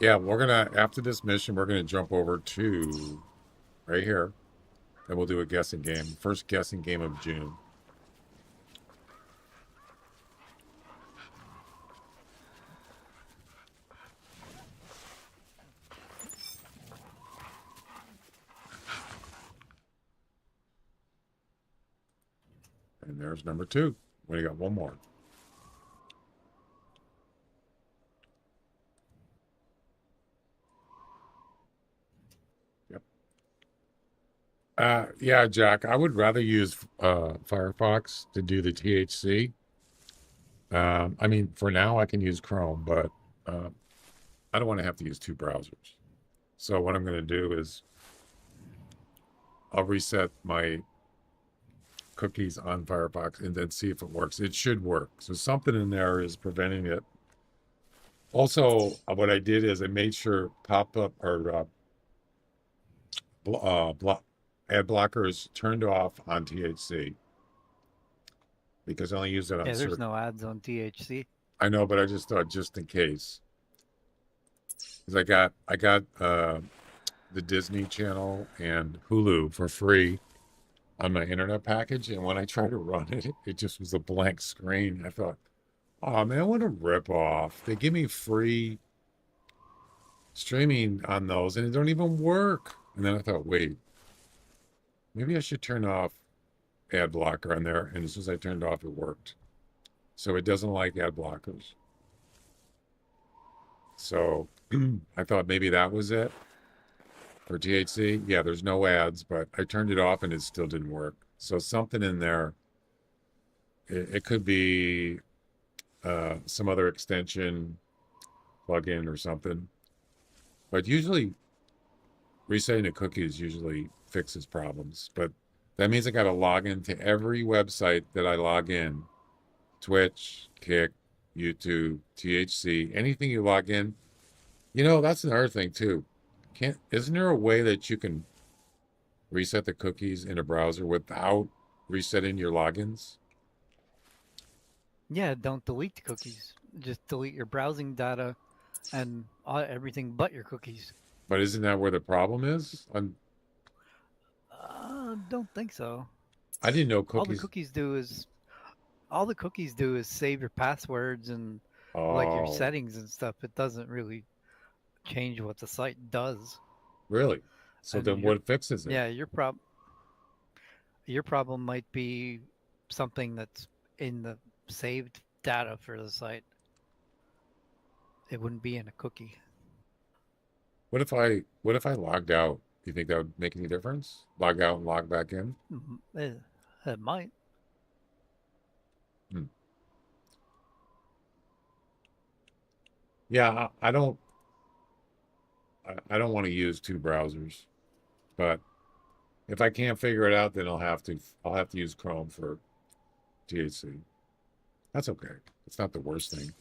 Yeah, we're gonna, after this mission, we're gonna jump over to right here, and we'll do a guessing game. First guessing game of June. And there's number 2. We got one more. Yep. Yeah, Jack, I would rather use Firefox to do the THC. I mean, for now I can use Chrome, but I don't want to have to use 2 browsers. So what I'm going to do is I'll reset my cookies on Firefox and then see if it works. It should work. So something in there is preventing it. Also, what I did is I made sure pop-up or ad blockers turned off on THC because I only use it on Yeah, there's no ads on THC. I know, but I just thought just in case. Because I got the Disney Channel and Hulu for free on my internet package, and when I tried to run it, it just was a blank screen. I thought, oh man, what a ripoff. They give me free streaming on those and it don't even work. And then I thought, wait, maybe I should turn off ad blocker on there. And as soon as I turned it off, it worked. So it doesn't like ad blockers. So I thought maybe that was it for THC. Yeah, there's no ads, but I turned it off and it still didn't work. So something in there, it could be some other extension plugin or something. But usually resetting the cookies usually fixes problems. But that means I got to log into every website that I log in. Twitch, Kick, YouTube, THC, anything you log in. You know, that's another thing too. Isn't there a way that you can reset the cookies in a browser without resetting your logins? Yeah, don't delete the cookies. Just delete your browsing data and everything but your cookies. But isn't that where the problem is? Don't think so. I didn't know All the cookies do is save your passwords and like your settings and stuff. It doesn't really change what the site does. Really? So And then what fixes it? Yeah, your problem might be something that's in the saved data for the site. It wouldn't be in a cookie. What if I logged out? Do you think that would make any difference? Log out and log back in? It might. Hmm. Yeah, I don't want to use two browsers, but if I can't figure it out, then I'll have to use Chrome for THC. That's okay. It's not the worst thing.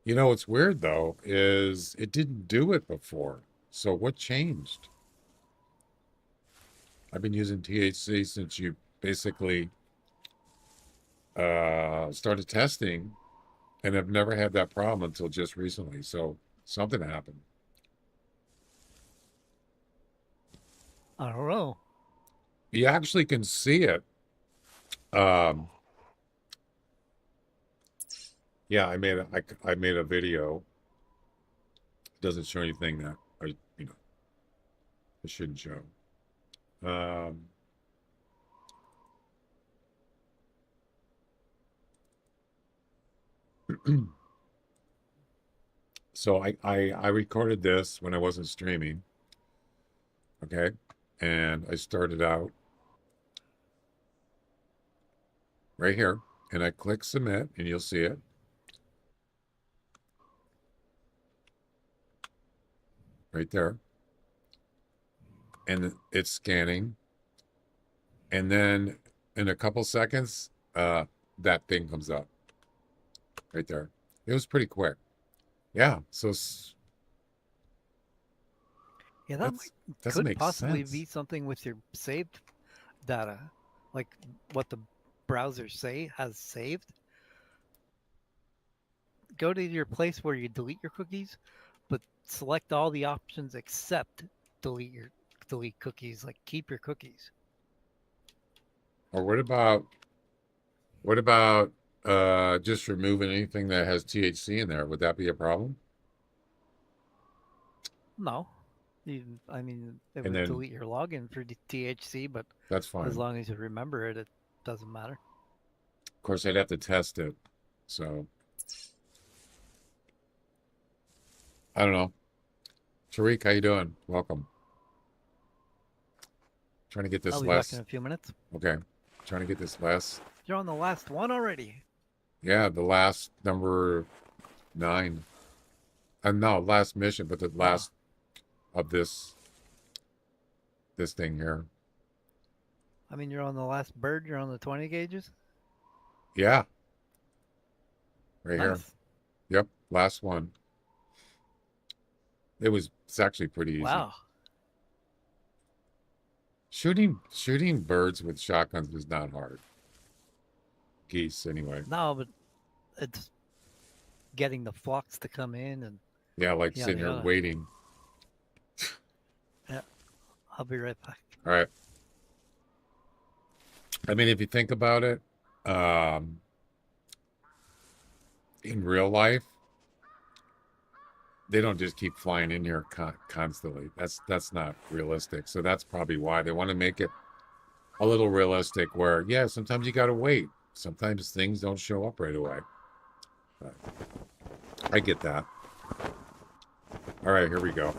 You know, what's weird though is it didn't do it before. So what changed? I've been using THC since you basically started testing, and I've never had that problem until just recently. So something happened. I don't know. You actually can see it. Yeah, I made a video. It doesn't show anything that it shouldn't show. So I recorded this when I wasn't streaming. Okay. And I started out right here, and I click submit, and you'll see it. Right there. And it's scanning. And then in a couple seconds, that thing comes up. Right there. It was pretty quick. Yeah. So Yeah, that doesn't could make possibly sense. be something with your saved data, like what the browser has saved. Go to your place where you delete your cookies, but select all the options except delete cookies, like keep your cookies. Or what about just removing anything that has THC in there? Would that be a problem? No. I mean, it And would then delete your login for THC, but that's fine. as long as you remember it, it doesn't matter. Of course, I'd have to test it. So I don't know. Tariq, how you doing? Welcome. Trying to get this I'll be last. back in a few minutes. Okay. Trying to get this last. You're on the last one already. Yeah, the last number 9. No, last mission, but the last of this thing here. I mean, you're on the last bird. You're on the 20 gauges. Yeah. Right here. Nice. Yep. Last one. It's actually pretty easy. Wow. Shooting birds with shotguns is not hard. Geese, anyway. No, but it's getting the flocks to come in and. Yeah, like sitting here waiting. Yeah, I'll be right back. All right. I mean, if you think about it, in real life, they don't just keep flying in here constantly. That's not realistic. So that's probably why they want to make it a little realistic where, yeah, sometimes you got to wait. Sometimes things don't show up right away. But I get that. All right, here we go.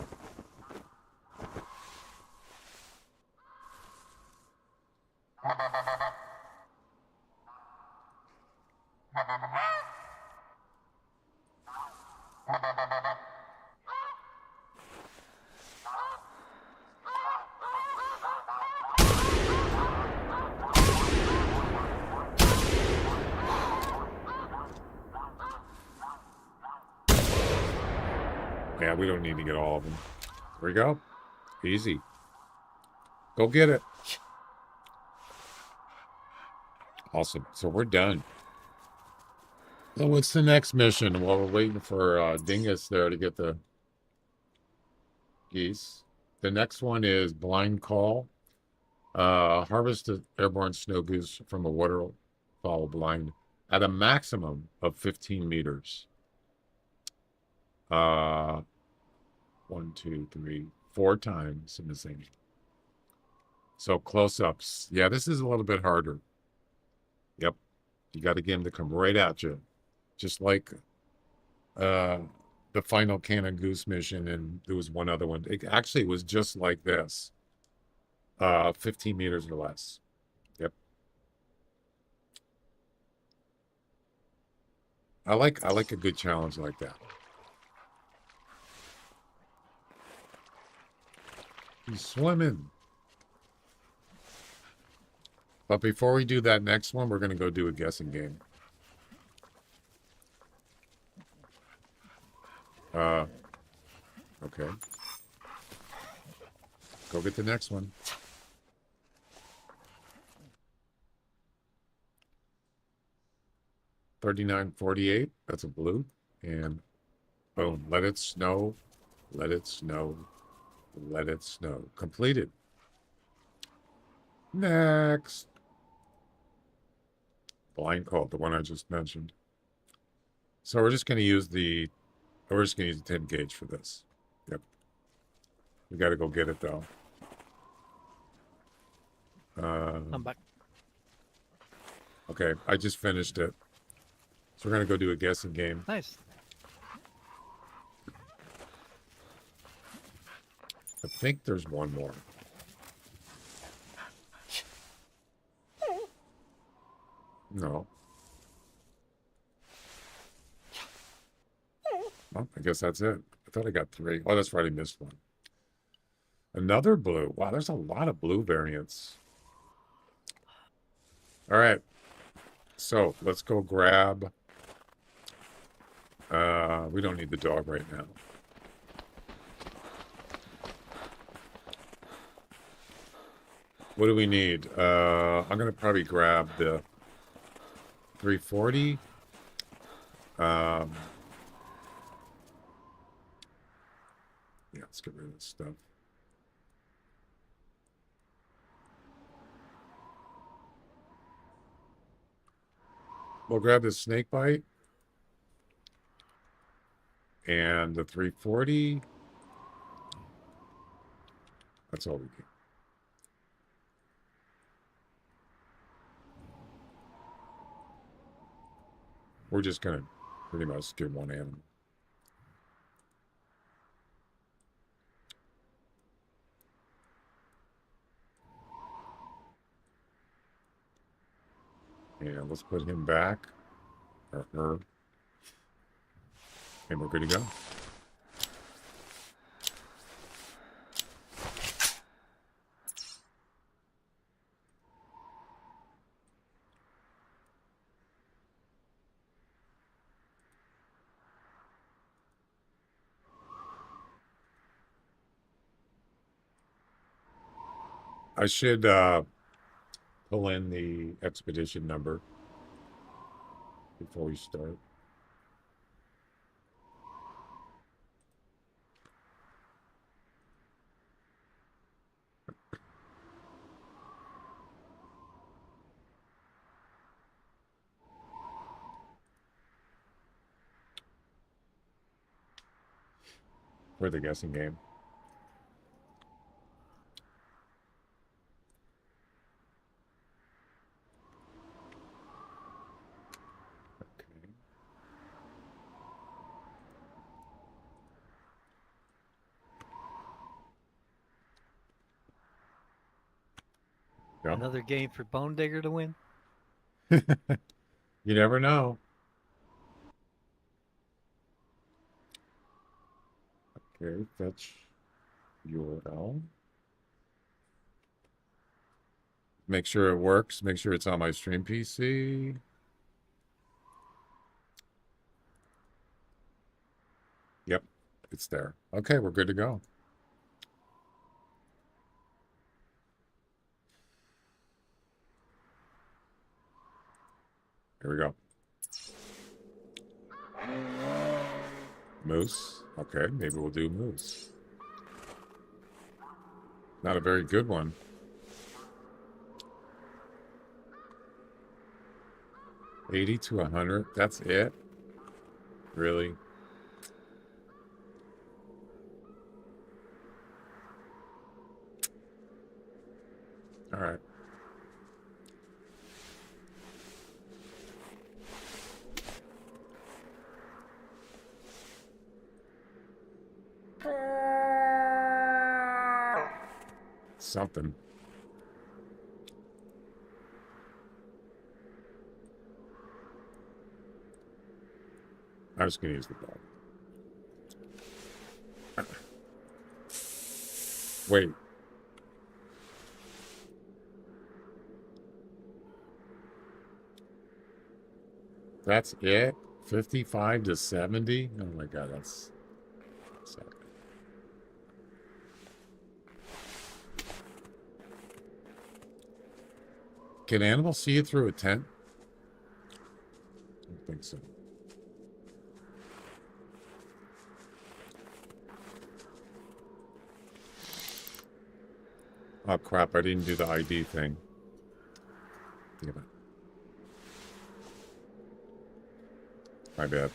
Yeah, we don't need to get all of them. There we go. Easy. Go get it. Awesome. So we're done. So what's the next mission? Well, we're waiting for Dingus there to get the geese. The next one is Blind Call. Harvest the airborne snow goose from a waterfowl blind at a maximum of 15 meters. 1, 2, 3, 4 times missing. So close-ups. Yeah, this is a little bit harder. Yep. You got to get him to come right at you. Just like the final Cannon Goose mission, and there was one other one. It actually was just like this. 15 meters or less. Yep. I like a good challenge like that. He's swimming. But before we do that next one, we're going to go do a guessing game. Okay. Go get the next one. $39.48. That's a blue. And boom. Let it snow. Let it snow. Let it snow. Completed. Next. Blind code, the one I just mentioned. So we're just going to use the 10 gauge for this. Yep. We got to go get it though. I'm back. Okay, I just finished it. So we're going to go do a guessing game. Nice. I think there's one more. No. Well, I guess that's it. I thought I got 3. Oh, that's right. I missed one. Another blue. Wow, there's a lot of blue variants. All right. So let's go grab. We don't need the dog right now. What do we need? I'm going to probably grab the 340. Yeah, let's get rid of this stuff. We'll grab the snake bite and the 340. That's all we get. We're just going to pretty much get one animal. And let's put him back, or her, and we're good to go. I should pull in the expedition number before we start. For the guessing game. Okay. Yep. Another game for Bone Digger to win. You never know. Okay, fetch URL. Make sure it works. Make sure it's on my stream PC. Yep, it's there. Okay, we're good to go. Here we go. Moose. Okay, maybe we'll do moose. Not a very good one. 80 to 100. That's it? Really? All right. Something. I'm just going to use the dog. Wait. That's it? 55 to 70? Oh my God, that's sad. Can animals see you through a tent? I don't think so. Oh crap, I didn't do the ID thing. Damn it. My bad.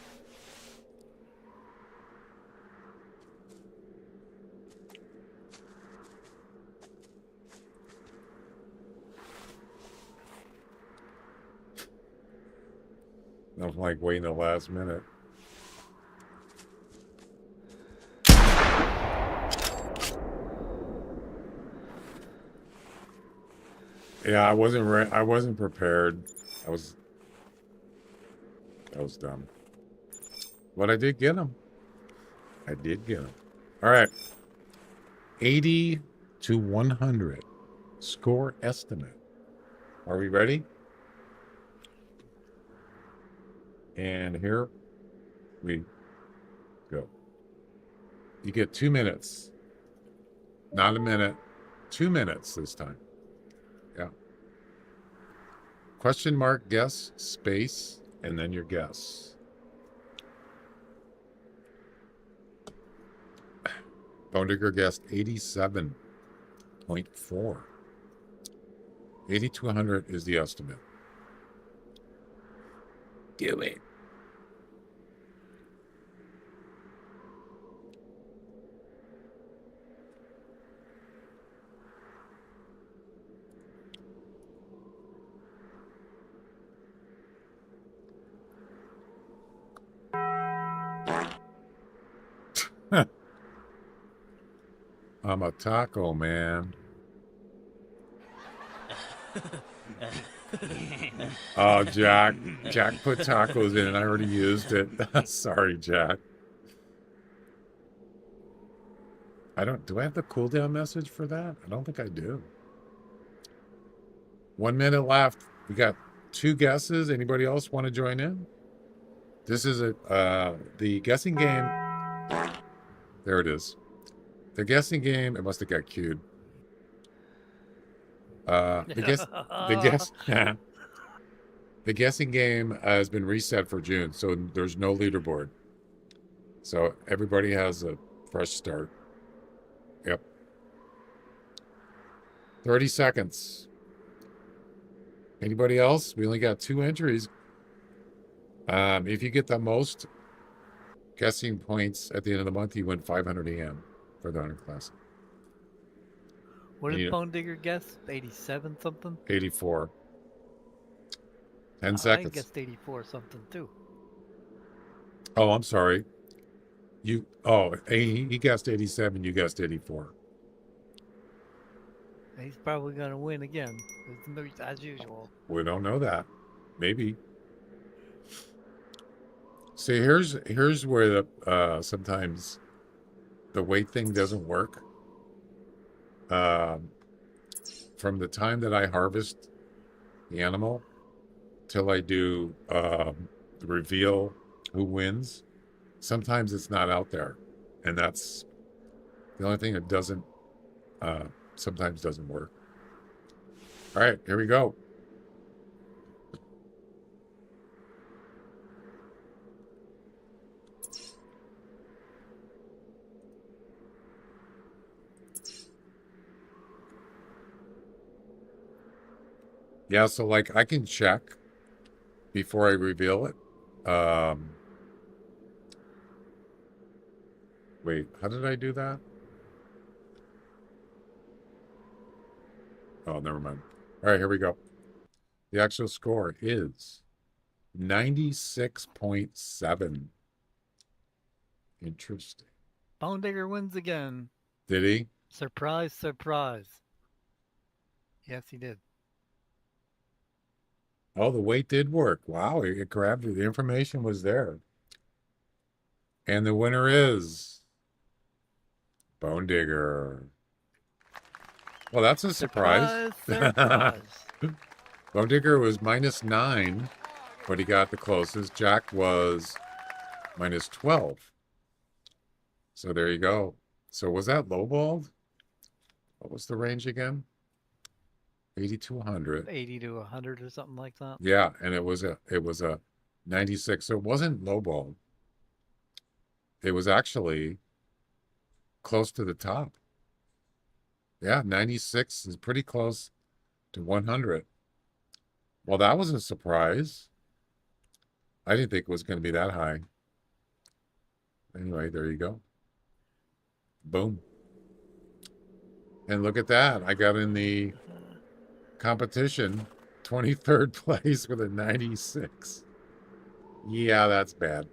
I'm like waiting the last minute. Yeah, I wasn't prepared. I was dumb. But I did get him. I did get him. All right. 80 to 100. Score estimate. Are we ready? And here we go. You get 2 minutes. Not a minute. 2 minutes this time. Yeah. Question mark, guess, space, and then your guess. Bone Digger guessed 87.4. 80 to 100 is the estimate. Do it. I'm a taco man. Oh, Jack put tacos in and I already used it. Sorry, Jack. Do I have the cooldown message for that? I don't think I do. 1 minute left. We got 2 guesses. Anybody else want to join in? This is the guessing game. There it is. The guessing game. It must have got queued. The guessing game has been reset for June, so there's no leaderboard. So everybody has a fresh start. Yep. 30 seconds. Anybody else? We only got 2 entries. If you get the most guessing points at the end of the month, you win 500 EM for the Hunter Classic. What did Bone Digger guess? 87 something? 84. 10 seconds. I guessed 84 something too. Oh, I'm sorry. He guessed 87, you guessed 84. He's probably going to win again, as usual. We don't know that. Maybe. See, here's where sometimes the weight thing doesn't work. From the time that I harvest the animal till I do the reveal who wins, sometimes it's not out there, and that's the only thing that doesn't sometimes doesn't work. All right, here we go. Yeah, so like I can check before I reveal it. Wait, how did I do that? Oh, never mind. All right, here we go. The actual score is 96.7. Interesting. Bone Digger wins again. Did he? Surprise, surprise. Yes, he did. Oh, the weight did work. Wow, it grabbed it. The information was there. And the winner is Bone Digger. Well, that's a surprise. Surprise. Bone Digger was -9, but he got the closest. Jack was -12. So there you go. So was that lowballed? What was the range again? 80 to 100. 80 to 100 or something like that. Yeah, and it was a 96. So it wasn't lowballed. It was actually close to the top. Yeah, 96 is pretty close to 100. Well, that was a surprise. I didn't think it was going to be that high. Anyway, there you go. Boom. And look at that. I got in the competition 23rd place with a 96. Yeah, that's bad.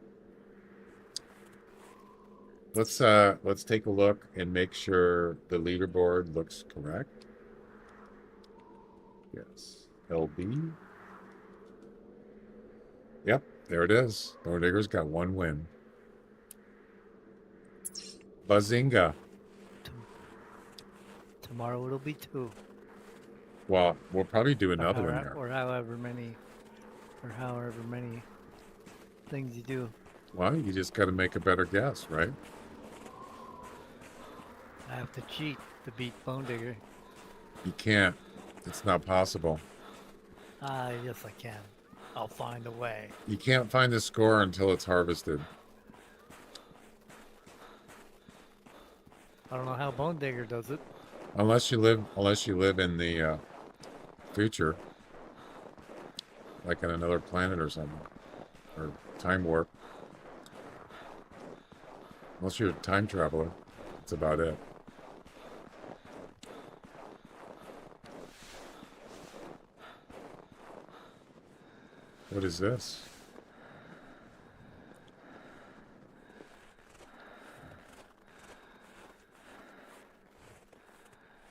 Let's take a look and make sure the leaderboard looks correct. Yes. LB. Yep, there it is. Bone Digger's got 1 win. Bazinga. Tomorrow it'll be 2. Well, we'll probably do another one there. Or however many things you do. Well, you just got to make a better guess, right? I have to cheat to beat Bone Digger. You can't. It's not possible. Yes I can. I'll find a way. You can't find the score until it's harvested. I don't know how Bone Digger does it. Unless you live in the future, like on another planet or something, or time warp. Unless you're a time traveler, that's about it. What is this?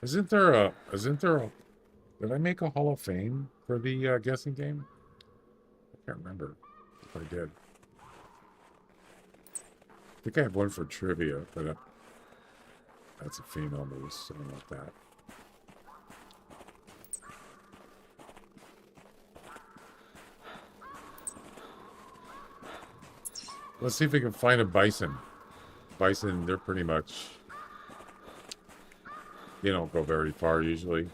Isn't there a, did I make a Hall of Fame for the guessing game? I can't remember if I did. I think I have one for trivia, but that's a female moose, so I don't know about that. Let's see if we can find a bison. Bison, they're pretty much, they don't go very far usually.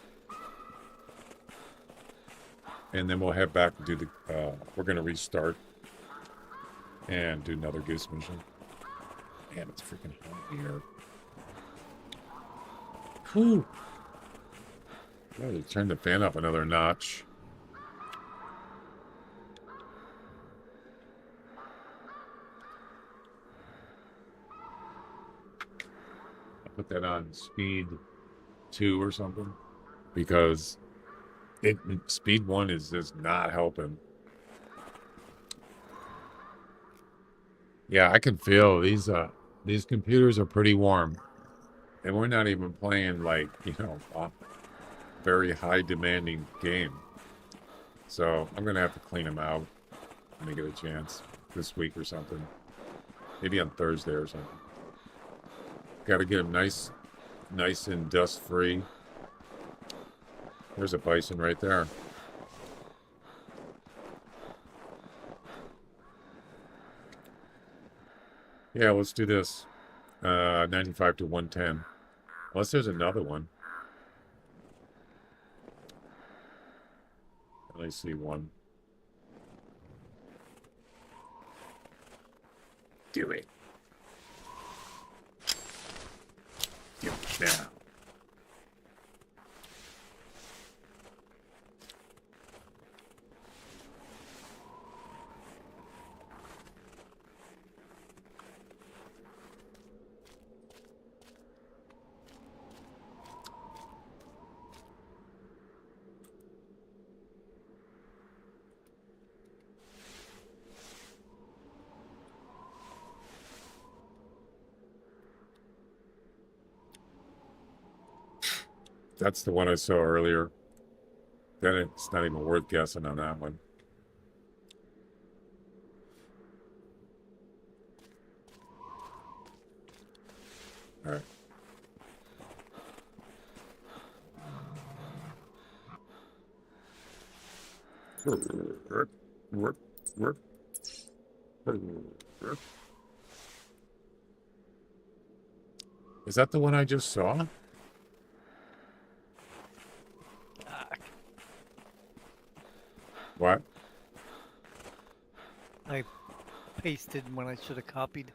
And then we'll head back and do the, we're going to restart and do another goose mission. Man, it's freaking hot here. Whew. Gotta turn the fan up another notch. Put that on speed 2 or something, because speed 1 is just not helping. Yeah, I can feel these computers are pretty warm, and we're not even playing like, you know, a very high demanding game. So I'm gonna have to clean them out when I get a chance this week or something, maybe on Thursday or something. Got to get them nice and dust-free. There's a bison right there. Yeah, let's do this. 95 to 110. Unless there's another one. I see one. Do it. Now. That's the one I saw earlier. Then it's not even worth guessing on that one. All right. Is that the one I just saw? What? I pasted when I should have copied.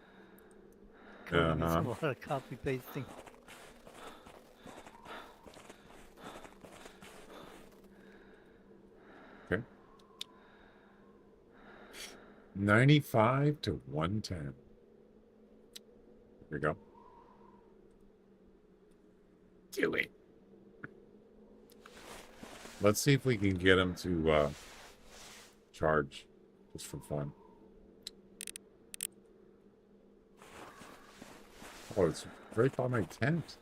Cody does a lot of copy pasting. Okay. 95 to 110. Here we go. Do it. Let's see if we can get him to charge just for fun. Oh, it's right by my tent.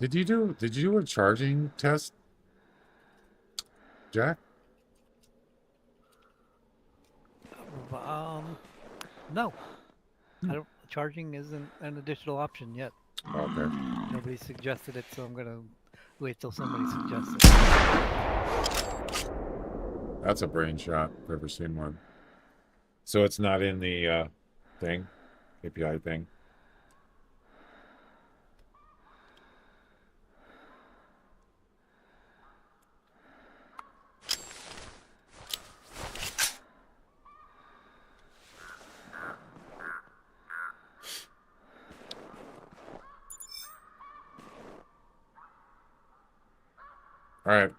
Did you do a charging test, Jack? No. I don't. Charging isn't an additional option yet. Okay. Nobody suggested it, so I'm gonna wait till somebody suggests it. That's a brain shot. I've ever seen one. So it's not in the thing, API thing. All right.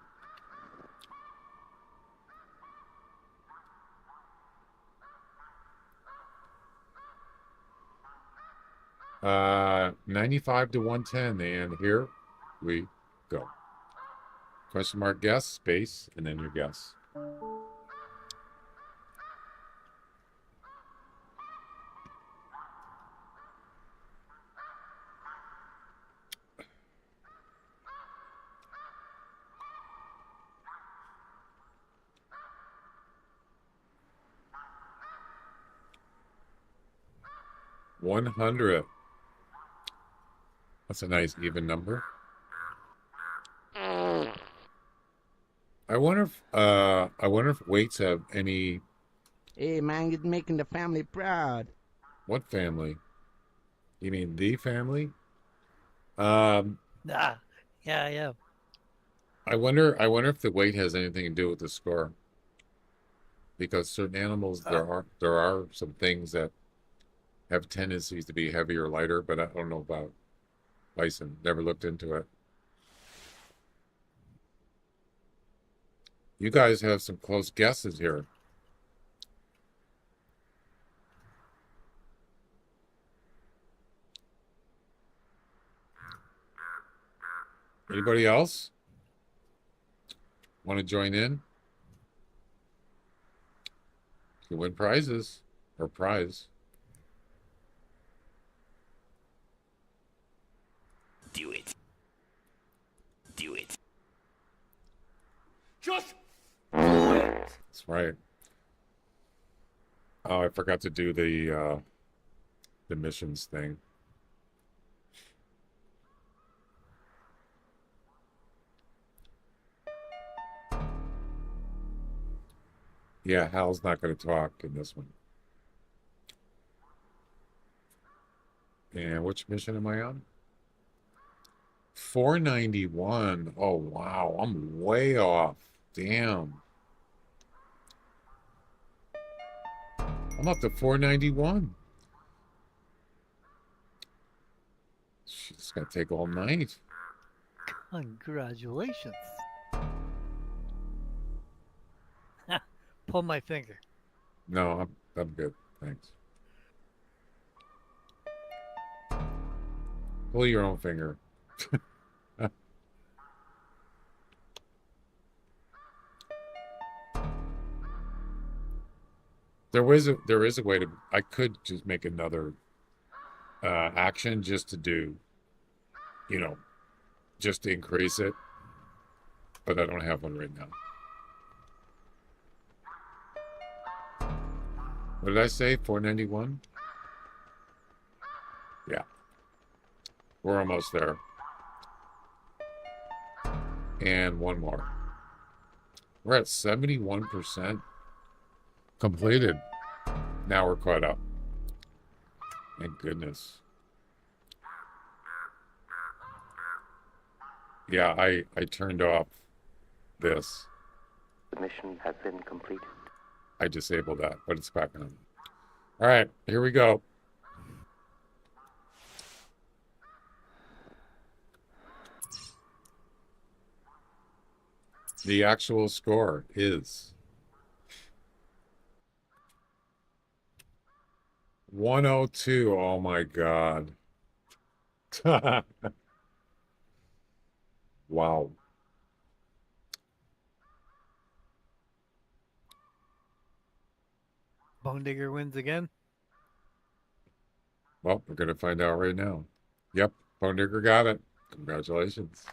Uh, 95 to 110, and here we go. Question mark guess, space, and then your guess. $100. That's a nice even number. I wonder if weights have any. Hey, man, you're making the family proud. What family? You mean the family? Yeah, yeah. I wonder if the weight has anything to do with the score. Because certain animals, there are some things that have tendencies to be heavier or lighter, but I don't know about bison. Never looked into it. You guys have some close guesses here. Anybody else want to join in? You win prizes or prize. Do it. Do it. Just That's right. Oh, I forgot to do the missions thing. Yeah, Hal's not going to talk in this one. And which mission am I on? 491. Oh, wow. I'm way off. Damn. I'm up to 491. She's going to take all night. Congratulations. Pull my finger. No, I'm good. Thanks. Pull your own finger. There is a way to. I could just make another action just to do, you know, just to increase it. But I don't have one right now. What did I say? 491? Yeah. We're almost there. And one more. We're at 71% completed. Now we're caught up. Thank goodness. Yeah, I turned off this. The mission has been completed. I disabled that, but it's back on. All right, here we go. The actual score is 102. Oh my God. Wow. Bone Digger wins again. Well, we're going to find out right now. Yep, Bone Digger got it. Congratulations.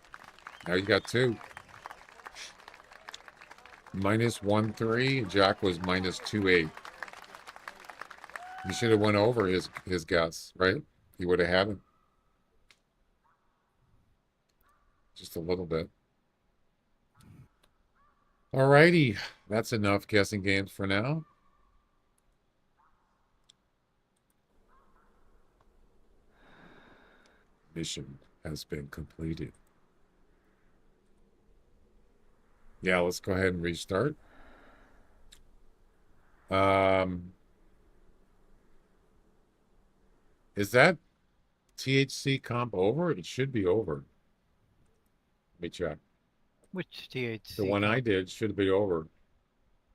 Now you got 2. -1.3. Jack was -2.8. You should have went over his guess, right? He would have had it. Just a little bit. Alrighty. That's enough guessing games for now. Mission has been completed. Yeah, let's go ahead and restart. Is that THC comp over? It should be over. Let me check. Which THC? The one I did should be over. It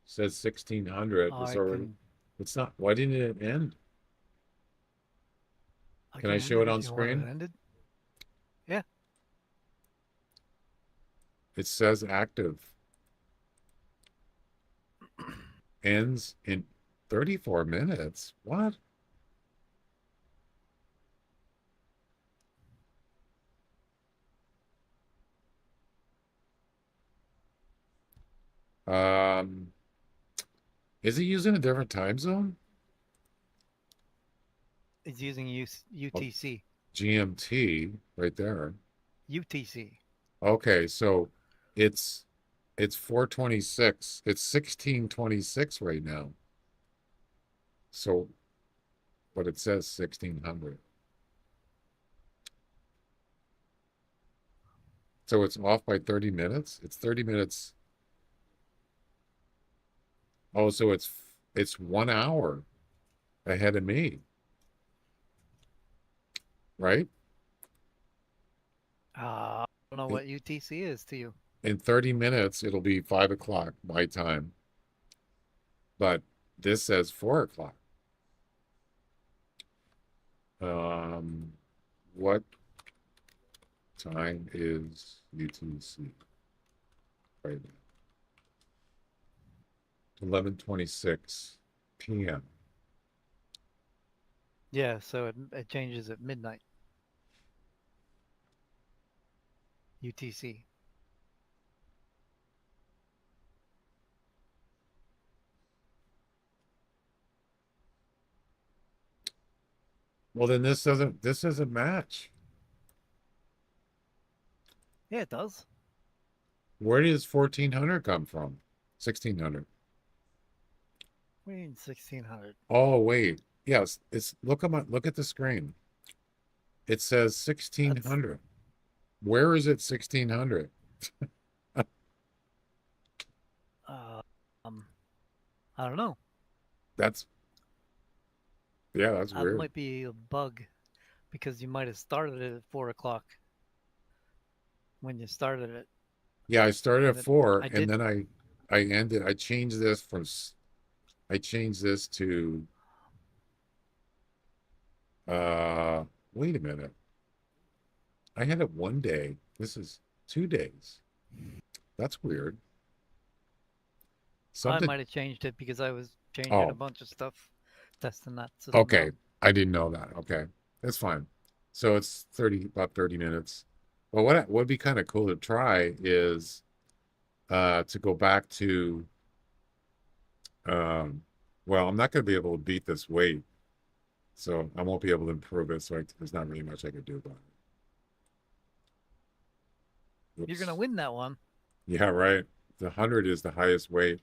says 1600. It's already. It's not. Why didn't it end? Can I show it on screen? It ended? Yeah. It says active. Ends in 34 minutes. What? Is it using a different time zone? It's using UTC. GMT right there. UTC. Okay, so it's 4:26. It's 16:26 right now. So, but it says 1600. So it's off by 30 minutes? It's 30 minutes. Oh, so it's 1 hour ahead of me. Right? I don't know what UTC is to you. In 30 minutes, it'll be 5 o'clock my time. But this says 4 o'clock. What time is UTC right now? 11:26 p.m. Yeah, so it changes at midnight. UTC. Well, then this doesn't match. Yeah, it does. Where does 1400 come from? 1600. What do you mean 1600? Oh, wait. Yes, it's look at the screen. It says 1600. Where is it 1600? I don't know. That's weird. That might be a bug because you might have started it at 4 o'clock when you started it. Yeah, I started at 4 and then I ended. I changed this to wait a minute. I had it 1 day. This is 2 days. That's weird. I might have changed it because I was changing a bunch of stuff, testing that system. Okay, I didn't know that. Okay, That's fine. So it's about 30 minutes. Well, what would be kind of cool to try is to go back to well, I'm not going to be able to beat this weight, so I won't be able to improve it. So there's not really much I could do about it. You're Oops. gonna win that one. Yeah, right. The 100 is the highest weight.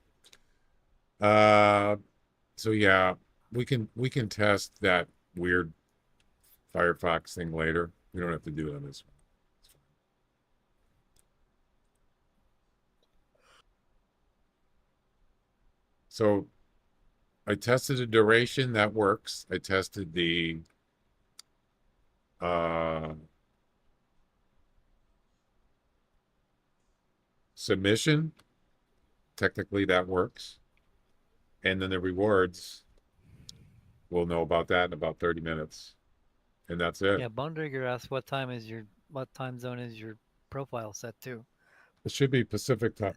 Uh, so yeah, we can test that weird Firefox thing later. We don't have to do it on this one. So I tested the duration, that works. I tested the submission. Technically that works. And then the rewards, we'll know about that in about 30 minutes. And that's it. Yeah, Bondrigger asked what time zone is your profile set to? It should be Pacific time.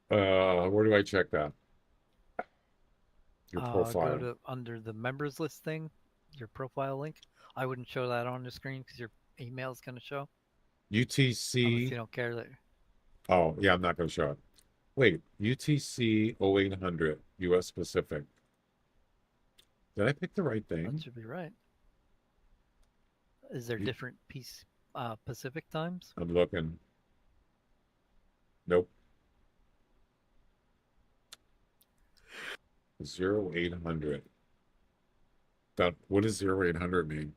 Where do I check that? Your profile. Go to under the members list thing, your profile link. I wouldn't show that on the screen because your email is going to show. UTC. Unless you don't care that. Oh, yeah, I'm not going to show it. Wait, UTC 0800, US Pacific. Did I pick the right thing? That should be right. Is there different Pacific times? I'm looking. Nope. 0800. What does 0800 mean?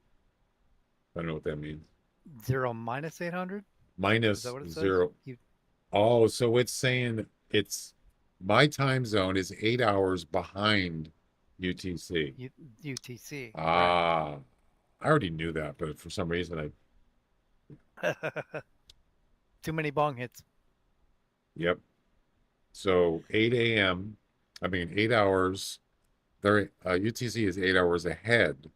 I don't know what that means. 0 minus 800? Minus Is that what it 0. says? Oh, so it's saying my time zone is 8 hours behind UTC. UTC. Ah, I already knew that, but for some reason Too many bong hits. Yep. So 8 a.m. 8 hours. UTC is 8 hours ahead.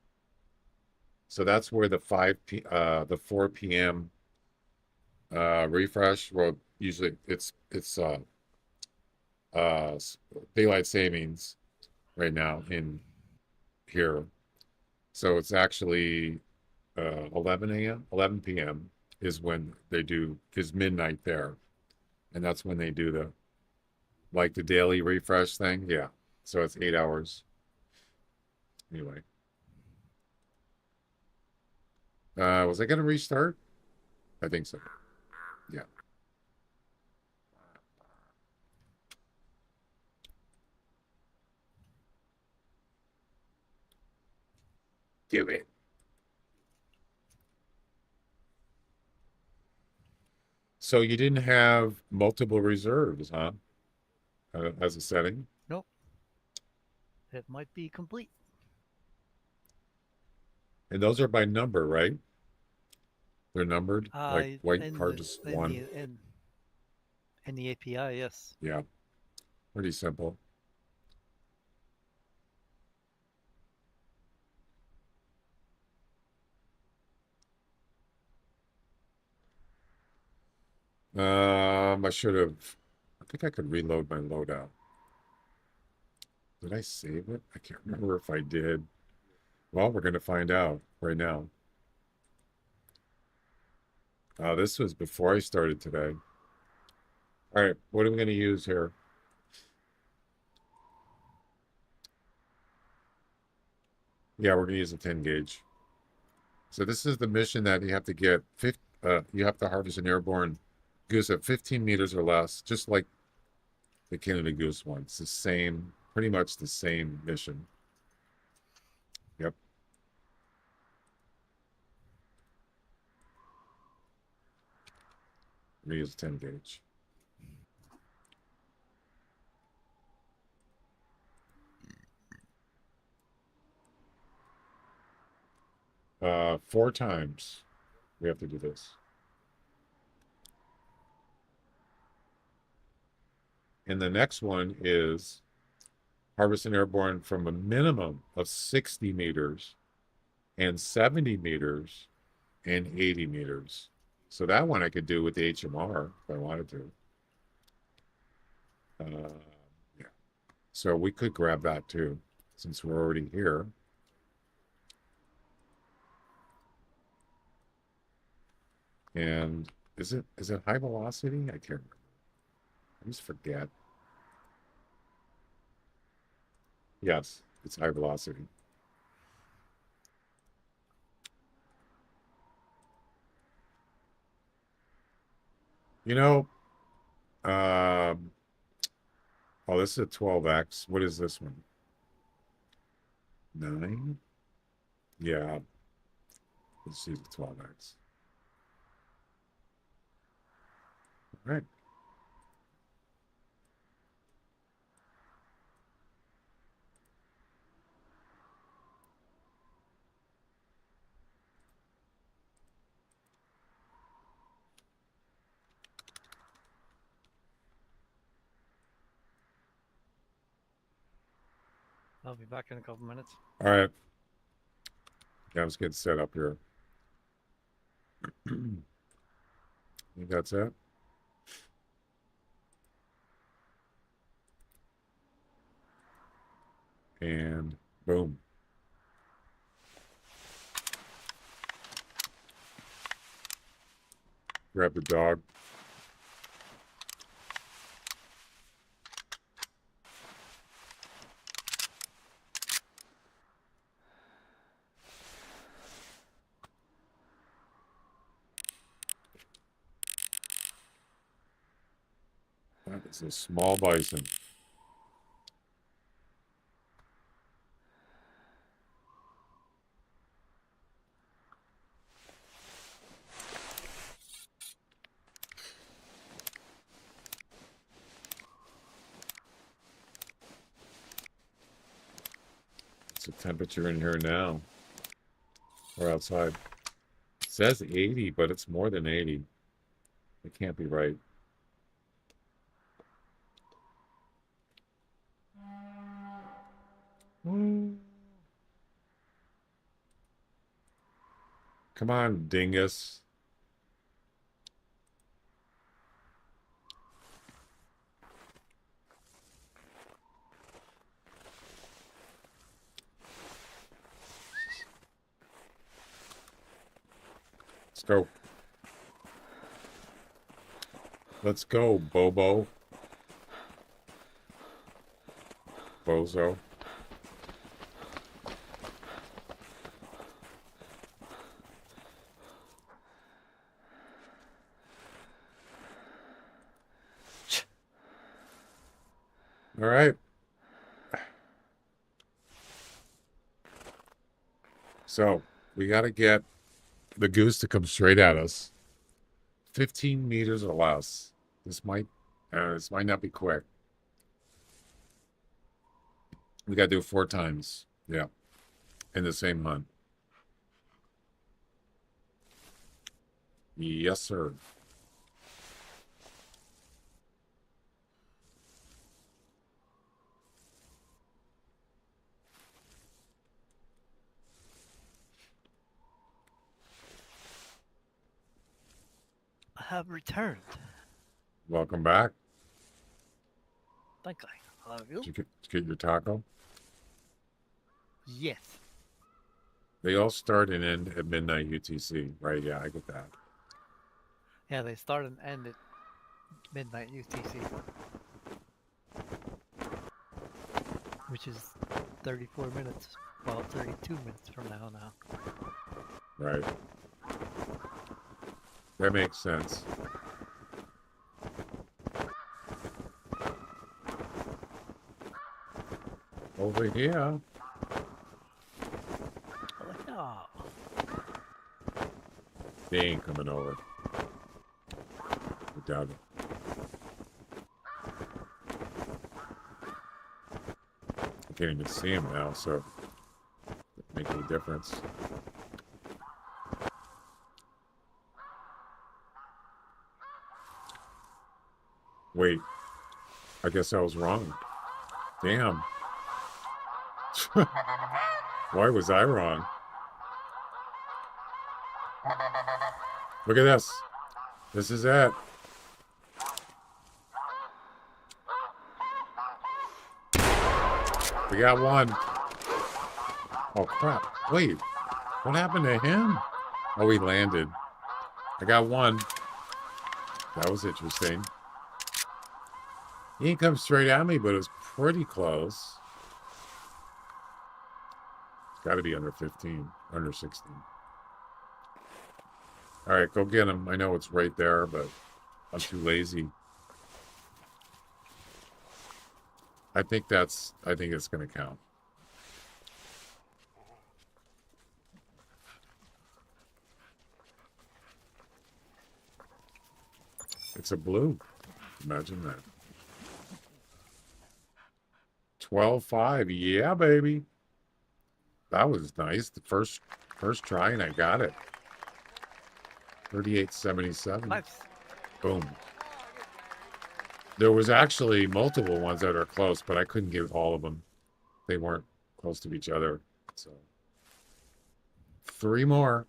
So that's where the 4 p.m. Refresh. Well, usually it's daylight savings right now in here. So it's actually 11 p.m. is when is midnight there. And that's when they do the daily refresh thing. Yeah. So it's 8 hours. Anyway. Was I going to restart? I think so. Yeah. Do it. So you didn't have multiple reserves, huh? As a setting? Nope. It might be complete. And those are by number, right? They're numbered? Like white hardest one? In the API, yes. Yeah. Pretty simple. I should have. I think I could reload my loadout. Did I save it? I can't remember if I did. Well, we're going to find out right now. This was before I started today. All right, what are we going to use here? Yeah, we're going to use a 10 gauge. So this is the mission that you have to get. You have to harvest an airborne goose at 15 meters or less, just like the Canada Goose one. It's the same, pretty much the same mission. Yep. I'm going to use a 10 gauge. Four times we have to do this. And the next one is harvest an airborne from a minimum of 60 meters and 70 meters and 80 meters. So that one I could do with the HMR if I wanted to. Yeah. So we could grab that too, since we're already here. And is it high velocity? I can't remember. I just forget. Yes, it's high velocity. You know, um, oh, this is a 12X. What is this one? 9? Yeah, let's see the 12X. All right. I'll be back in a couple minutes. All right. Yeah, let's get set up here. I think that's it. And boom. Grab the dog. That is a small bison. What's the temperature in here now? Or outside? It says 80, but it's more than 80. It can't be right. Come on, dingus. Let's go. Let's go, Bobo. Bozo. All right. So we got to get the goose to come straight at us. 15 meters or less. This might not be quick. We got to do it 4 times. Yeah. In the same hunt. Yes, sir. I have returned. Welcome back. Thank you. I love you. Did you get your taco? Yes. They all start and end at midnight UTC, right? Yeah, I get that. Yeah, they start and end at midnight UTC. Which is 34 minutes. Well, 32 minutes from now. Right. That makes sense. Over here. Oh, They ain't coming over. I doubt it. I can't even see him now, so it doesn't make any difference. Wait. I guess I was wrong. Damn. Why was I wrong? Look at this. This is it. We got one. Oh, crap. Wait. What happened to him? Oh, he landed. I got one. That was interesting. He didn't come straight at me, but it was pretty close. It's got to be under 15, under 16. All right, go get him. I know it's right there, but I'm too lazy. I think it's going to count. It's a blue. Imagine that. 12-5. Yeah, baby. That was nice. The first try, and I got it. 38.77. Nice. Boom. There was actually multiple ones that are close, but I couldn't get all of them. They weren't close to each other. So 3 more.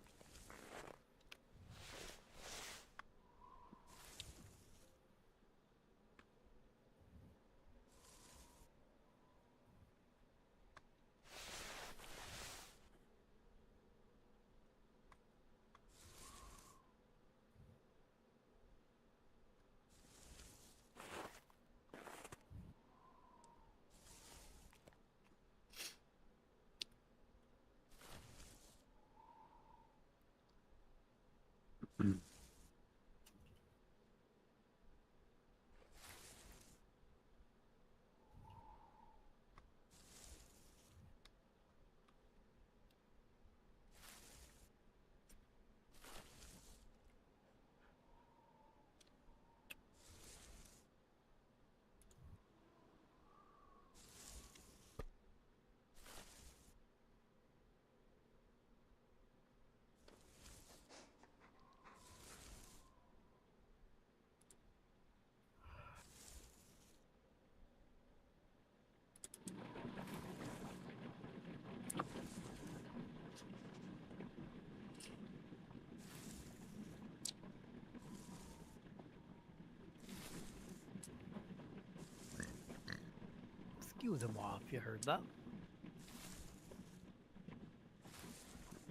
Excuse him off. You heard that?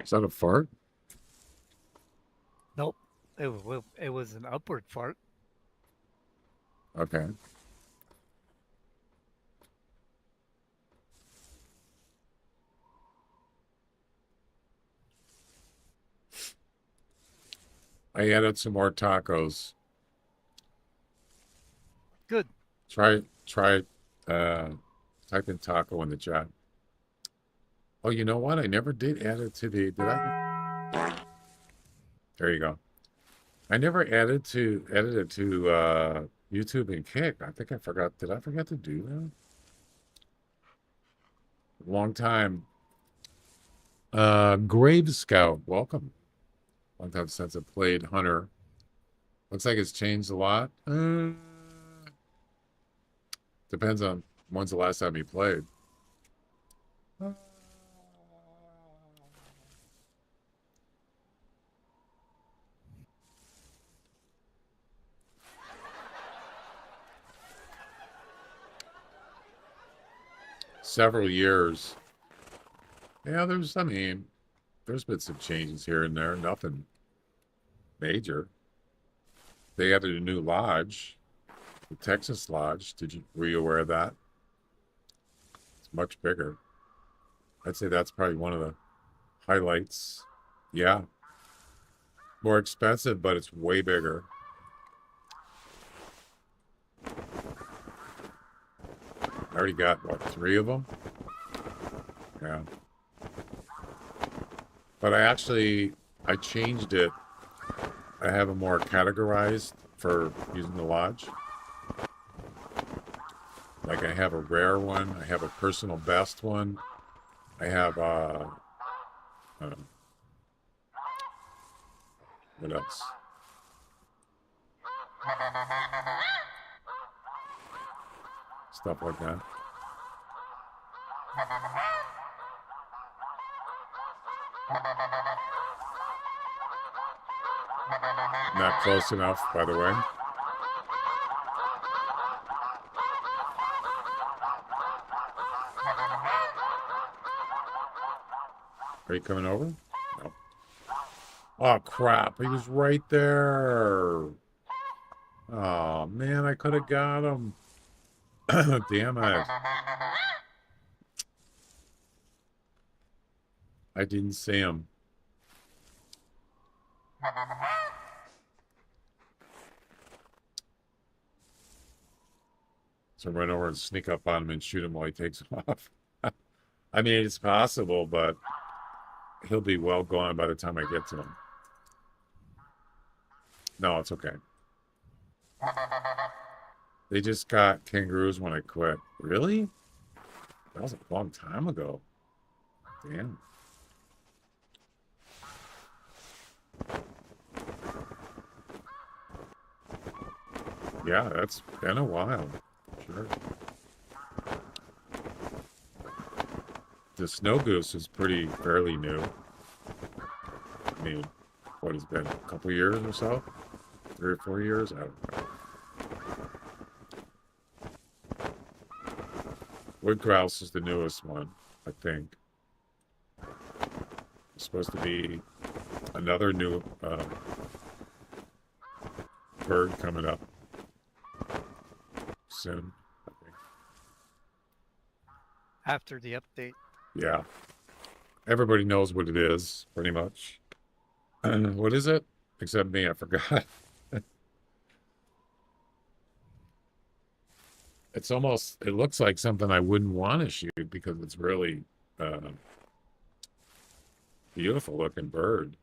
Is that a fart? Nope. It was an upward fart. Okay. I added some more tacos. Good. Try type in taco in the chat. Oh, you know what? I never did add it to the, did I? There you go. I never added it to YouTube and Kick. I think I forgot. Did I forget to do that? Long time. Grave Scout, welcome. Long time since I played Hunter. Looks like it's changed a lot. Depends on when's the last time you played. Several years. Yeah, there's been some changes here and there. Nothing major. They added a new lodge, the Texas Lodge. Were you aware of that? It's much bigger. I'd say that's probably one of the highlights. Yeah. More expensive, but it's way bigger. I already got, what, 3 of them? Yeah. But I changed it. I have them more categorized for using the lodge. Like I have a rare one. I have a personal best one. I have, what else? Stuff like that. Not close enough, by the way. Are you coming over? No. Oh, crap. He was right there. Oh, man, I could have got him. Damn it. I didn't see him. So run over and sneak up on him and shoot him while he takes him off. I mean, it's possible, but he'll be well gone by the time I get to him. No, it's okay. They just got kangaroos when I quit. Really? That was a long time ago. Damn. Yeah, that's been a while. Sure. The snow goose is fairly new. I mean, what has been a couple years or so? 3 or 4 years? I don't know. Wood grouse is the newest one, I think. It's supposed to be another new bird coming up soon, I think. After the update. Yeah. Everybody knows what it is, pretty much. What is it? Except me, I forgot. It looks like something I wouldn't want to shoot because it's really beautiful looking bird.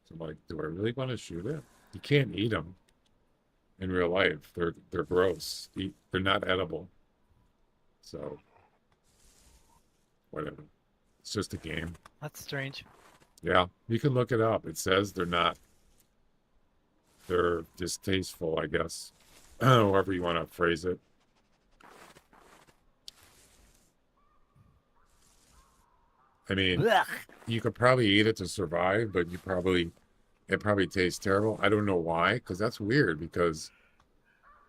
So I'm like, do I really want to shoot it? You can't eat them in real life. They're gross. They're not edible. So whatever. It's just a game. That's strange. Yeah, you can look it up. It says they're distasteful, I guess. However you want to phrase it. I mean, Blech. you could probably eat it to survive, but it probably tastes terrible. I don't know why, because that's weird, because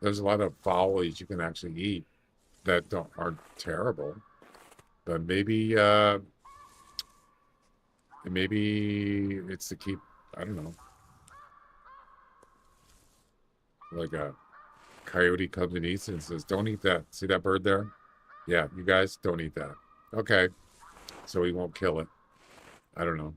there's a lot of fowlies you can actually eat that aren't terrible. But maybe it's to keep, I don't know. Like a coyote comes and eats it and says, don't eat that. See that bird there? Yeah, you guys don't eat that. Okay. So he won't kill it. I don't know.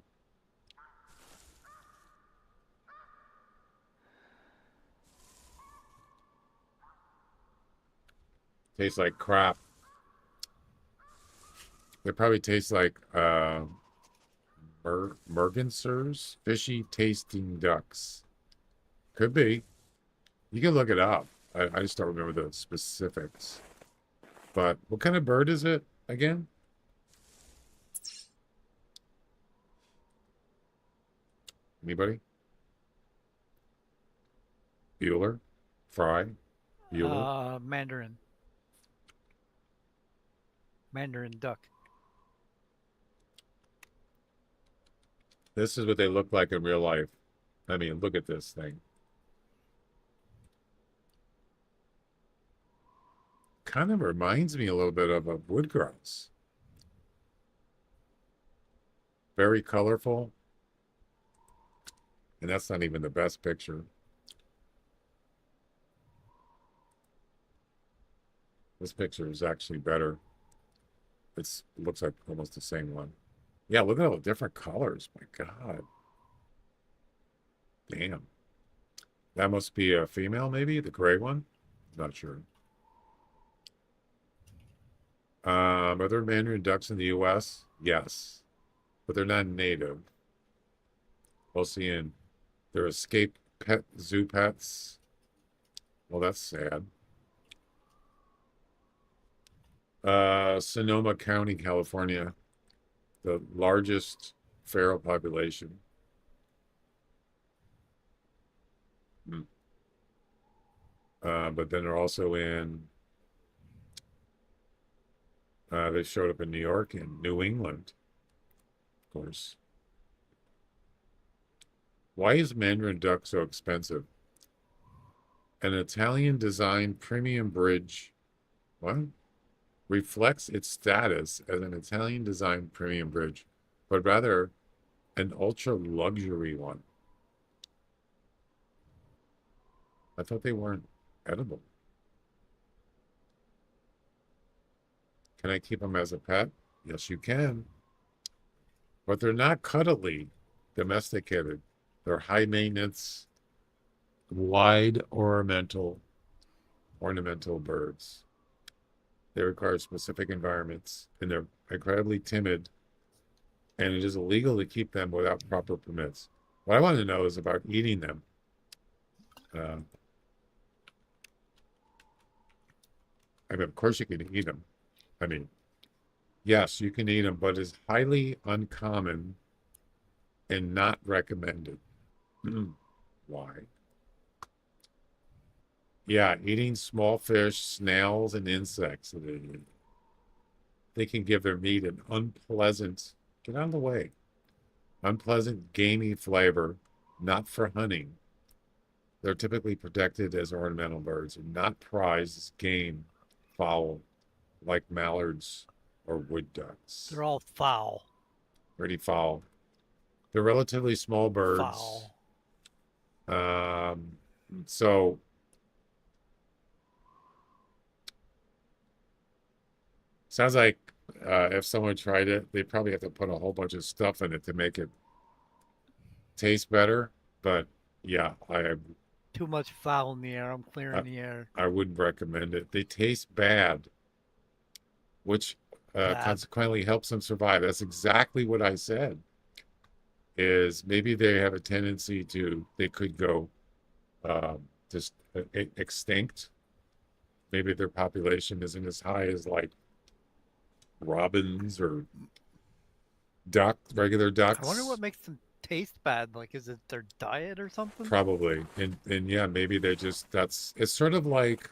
Tastes like crap. It probably tastes like mergansers, fishy tasting ducks. Could be. You can look it up. I just don't remember the specifics. But what kind of bird is it again? Anybody? Bueller? Fry? Bueller? Mandarin. Mandarin duck. This is what they look like in real life. I mean, look at this thing. Kind of reminds me a little bit of a wood grouse. Very colorful. And that's not even the best picture. This picture is actually better. It looks like almost the same one. Yeah, look at all the different colors. My God. Damn. That must be a female, maybe? The gray one? Not sure. Are there mandarin ducks in the U.S.? Yes. But they're not native. We'll see in their escaped pet zoo pets. Well, that's sad. Sonoma County, California. The largest feral population. But then they're also in they showed up in New York and New England, of course. Why is Mandarin duck so expensive? An Italian designed premium bridge, what? Reflects its status as an Italian designed premium bridge, but rather an ultra luxury one. I thought they weren't edible. Can I keep them as a pet? Yes, you can. But they're not cuddly, domesticated. They're high maintenance, wide ornamental birds. They require specific environments, and they're incredibly timid, and it is illegal to keep them without proper permits. What I want to know is about eating them. I mean, of course you can eat them. I mean, yes, you can eat them, but it's highly uncommon and not recommended. Why? Yeah, eating small fish, snails, and insects. They can give their meat an unpleasant, get out of the way, unpleasant, gamey flavor, not for hunting. They're typically protected as ornamental birds and not prized as game, fowl, like mallards or wood ducks. They're all foul. Pretty foul. They're relatively small birds. Foul. So sounds like if someone tried it, they'd probably have to put a whole bunch of stuff in it to make it taste better. But yeah, Too much foul in the air. I'm clearing the air. I wouldn't recommend it. They taste bad, which consequently helps them survive. That's exactly what I said. Is maybe they have a tendency they could go just extinct. Maybe their population isn't as high as like robins or regular ducks. I wonder what makes them taste bad. Like, is it their diet or something? Probably. And yeah, maybe they're just, it's sort of like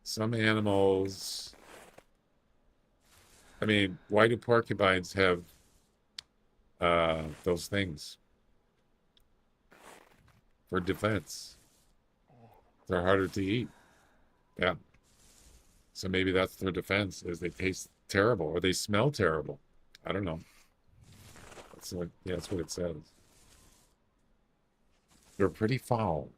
some animals. I mean, why do porcupines have those things? For defense. They're harder to eat. Yeah. So maybe that's their defense, is they taste terrible or they smell terrible. I don't know. That's what it says. They're pretty foul.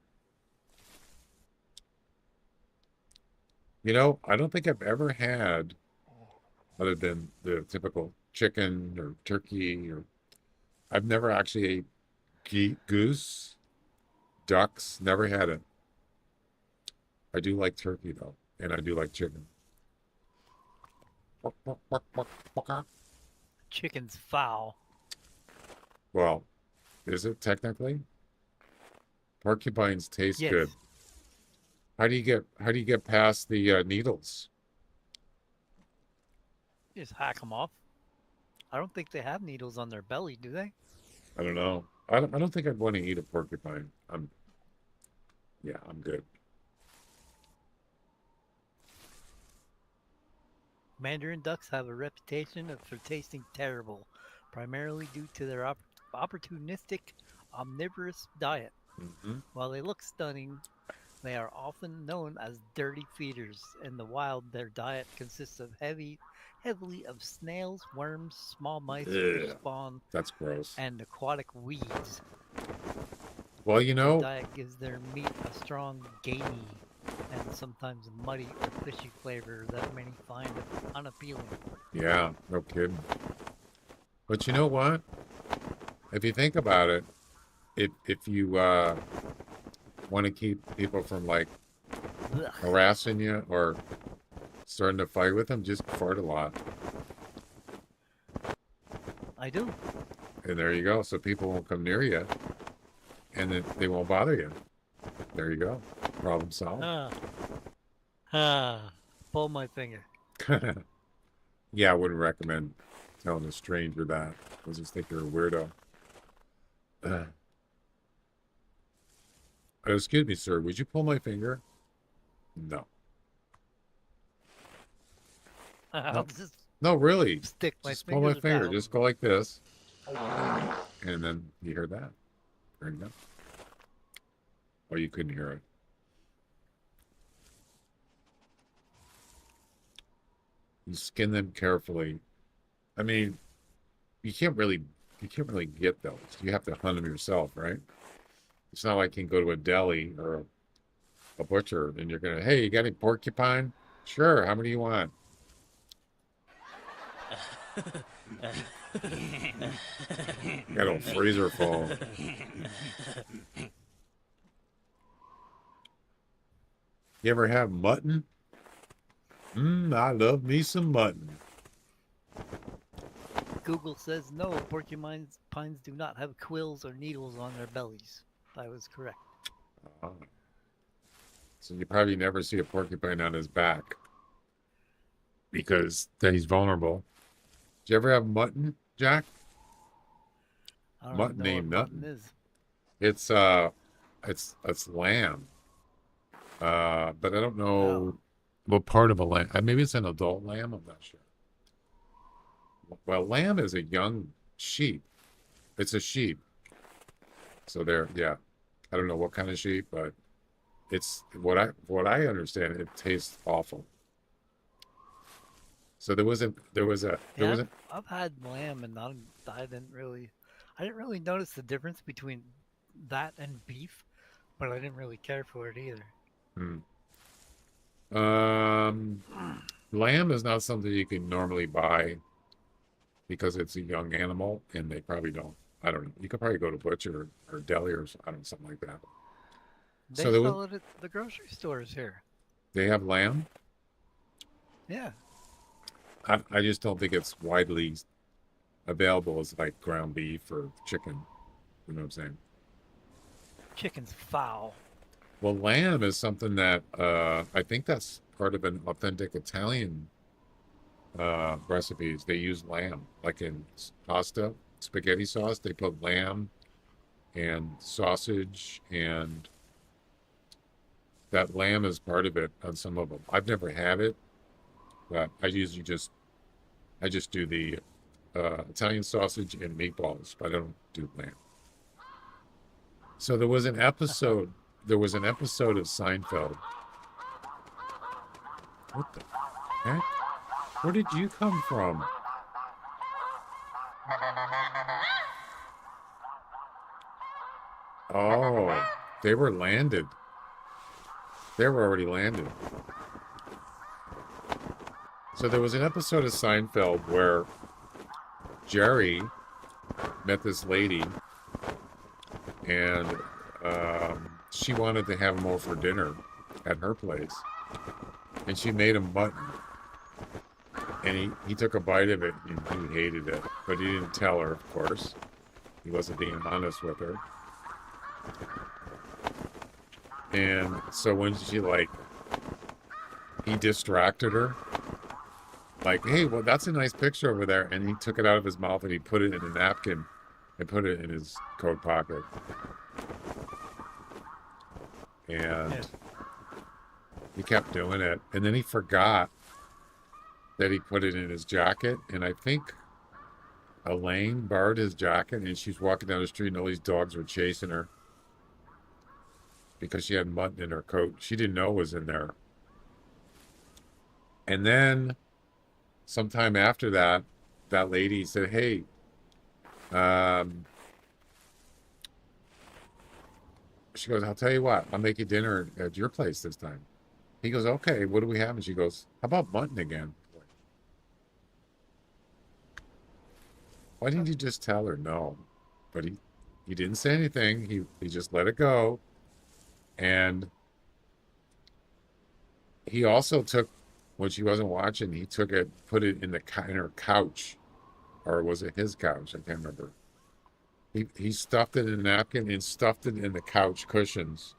You know, I don't think I've ever had, other than the typical chicken or turkey, or I've never actually ate goose, ducks, never had it. I do like turkey though, and I do like chicken. Chicken's foul. Well, is it technically? Porcupines taste Yes. good. How do you get past the needles? You just hack them off. I don't think they have needles on their belly, do they? I don't know. I don't think I'd want to eat a porcupine. I'm good. Mandarin ducks have a reputation for tasting terrible, primarily due to their opportunistic, omnivorous diet. Mm-hmm. While they look stunning, they are often known as dirty feeders. In the wild, their diet consists of heavily of snails, worms, small mice, fish spawn, That's gross. and aquatic weeds. Well, you know, The diet gives their meat a strong, gamey, and sometimes muddy or fishy flavor that many find unappealing. yeah, no kidding. But you know what? If you think about it, if you want to keep people from like Blech. harassing you or starting to fight with them, just fart a lot. I do. And there you go. So people won't come near you, and then they won't bother you. There you go. Problem solved. Pull my finger. Yeah, I wouldn't recommend telling a stranger that. I just think you're a weirdo. Excuse me, sir. Would you pull my finger? No. I'll just No, really. stick my Just pull my fingers finger. down. Just go like this. And then you hear that. There you go. Oh, you couldn't hear it. You skin them carefully. I mean, you can't really get those. You have to hunt them yourself, right? It's not like you can go to a deli or a butcher and you're gonna, hey, you got any porcupine? Sure. How many do you want? Got a freezer full. You ever have mutton? I love me some mutton. Google says no, porcupines do not have quills or needles on their bellies. I was correct. So you probably never see a porcupine on his back because then he's vulnerable. Did you ever have mutton, Jack? I don't Mutton know ain't what mutton nothing. is. It's lamb. But I don't know what part of a lamb. Maybe it's an adult lamb. I'm not sure. Well, lamb is a young sheep. It's a sheep. So yeah. I don't know what kind of sheep, but it's what I understand. It tastes awful. So I've had lamb, and I didn't really notice the difference between that and beef, but I didn't really care for it either. Lamb is not something you can normally buy because it's a young animal, and they probably don't. I don't know. You could probably go to butcher or deli or something like that. They So sell it at the grocery stores here. They have lamb. Yeah. I just don't think it's widely available as like ground beef or chicken. You know what I'm saying? Chicken's foul. Well, lamb is something that I think that's part of an authentic Italian recipes. They use lamb, like in pasta, spaghetti sauce. They put lamb and sausage, and that lamb is part of it on some of them. I've never had it, but I usually just do the Italian sausage and meatballs, but I don't do lamb. So there was an episode of Seinfeld. What the heck? Where did you come from? Oh, they were landed. They were already landed. So there was an episode of Seinfeld where Jerry met this lady, and she wanted to have him over for dinner at her place, and she made him mutton. And he took a bite of it, and he hated it, but he didn't tell her, of course. He wasn't being honest with her. And so when he distracted her, like, hey, well, that's a nice picture over there. And he took it out of his mouth and he put it in a napkin and put it in his coat pocket. And he kept doing it. And then he forgot that he put it in his jacket. And I think Elaine borrowed his jacket, and she's walking down the street and all these dogs were chasing her because she had mutton in her coat. She didn't know it was in there. And then sometime after that, that lady said, hey, she goes, I'll tell you what, I'll make you dinner at your place this time. He goes, okay, what do we have? And she goes, how about mutton again? Why didn't you just tell her no? But he didn't say anything. He just let it go. And he also took, when she wasn't watching, he took it, put it in her couch. Or was it his couch? I can't remember. He stuffed it in a napkin and stuffed it in the couch cushions.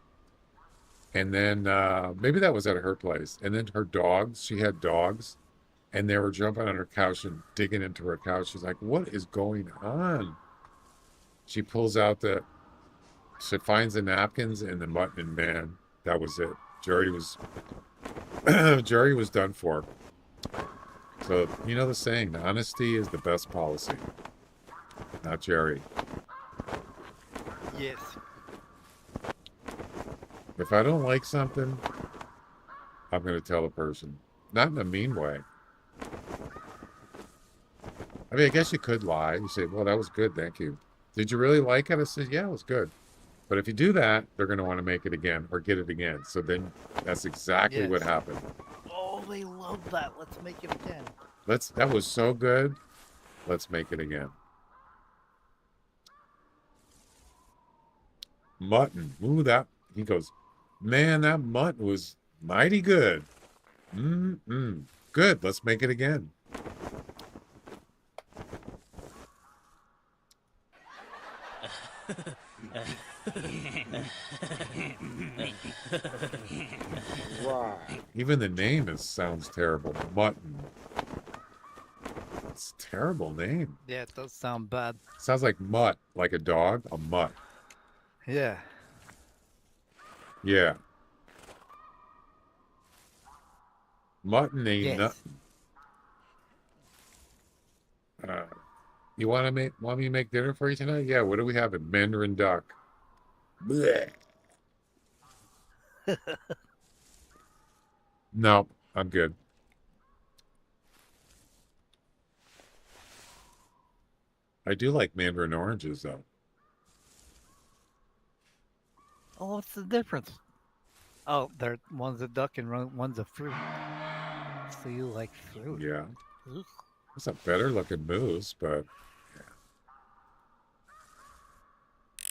And then maybe that was at her place. And then her dogs, she had dogs, and they were jumping on her couch and digging into her couch. She's like, what is going on? She pulls out she finds the napkins and the mutton, and man, that was it. Jerry was done for. So, you know the saying, honesty is the best policy. Not Jerry. Yes. If I don't like something, I'm going to tell the person. Not in a mean way. I mean, I guess you could lie. You say, well, that was good, thank you. Did you really like it? I said, yeah, it was good. But if you do that, they're going to want to make it again or get it again. So then that's exactly what Yes. happened. Oh, they love that. Let's make it again. That was so good. Let's make it again. Mutton. Ooh, he goes, man, that mutton was mighty good. Good. Let's make it again. Wow. Even the name sounds terrible. Mutton. It's a terrible name. Yeah, it does sound bad. Sounds like mutt, like a dog. A mutt. Yeah. Yeah. Mutton ain't Yes. nothing. You want me to make dinner for you tonight? Yeah. What do we have? A Mandarin duck. Blech. No, I'm good. I do like mandarin oranges, though. Oh, what's the difference? Oh, one's a duck and one's a fruit. So you like fruit? Yeah. Ugh. It's a better looking moose, but yeah.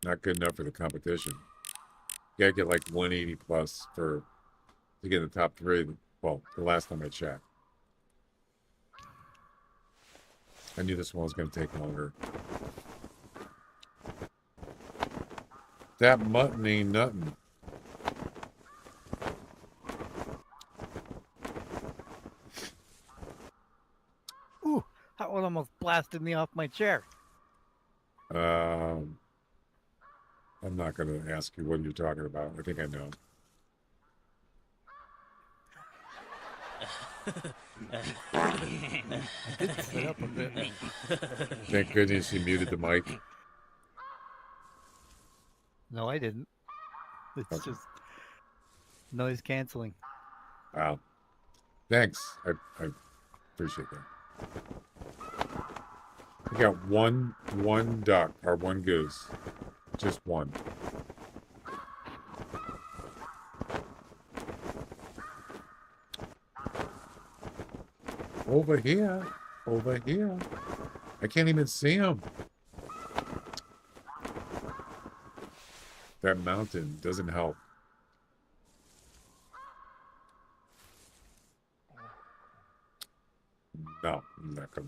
Not good enough for the competition. You gotta get like 180 plus to get in the top 3. Well, the last time I checked. I knew this one was going to take longer. That mutton ain't nothing. Ooh, that one almost blasted me off my chair. I'm not going to ask you what you're talking about. I think I know. I did sit up a bit. Thank goodness you muted the mic. No, I didn't. It's Okay. just noise canceling. Wow. Thanks. I appreciate that. We got one duck or one goose. Just one. Over here. Over here. I can't even see him. That mountain doesn't help. No, I'm not gonna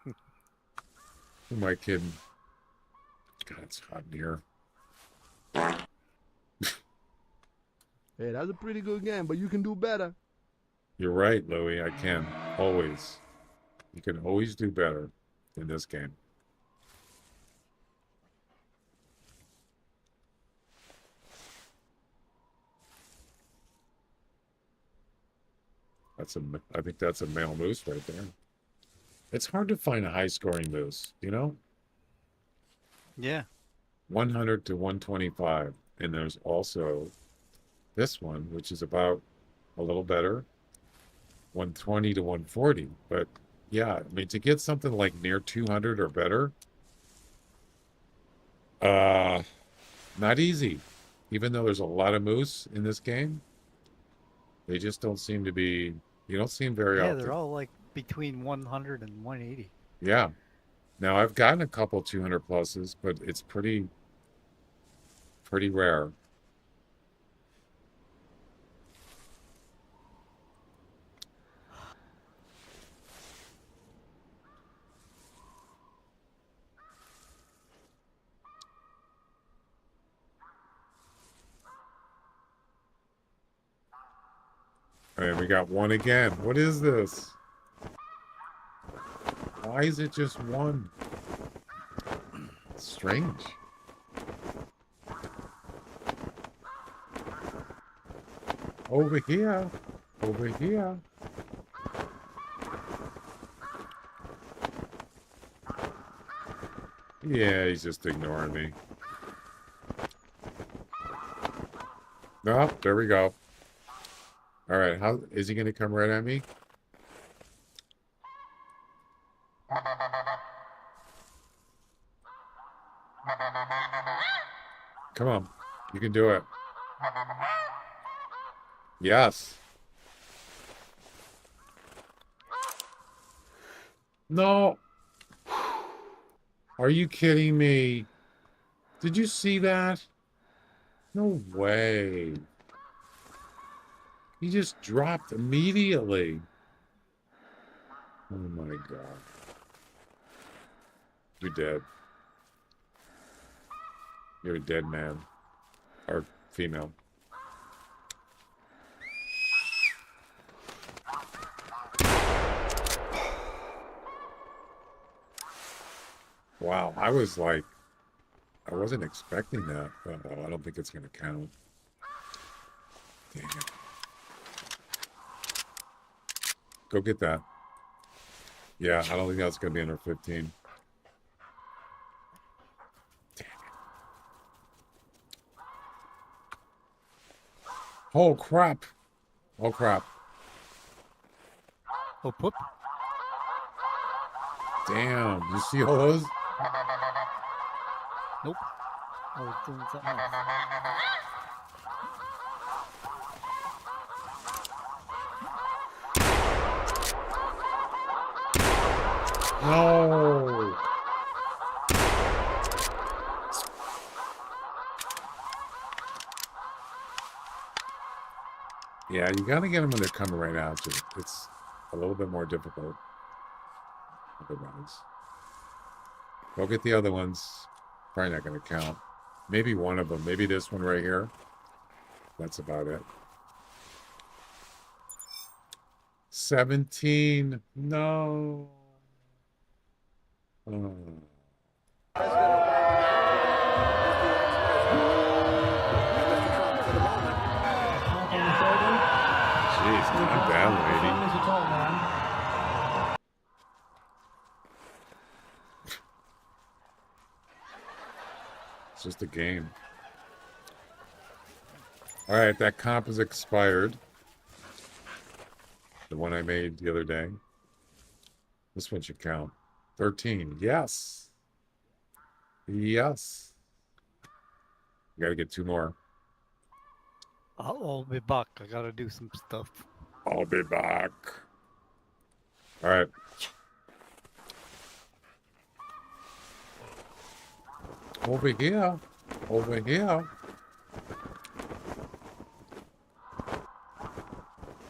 move. Who am I kidding? God, it's hot in here. Hey, that's a pretty good game, but you can do better. You're right, Louie. I can. Always. You can always do better in this game. I think that's a male moose right there. It's hard to find a high-scoring moose, you know? Yeah. 100 to 125. And there's also this one, which is about a little better, 120 to 140. But yeah, I mean, to get something like near 200 or better, not easy. Even though there's a lot of moose in this game, they just don't seem to be, you don't see them very Yeah, often. they're all like between 100 and 180. Yeah. Now I've gotten a couple 200 pluses, but it's pretty rare. And we got one again. What is this? Why is it just one? Strange. Over here. Over here. Yeah, he's just ignoring me. Oh, there we go. All right, how is he going to come right at me? Come on. You can do it. Yes. No. Are you kidding me? Did you see that? No way. He just dropped immediately. Oh my God. You're dead. You're a dead man. Or female. Wow, I was like, I wasn't expecting that. I don't think it's going to count. Dang it. Go get that. Yeah, I don't think that's going to be under 15. Dang it. Oh, crap. Oh, crap. Oh, whoop. Damn. You see all those? Nope. I was doing something else. No. Yeah, you got to get them when they're coming right at you. It's a little bit more difficult. Otherwise. Go get the other ones. Probably not going to count. Maybe one of them. Maybe this one right here. That's about it. 17. No. Oh. Jeez, calm down, lady. It's just a game. All right, that comp is expired. The one I made the other day. This one should count. 13. Yes. Yes. You got to get 2 more. I'll be back. I gotta do some stuff. I'll be back. All right. Over here. Over here.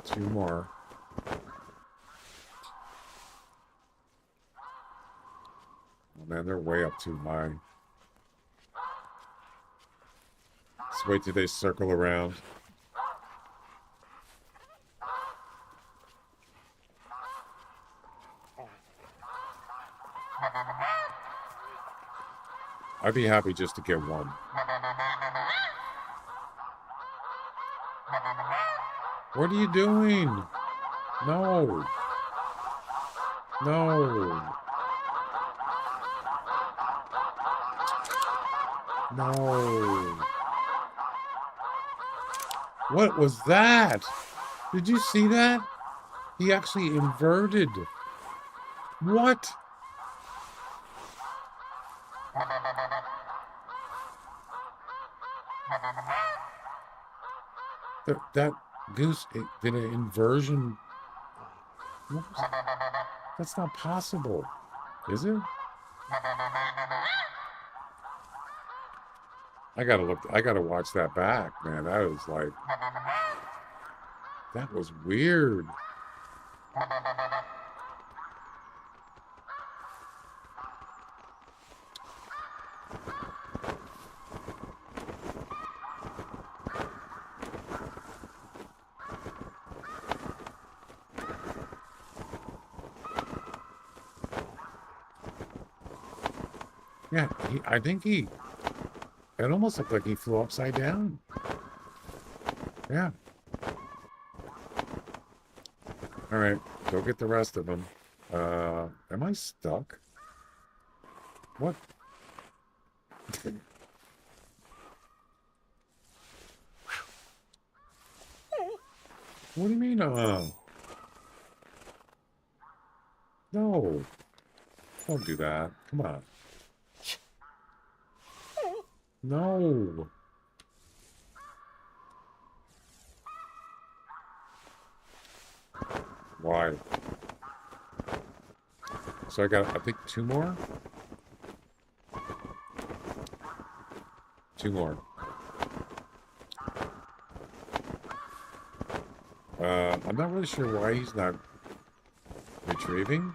2 more. Oh man, they're way up too high. Let's wait till they circle around. I'd be happy just to get 1. What are you doing? No. No. No. What was that? Did you see that? He actually inverted. What? That Goose did an inversion. That's not possible, is it? I gotta watch that back, man. That was like, that was weird. Yeah, it almost looked like he flew upside down. Yeah. All right, go get the rest of them. Am I stuck? What? What do you mean, No. Don't do that. Come on. No. Why? So I got, I think, 2 more? 2 more. I'm not really sure why he's not retrieving.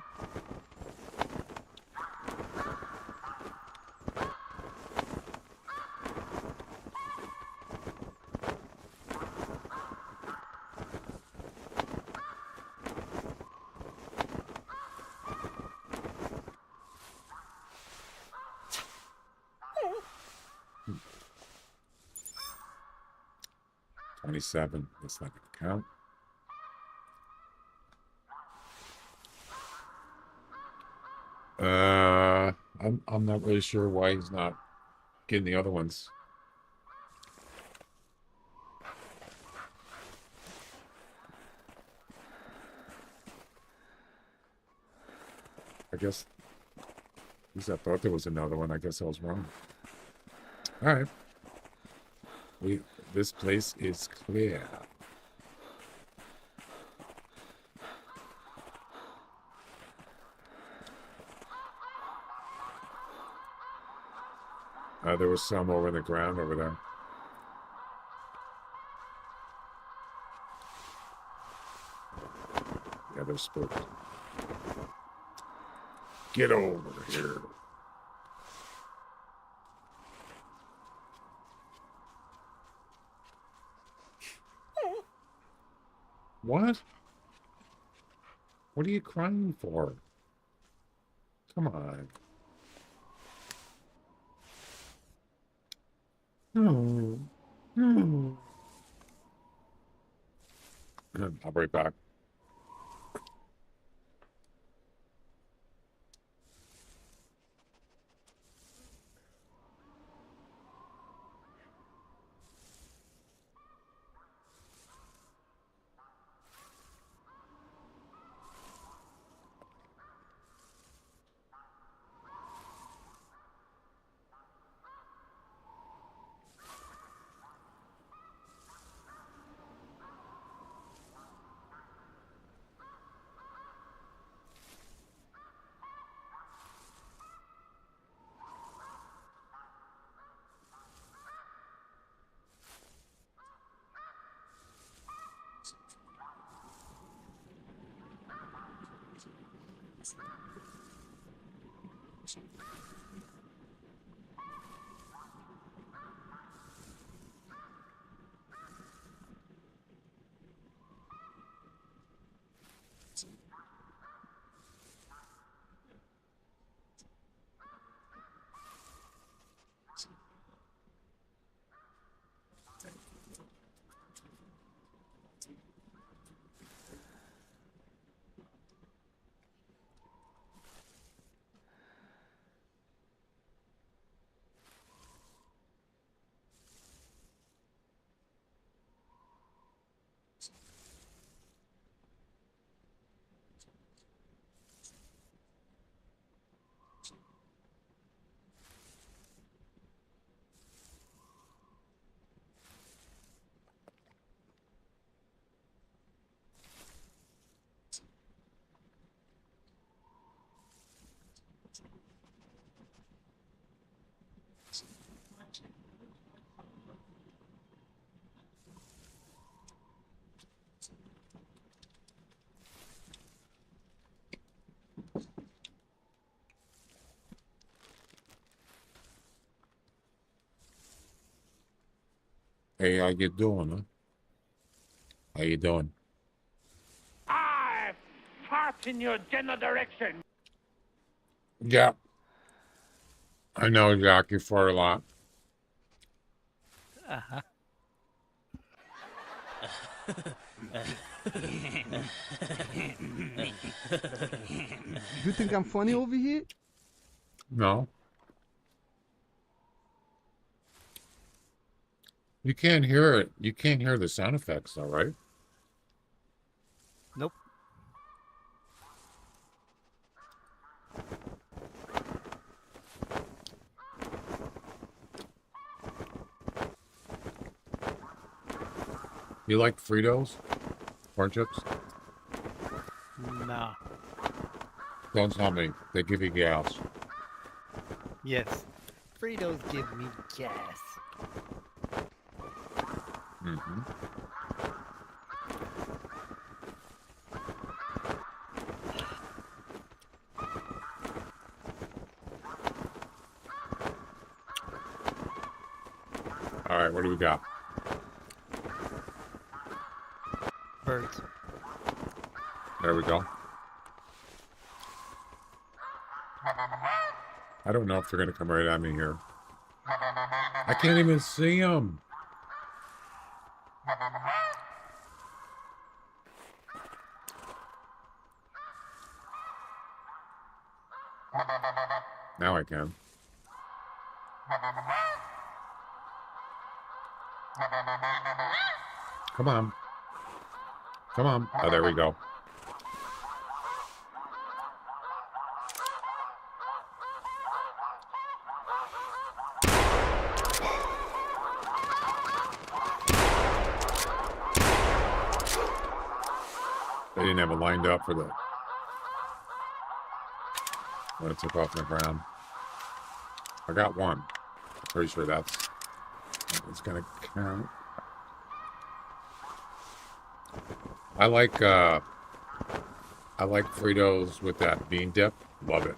Hmm. 27. That's not gonna count. I'm not really sure why he's not getting the other ones. I guess, at least I thought there was another one. I guess I was wrong. All right. This place is clear. There was some over the ground over there. Yeah, they're spooked. Get over here. What? What are you crying for? Come on. No. No. I'll be right back. Hey, how you doing, huh? How you doing? I fart in your general direction. Yeah. I know, Jack. You fart a lot. Uh-huh. You think I'm funny over here? No. You can't hear it. You can't hear the sound effects, though, right? Nope. You like Fritos? Corn chips? Nah. Don't tell me. They give you gas. Yes. Fritos give me gas. Mm-hmm. All right, what do we got? Birds. There we go. I don't know if they're going to come right at me here. I can't even see them. Now I can. Come on. Come on. Oh, there we go. They didn't have it lined up for the when it took off the ground. I got one. I'm pretty sure that's gonna count. I like Fritos with that bean dip. Love it.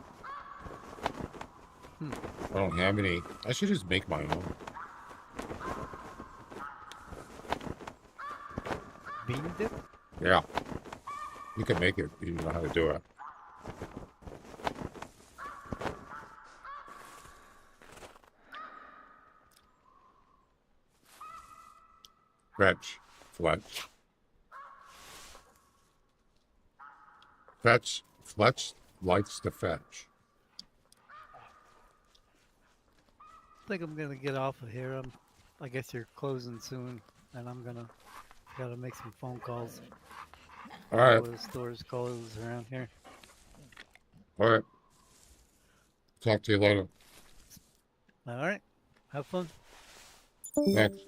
I don't have any. I should just make my own. Bean dip? Yeah. You can make it. You know how to do it. Fetch. Fletch likes to fetch. I think I'm gonna get off of here. I guess you're closing soon, and I'm gotta make some phone calls. All right. All the stores close around here. All right. Talk to you later. All right. Have fun. Thanks.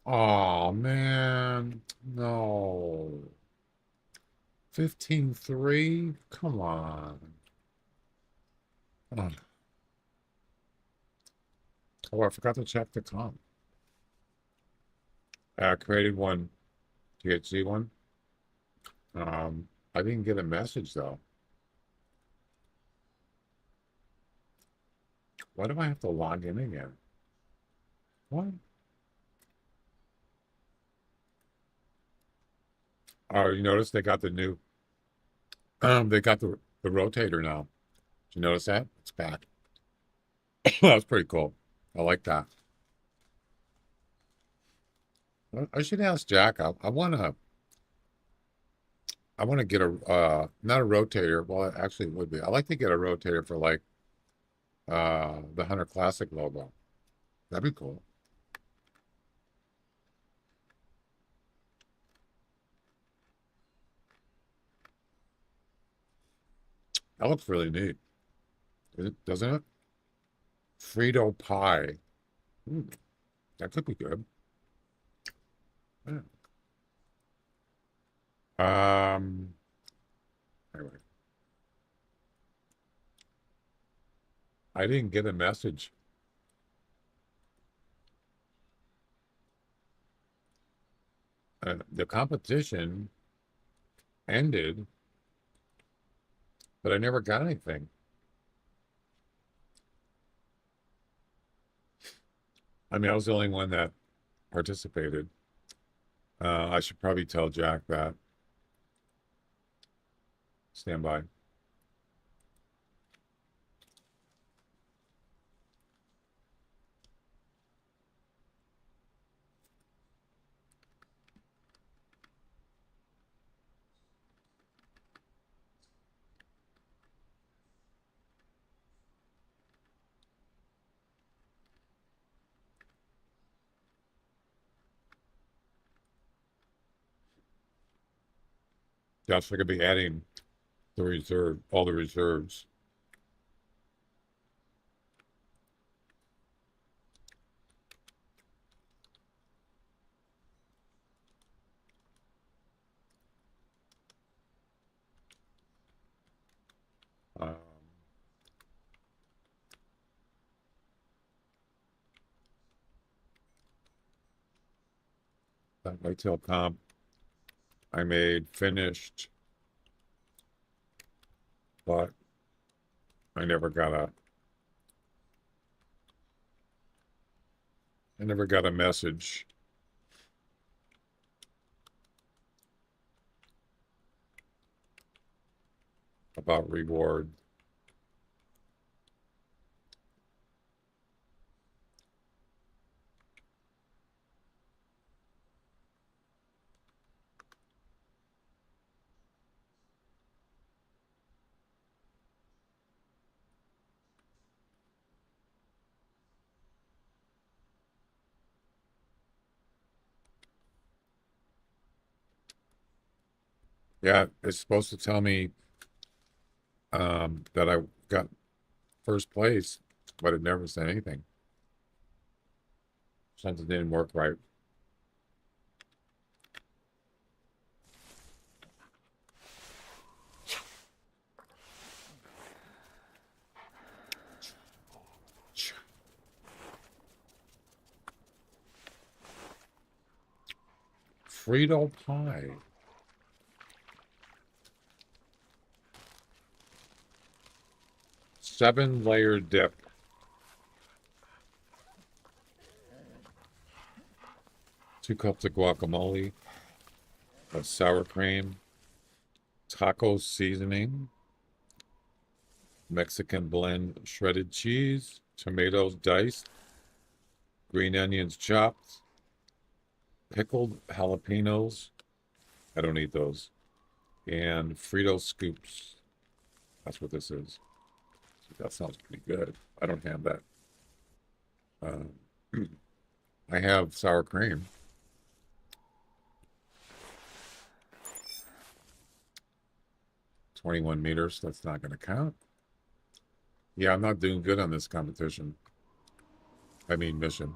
Oh man, no. 15-3? Come on. Oh, I forgot to check the comp. I created one THC one. I didn't get a message though. Why do I have to log in again? What? Oh, you notice they got the new they got the rotator now. Did you notice that? It's back. That's pretty cool. I like that. I should ask Jack. I wanna get a not a rotator. Well, it actually would be. I like to get a rotator for like the Hunter Classic logo. That'd be cool. That looks really neat. Doesn't it? Frito pie. Ooh, that could be good. Yeah. Anyway. I didn't get a message. The competition ended, but I never got anything. I mean, I was the only one that participated. I should probably tell Jack that. Stand by. Gosh, I could be adding all the reserves. Um, that whitetail comp I made finished, but I never got a message about reward. Yeah, it's supposed to tell me that I got first place, but it never said anything. Something didn't work right. Frito pie. Seven-layer dip. Two cups of guacamole, a sour cream, taco seasoning, Mexican blend shredded cheese, tomatoes diced, green onions chopped, pickled jalapenos. I don't eat those. And Frito scoops. That's what this is. That sounds pretty good. I don't have that. I have sour cream. $21 meters. That's not going to count. Yeah, I'm not doing good on this competition. I mean, mission.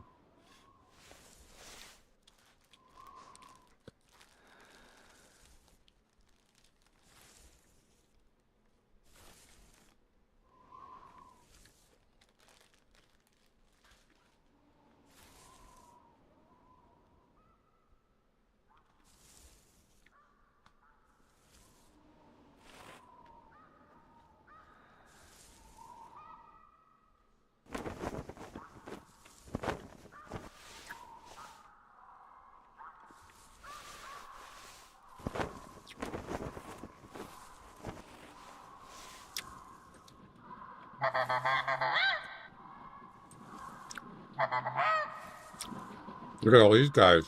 Look at all these guys.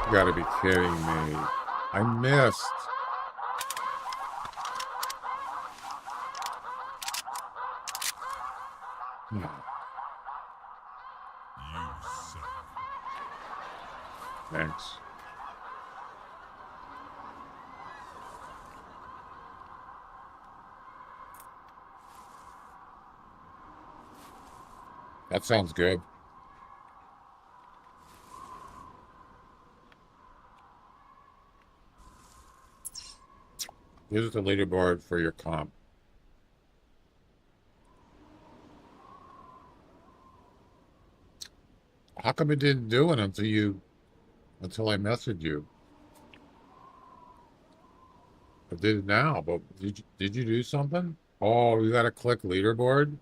You gotta be kidding me. I missed. Thanks. That sounds good. Here's the leaderboard for your comp. How come it didn't do it until I messaged you? I did it now, but did you do something? Oh, you gotta click leaderboard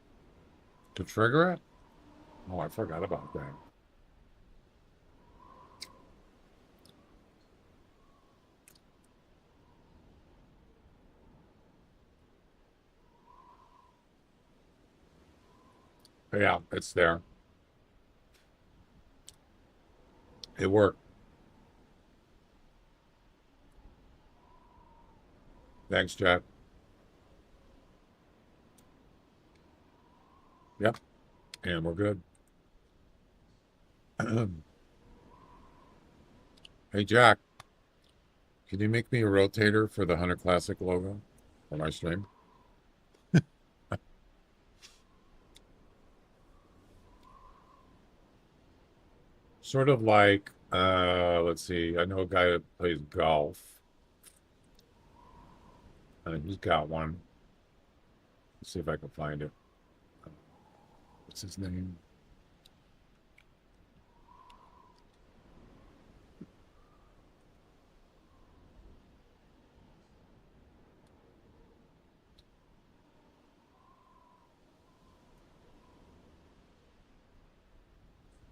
to trigger it? Oh, I forgot about that. Yeah, it's there. It worked. Thanks, Jack. Yep. And we're good. Hey, Jack, can you make me a rotator for the Hunter Classic logo for my stream? Sort of like, let's see, I know a guy that plays golf. He's got one. Let's see if I can find it. What's his name?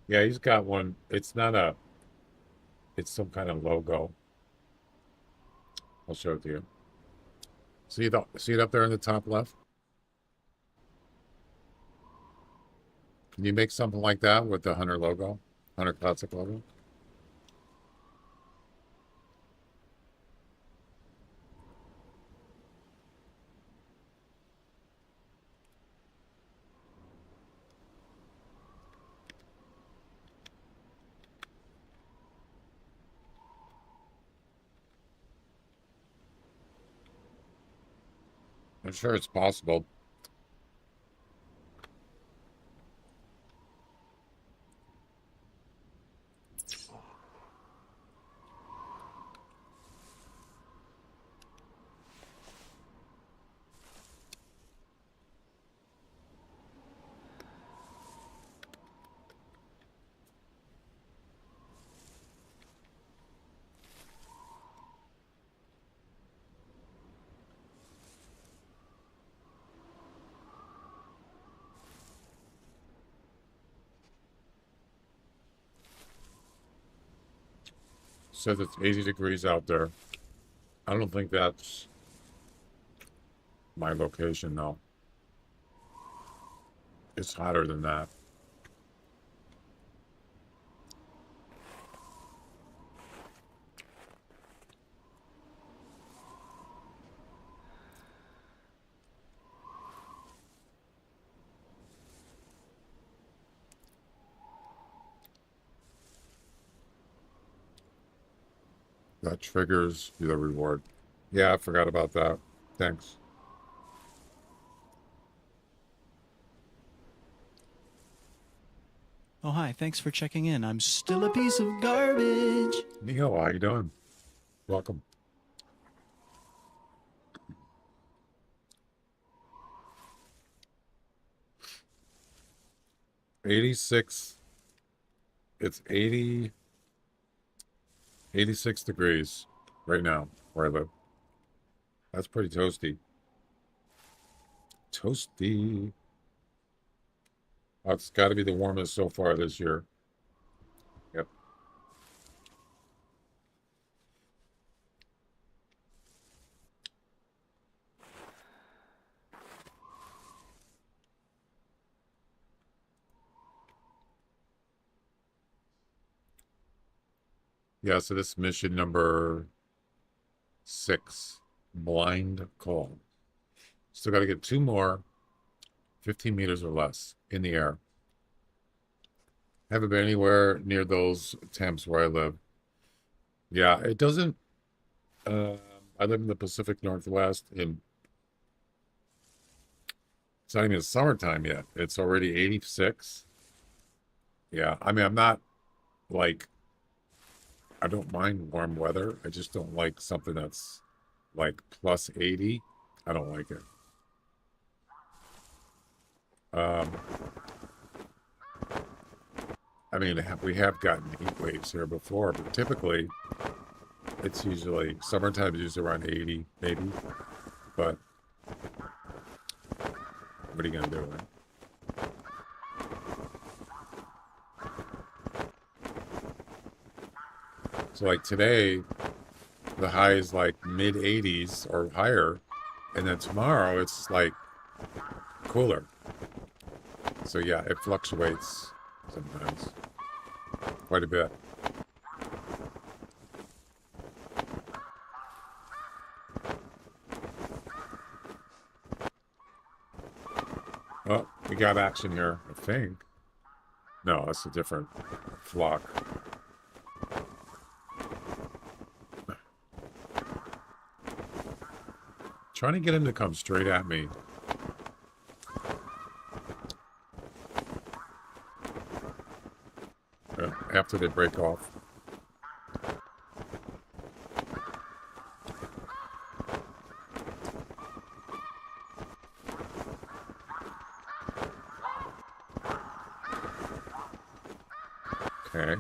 Yeah, he's got one. It's not a, it's some kind of logo. I'll show it to you. See it up there in the top left? Can you make something like that with the Hunter logo? Hunter Classic logo? I'm sure it's possible. Says it's 80 degrees out there. I don't think that's my location, though. It's hotter than that. That triggers the reward. Yeah, I forgot about that. Thanks. Oh, hi. Thanks for checking in. I'm still a piece of garbage. Neil, how you doing? Welcome. '86. It's 86 degrees right now where I live. That's pretty toasty. Toasty. Oh, it's got to be the warmest so far this year. Yep. Yeah, so this mission number 6, blind call. Still got to get 2 more, 15 meters or less in the air. Haven't been anywhere near those temps where I live. Yeah, it doesn't. I live in the Pacific Northwest, and it's not even summertime yet. It's already 86. Yeah, I mean, I'm not like, I don't mind warm weather. I just don't like something that's like plus 80. I don't like it. I mean, we have gotten heat waves here before, but typically it's usually, summertime is usually around 80, maybe. But what are you going to do, right? So like today, the high is like mid 80s or higher, and then tomorrow it's like cooler. So yeah, it fluctuates sometimes quite a bit. Oh, We got action here, I think. No, that's a different flock. Trying to get him to come straight at me. After they break off. Okay.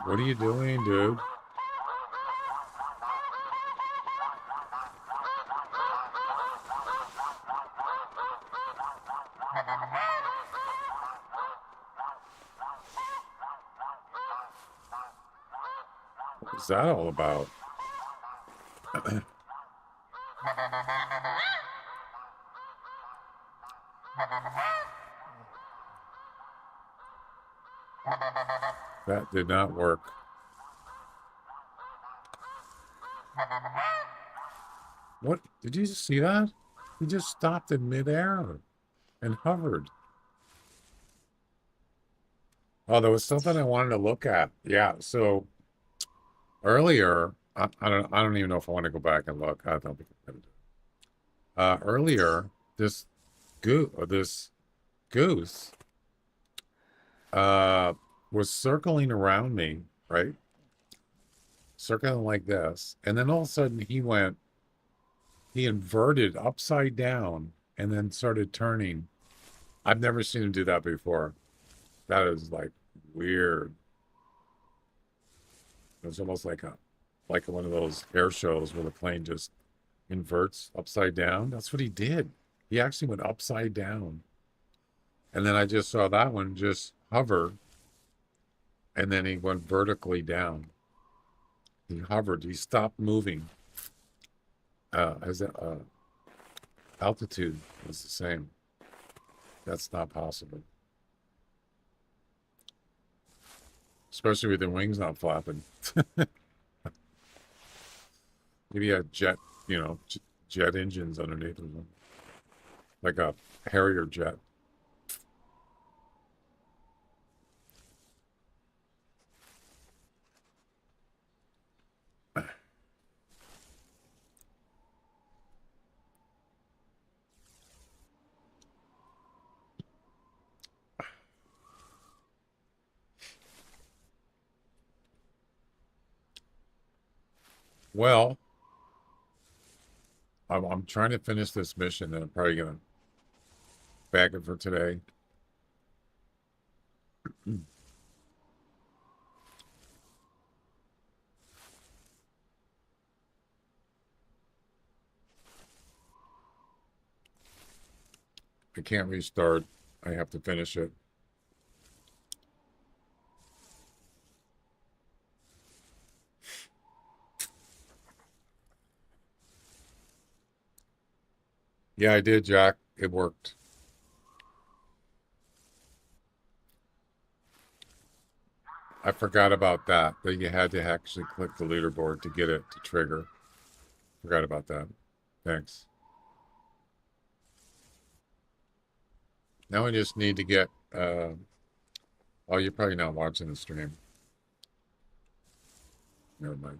What are you doing, dude? What's that all about? That did not work. What? Did you just see that? He just stopped in midair and hovered. Oh, there was something I wanted to look at. Yeah, so earlier, I don't even know if I want to go back and look. I don't think I'm gonna do it. Earlier, this goose was circling around me, right? Circling like this. And then all of a sudden he inverted upside down and then started turning. I've never seen him do that before. That is like weird. It was almost like one of those air shows where the plane just inverts upside down. That's what he did. He actually went upside down. And then I just saw that one just hover. And then he went vertically down. He hovered. He stopped moving. Altitude was the same. That's not possible. Especially with the wings not flapping. Maybe a jet, jet engines underneath or something. Like a Harrier jet. Well, I'm trying to finish this mission, and I'm probably gonna bag it for today. I can't restart. I have to finish it. Yeah, I did, Jack. It worked. I forgot about that you had to actually click the leaderboard to get it to trigger. Forgot about that. Thanks. Now I just need to get, oh, you're probably not watching the stream. Never mind.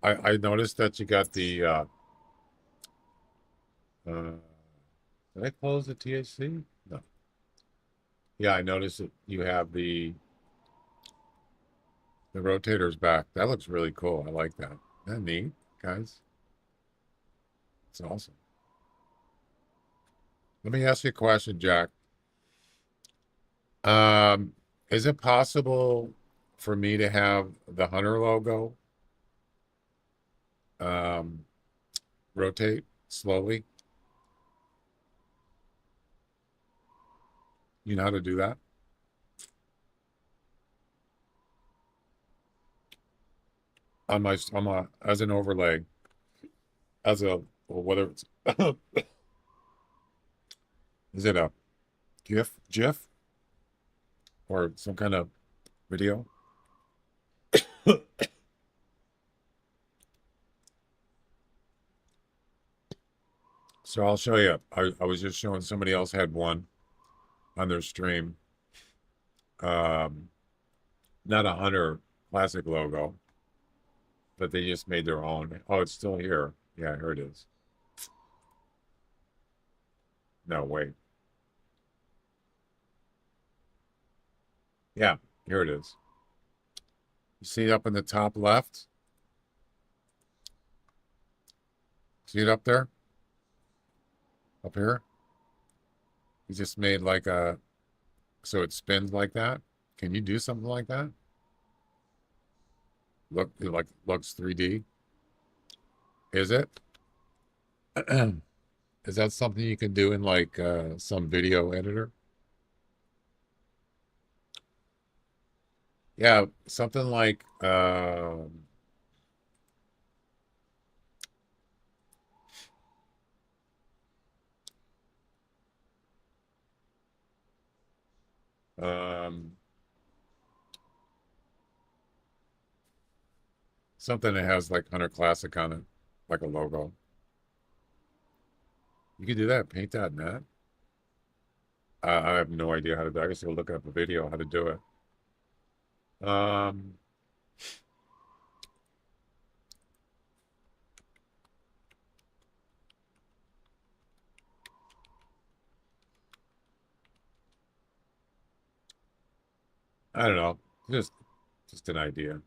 I noticed that you got the, did I close the THC? No. Yeah, I noticed that you have the rotators back. That looks really cool. I like that. Isn't that neat, guys? It's awesome. Let me ask you a question, Jack. Is it possible for me to have the Hunter logo rotate slowly? You know how to do that? on my as an overlay, as a, well, whether it's is it a GIF or some kind of video? So I'll show you. I was just showing somebody else had one on their stream. Not a Hunter classic logo, but they just made their own. Oh, it's still here. Yeah, here it is. No, wait. Yeah, here it is. You see it up in the top left? See it up there? Up here? He just made like a, so it spins like that. Can you do something like that? Look, it like looks 3D. Is it? Is that something you can do in like some video editor? Yeah, something like something that has like Hunter Classic on it, like a logo. You can do that, paint.net. I have no idea how to do it. I guess you'll look up a video how to do it. I don't know. Just an idea.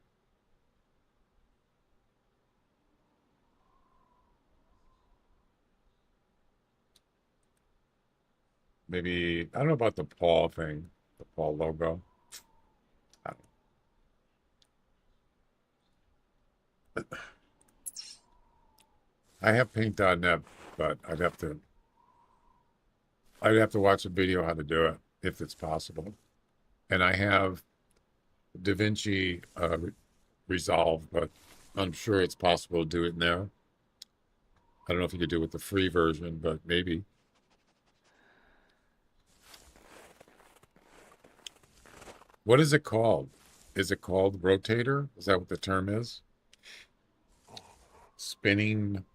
Maybe I don't know about the Paul thing, the Paul logo. I don't know. I have paint.net, but I'd have to watch a video how to do it if it's possible. And I have DaVinci Resolve, but I'm sure it's possible to do it now. I don't know if you could do it with the free version, but maybe. What is it called? Is it called rotator? Is that what the term is? Spinning,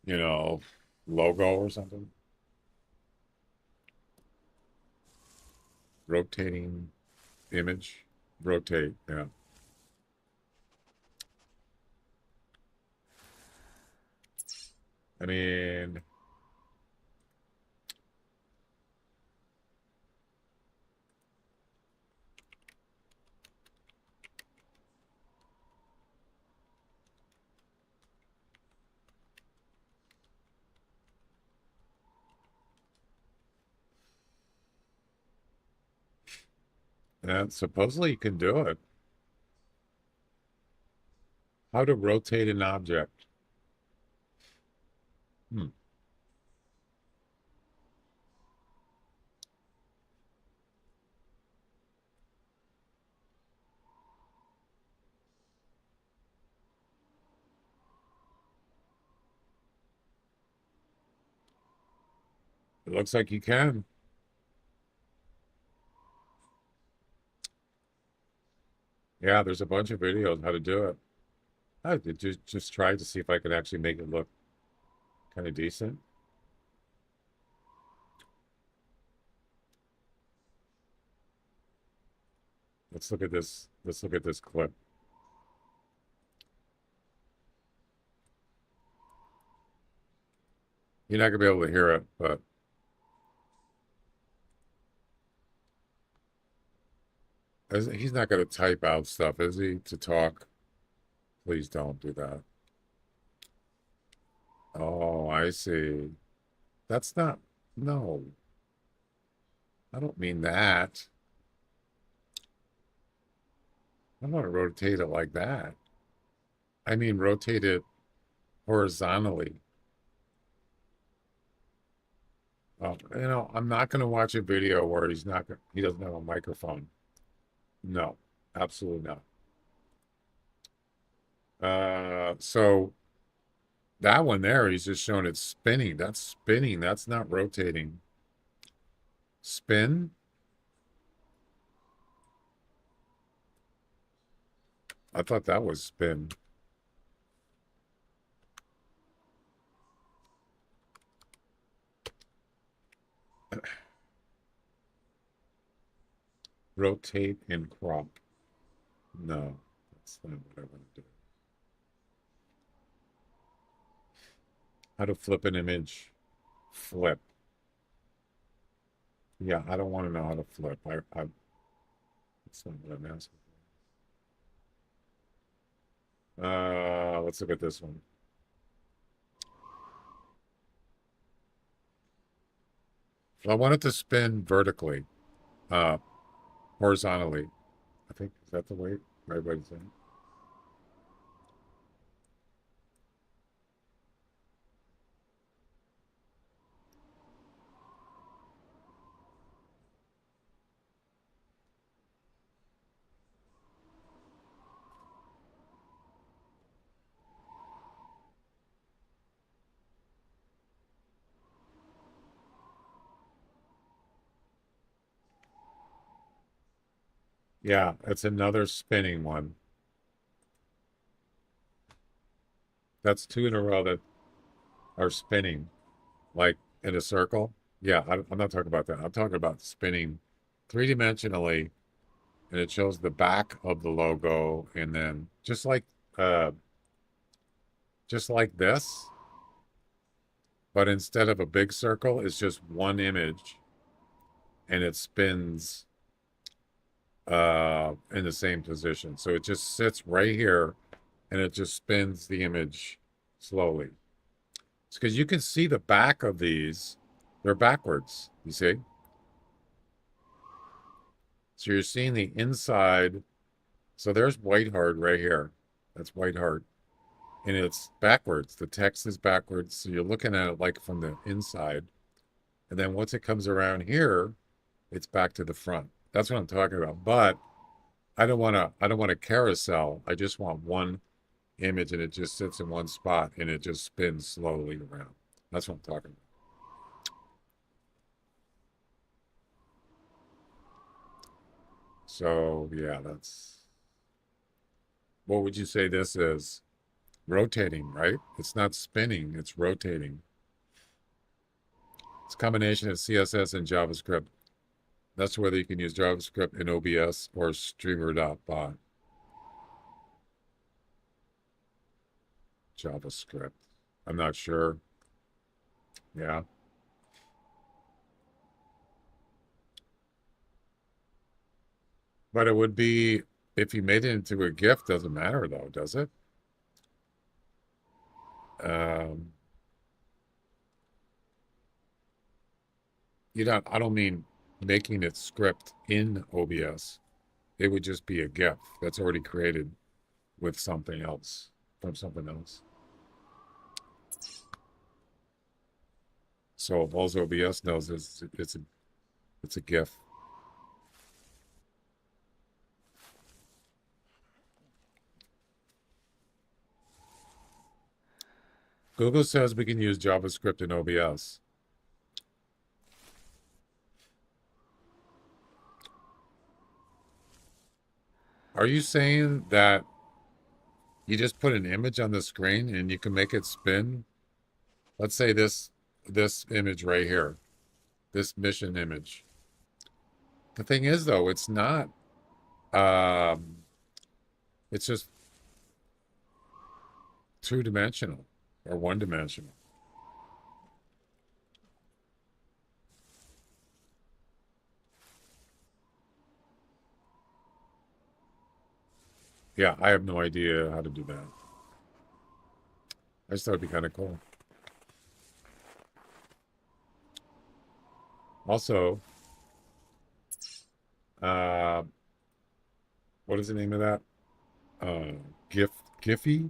logo or something? Rotating image? Rotate, yeah. I mean, and supposedly you can do it. How to rotate an object. It looks like you can. Yeah, there's a bunch of videos how to do it. I did just try to see if I could actually make it look kind of decent. Let's look at this. Let's look at this clip. You're not gonna be able to hear it, but he's not gonna type out stuff, is he, to talk? Please don't do that. Oh, I see. That's not, no. I don't mean that. I'm not gonna rotate it like that. I mean rotate it horizontally. I'm not gonna watch a video where he doesn't have a microphone. No, absolutely not. So that one there, he's just showing it spinning. That's spinning. That's not rotating. Spin. I thought that was spin. Rotate and crop. No, that's not what I want to do. How to flip an image. Flip. Yeah, I don't want to know how to flip. That's not what I'm asking for. Let's look at this one. I want it to spin vertically, horizontally. I think, is that the way everybody's saying? Yeah, it's another spinning one. That's two in a row that are spinning, like in a circle. Yeah, I'm not talking about that. I'm talking about spinning three-dimensionally, and it shows the back of the logo, and then just like this, but instead of a big circle, it's just one image, and it spins in the same position. So it just sits right here, and it just spins the image slowly. It's because you can see the back of these. They're backwards, you see? So you're seeing the inside. So there's White Heart right here. That's White Heart. And it's backwards. The text is backwards. So you're looking at it like from the inside. And then once it comes around here, it's back to the front. That's what I'm talking about. But I don't want a carousel. I just want one image, and it just sits in one spot, and it just spins slowly around. That's what I'm talking about. So yeah, that's, what would you say this is? Rotating, right? It's not spinning, it's rotating. It's a combination of CSS and JavaScript. That's whether you can use JavaScript in OBS or streamer.bot. JavaScript. I'm not sure. Yeah. But it would be, if you made it into a GIF, doesn't matter though, does it? I don't mean making it script in OBS. It would just be a GIF that's already created with something else, from something else. So if all OBS knows is it's a GIF. Google says we can use JavaScript in OBS. Are you saying that you just put an image on the screen and you can make it spin? Let's say this image right here, this mission image. The thing is though, it's not, it's just two-dimensional or one-dimensional. Yeah, I have no idea how to do that. I just thought it'd be kind of cool. Also, what is the name of that? Giphy?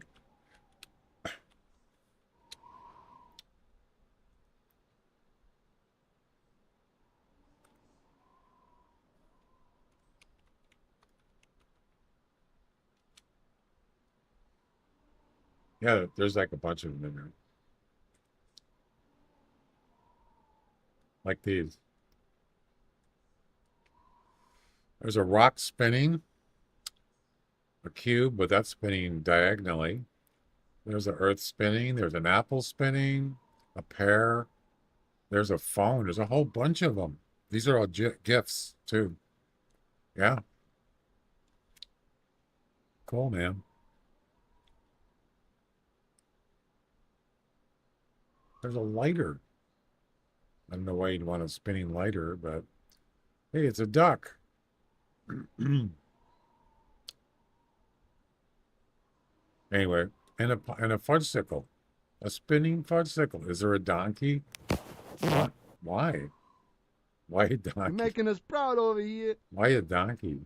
Yeah, there's like a bunch of them in there. Like these. There's a rock spinning, a cube, but that's spinning diagonally. There's an earth spinning. There's an apple spinning, a pear. There's a phone. There's a whole bunch of them. These are all GIFs, too. Yeah. Cool, man. There's a lighter. I don't know why you'd want a spinning lighter, but hey, it's a duck. Anyway, and a fudgesicle. A spinning fudgesicle. Is there a donkey? What? Why? Why a You're donkey? making us proud over here. Why a donkey?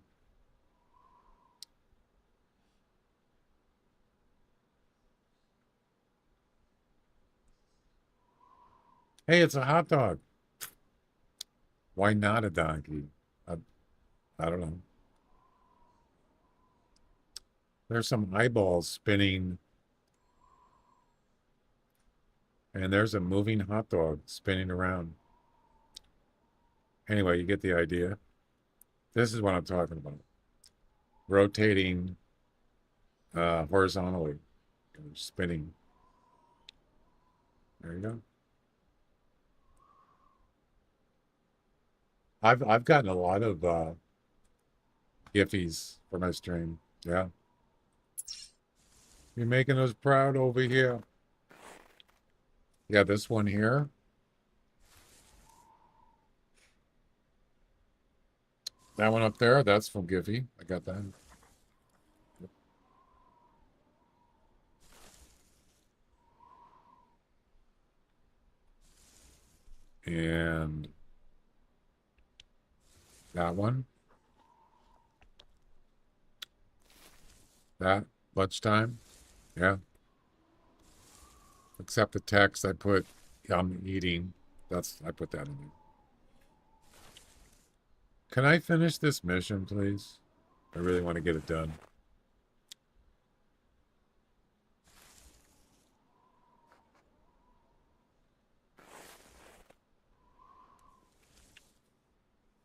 Hey, it's a hot dog. Why not a donkey? I don't know. There's some eyeballs spinning. And there's a moving hot dog spinning around. Anyway, you get the idea. This is what I'm talking about. Rotating horizontally. Spinning. There you go. I've gotten a lot of Giphies for my stream. Yeah. You're making us proud over here. Yeah, this one here. That one up there, that's from Giphy. I got that. And that one. That, lunchtime. Yeah. Except the text I put, I'm eating. I put that in there. Can I finish this mission, please? I really want to get it done.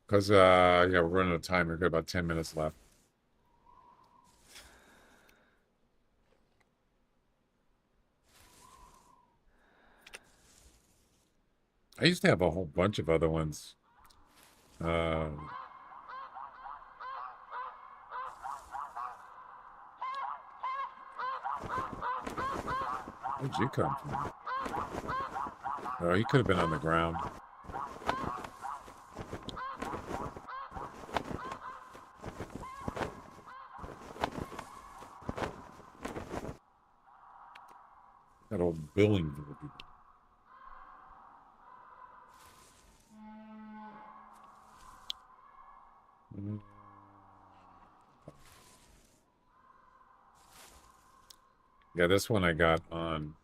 Because, yeah, we're running out of time. We've got about 10 minutes left. I used to have a whole bunch of other ones. Where'd you come from? Oh, he could have been on the ground. That old billing people. Yeah, this one I got on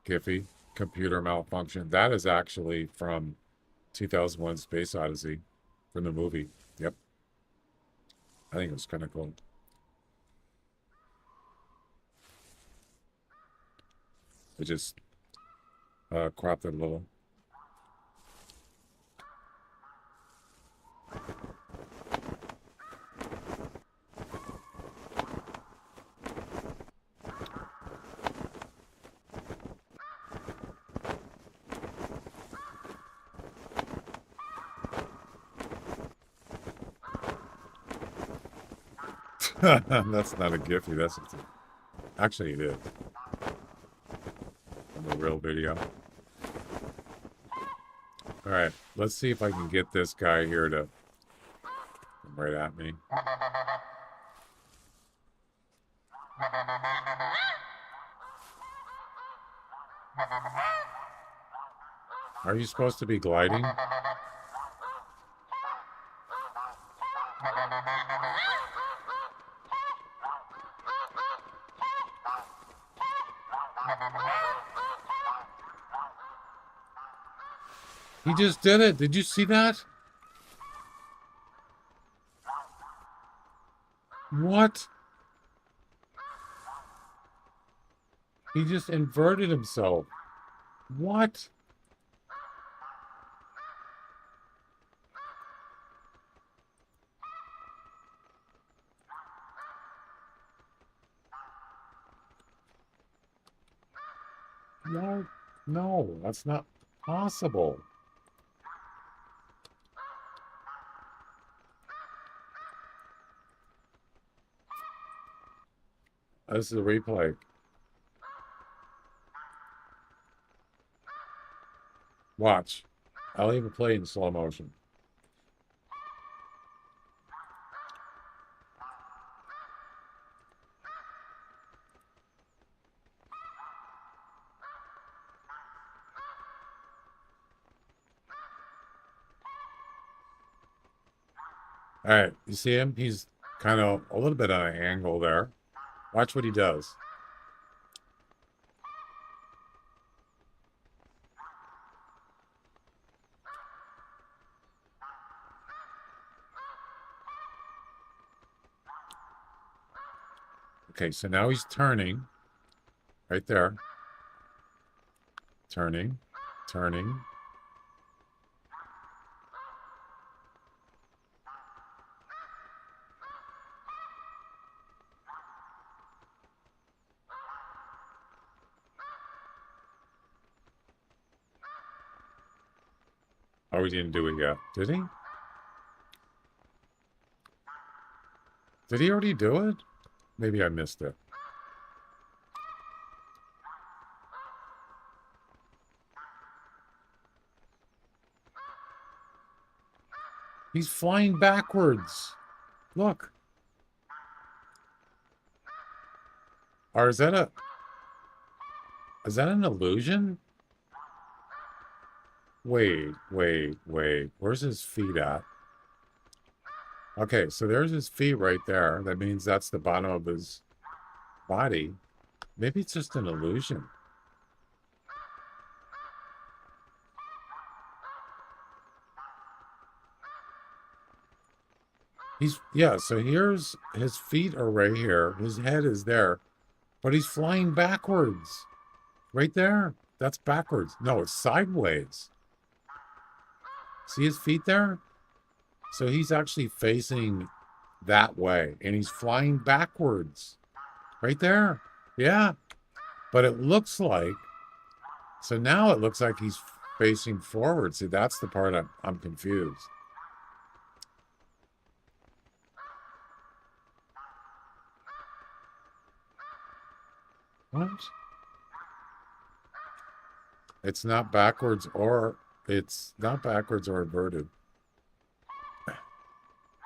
Giphy, computer malfunction. That is actually from 2001 Space Odyssey, from the movie. Yep. I think it was kind of cool. I just cropped it a little. That's not a Giphy. That's actually it is. On the real video. All right, let's see if I can get this guy here to come right at me. Are you supposed to be gliding? He just did it. Did you see that? What? He just inverted himself. What? No, no, that's not possible. This is a replay. Watch. I'll even play in slow motion. All right, you see him? He's kind of a little bit on an angle there. Watch what he does. Okay, so now he's turning. Right there. Turning. Turning. Oh, he didn't do it yet. Did he? Did he already do it? Maybe I missed it. He's flying backwards. Look. Or is that an illusion? Wait. Where's his feet at? Okay, so there's his feet right there. That means that's the bottom of his body. Maybe it's just an illusion. So here's his feet are right here. His head is there, but he's flying backwards. Right there. That's backwards. No, it's sideways. See his feet there? So he's actually facing that way, and he's flying backwards. Right there. Yeah. But it looks like, so now it looks like he's facing forward. See, that's the part I'm confused. What? It's not backwards or inverted.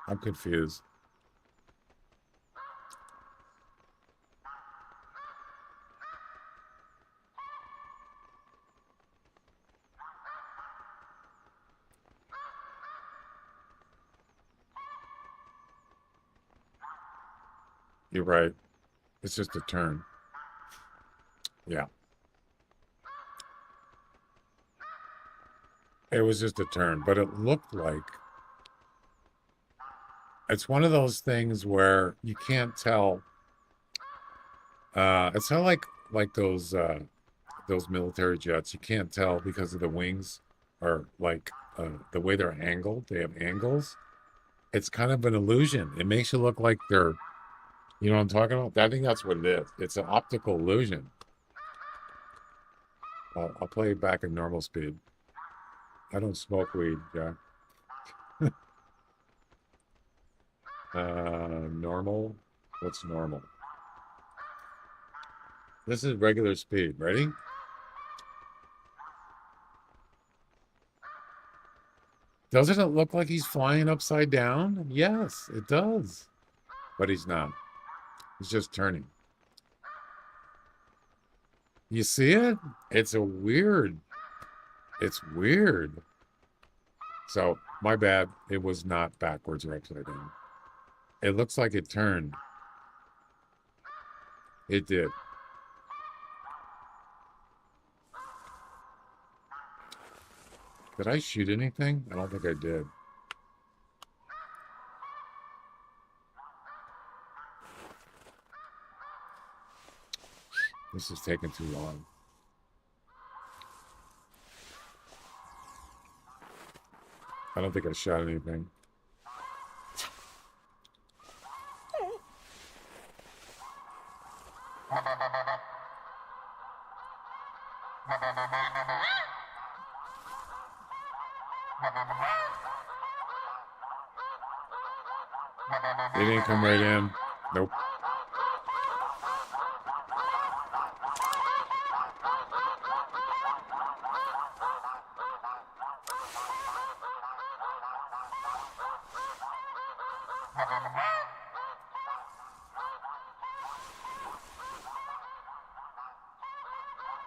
I'm confused. You're right. It's just a turn. Yeah. It was just a turn, but it looked like it's one of those things where you can't tell. It's not like those military jets. You can't tell because of the wings or like the way they're angled. They have angles. It's kind of an illusion. It makes you look like they're, you know what I'm talking about? I think that's what it is. It's an optical illusion. I'll play it back at normal speed. I don't smoke weed, Jack. Normal. What's normal? This is regular speed. Ready? Doesn't it look like he's flying upside down? Yes, it does. But he's not. He's just turning. You see it? It's weird. So, my bad. It was not backwards or upside down. It looks like it turned. It did. Did I shoot anything? I don't think I did. This is taking too long. I don't think I shot anything. They didn't come right in. Nope.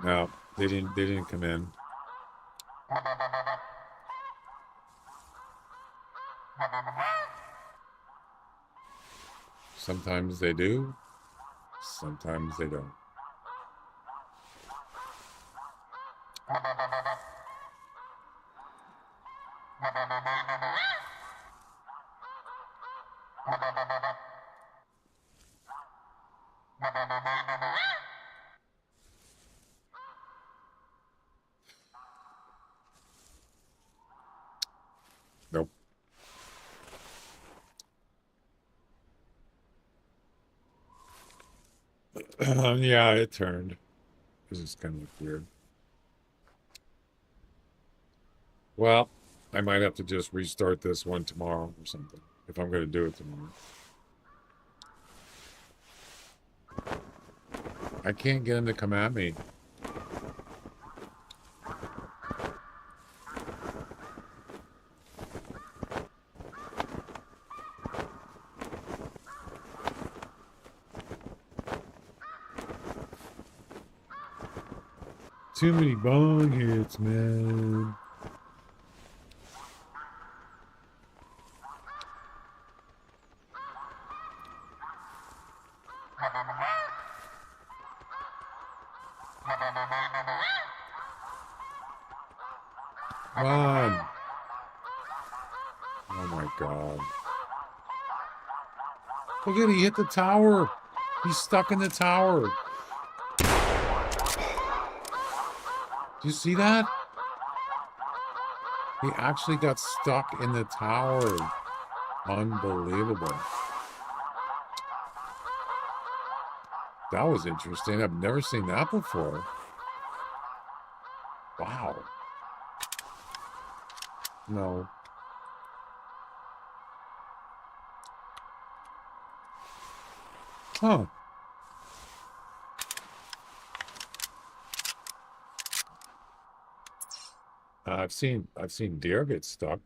No, they didn't come in. Sometimes they do, sometimes they don't. Nope. Yeah, it turned. This is kind of weird. Well, I might have to just restart this one tomorrow or something, if I'm going to do it tomorrow. I can't get him to come at me. Too many bong hits, man. Come on. Oh my God. Look at it, he hit the tower. He's stuck in the tower. Do you see that? He actually got stuck in the tower. Unbelievable. That was interesting. I've never seen that before. Wow. No. Huh. I've seen deer get stuck.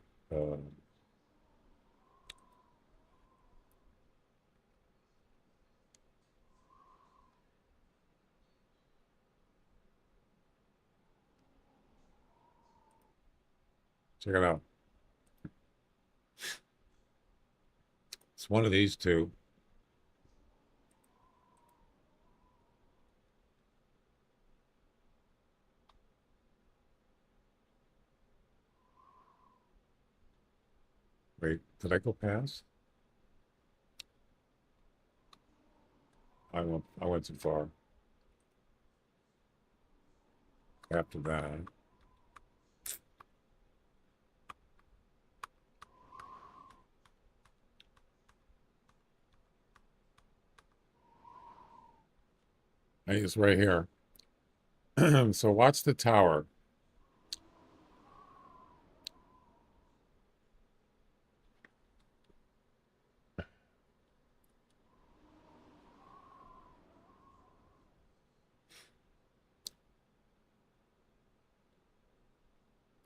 Check it out. It's one of these two. Wait, did I go past? I went too far. After that. Hey, it's right here. So watch the tower.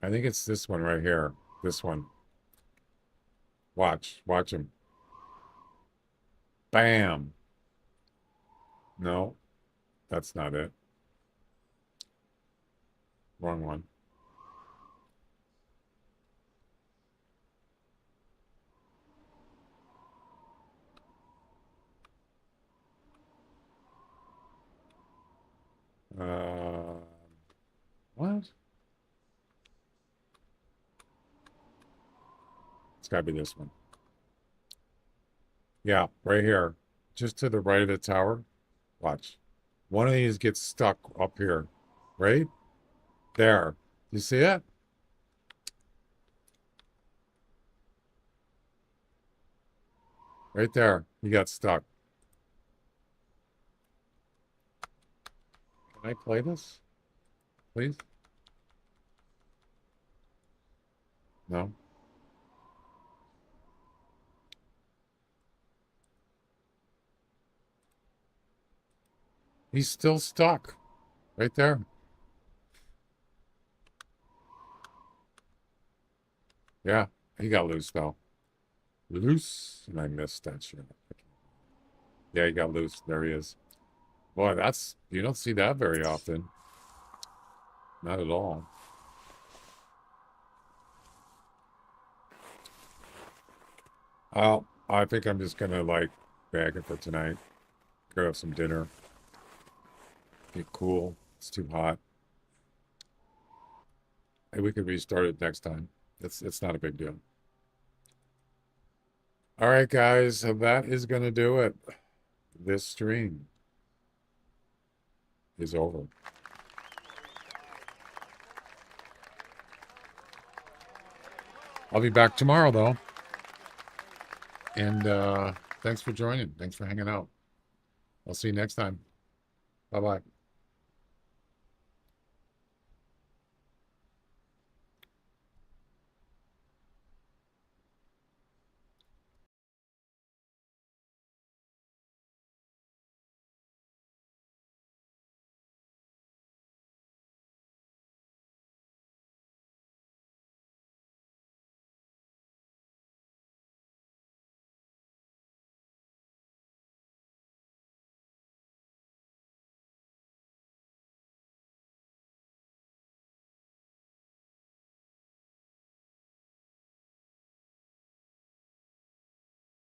I think it's this one right here. This one. Watch him. Bam. No, that's not it. Wrong one. What? It's gotta be this one. Yeah, right here. Just to the right of the tower. Watch. One of these gets stuck up here, right? There. You see it? Right there. You got stuck. Can I play this? Please? No? He's still stuck. Right there. Yeah, he got loose though. Loose, and I missed that shit. Yeah, he got loose. There he is. Boy, that's, you don't see that very often. Not at all. I think I'm just gonna like bag it for tonight. Go have some dinner. Get cool. It's too hot. Hey, we could restart it next time. It's not a big deal. All right, guys, so that is gonna do it. This stream is over. I'll be back tomorrow, though. And thanks for joining. Thanks for hanging out. I'll see you next time. Bye-bye.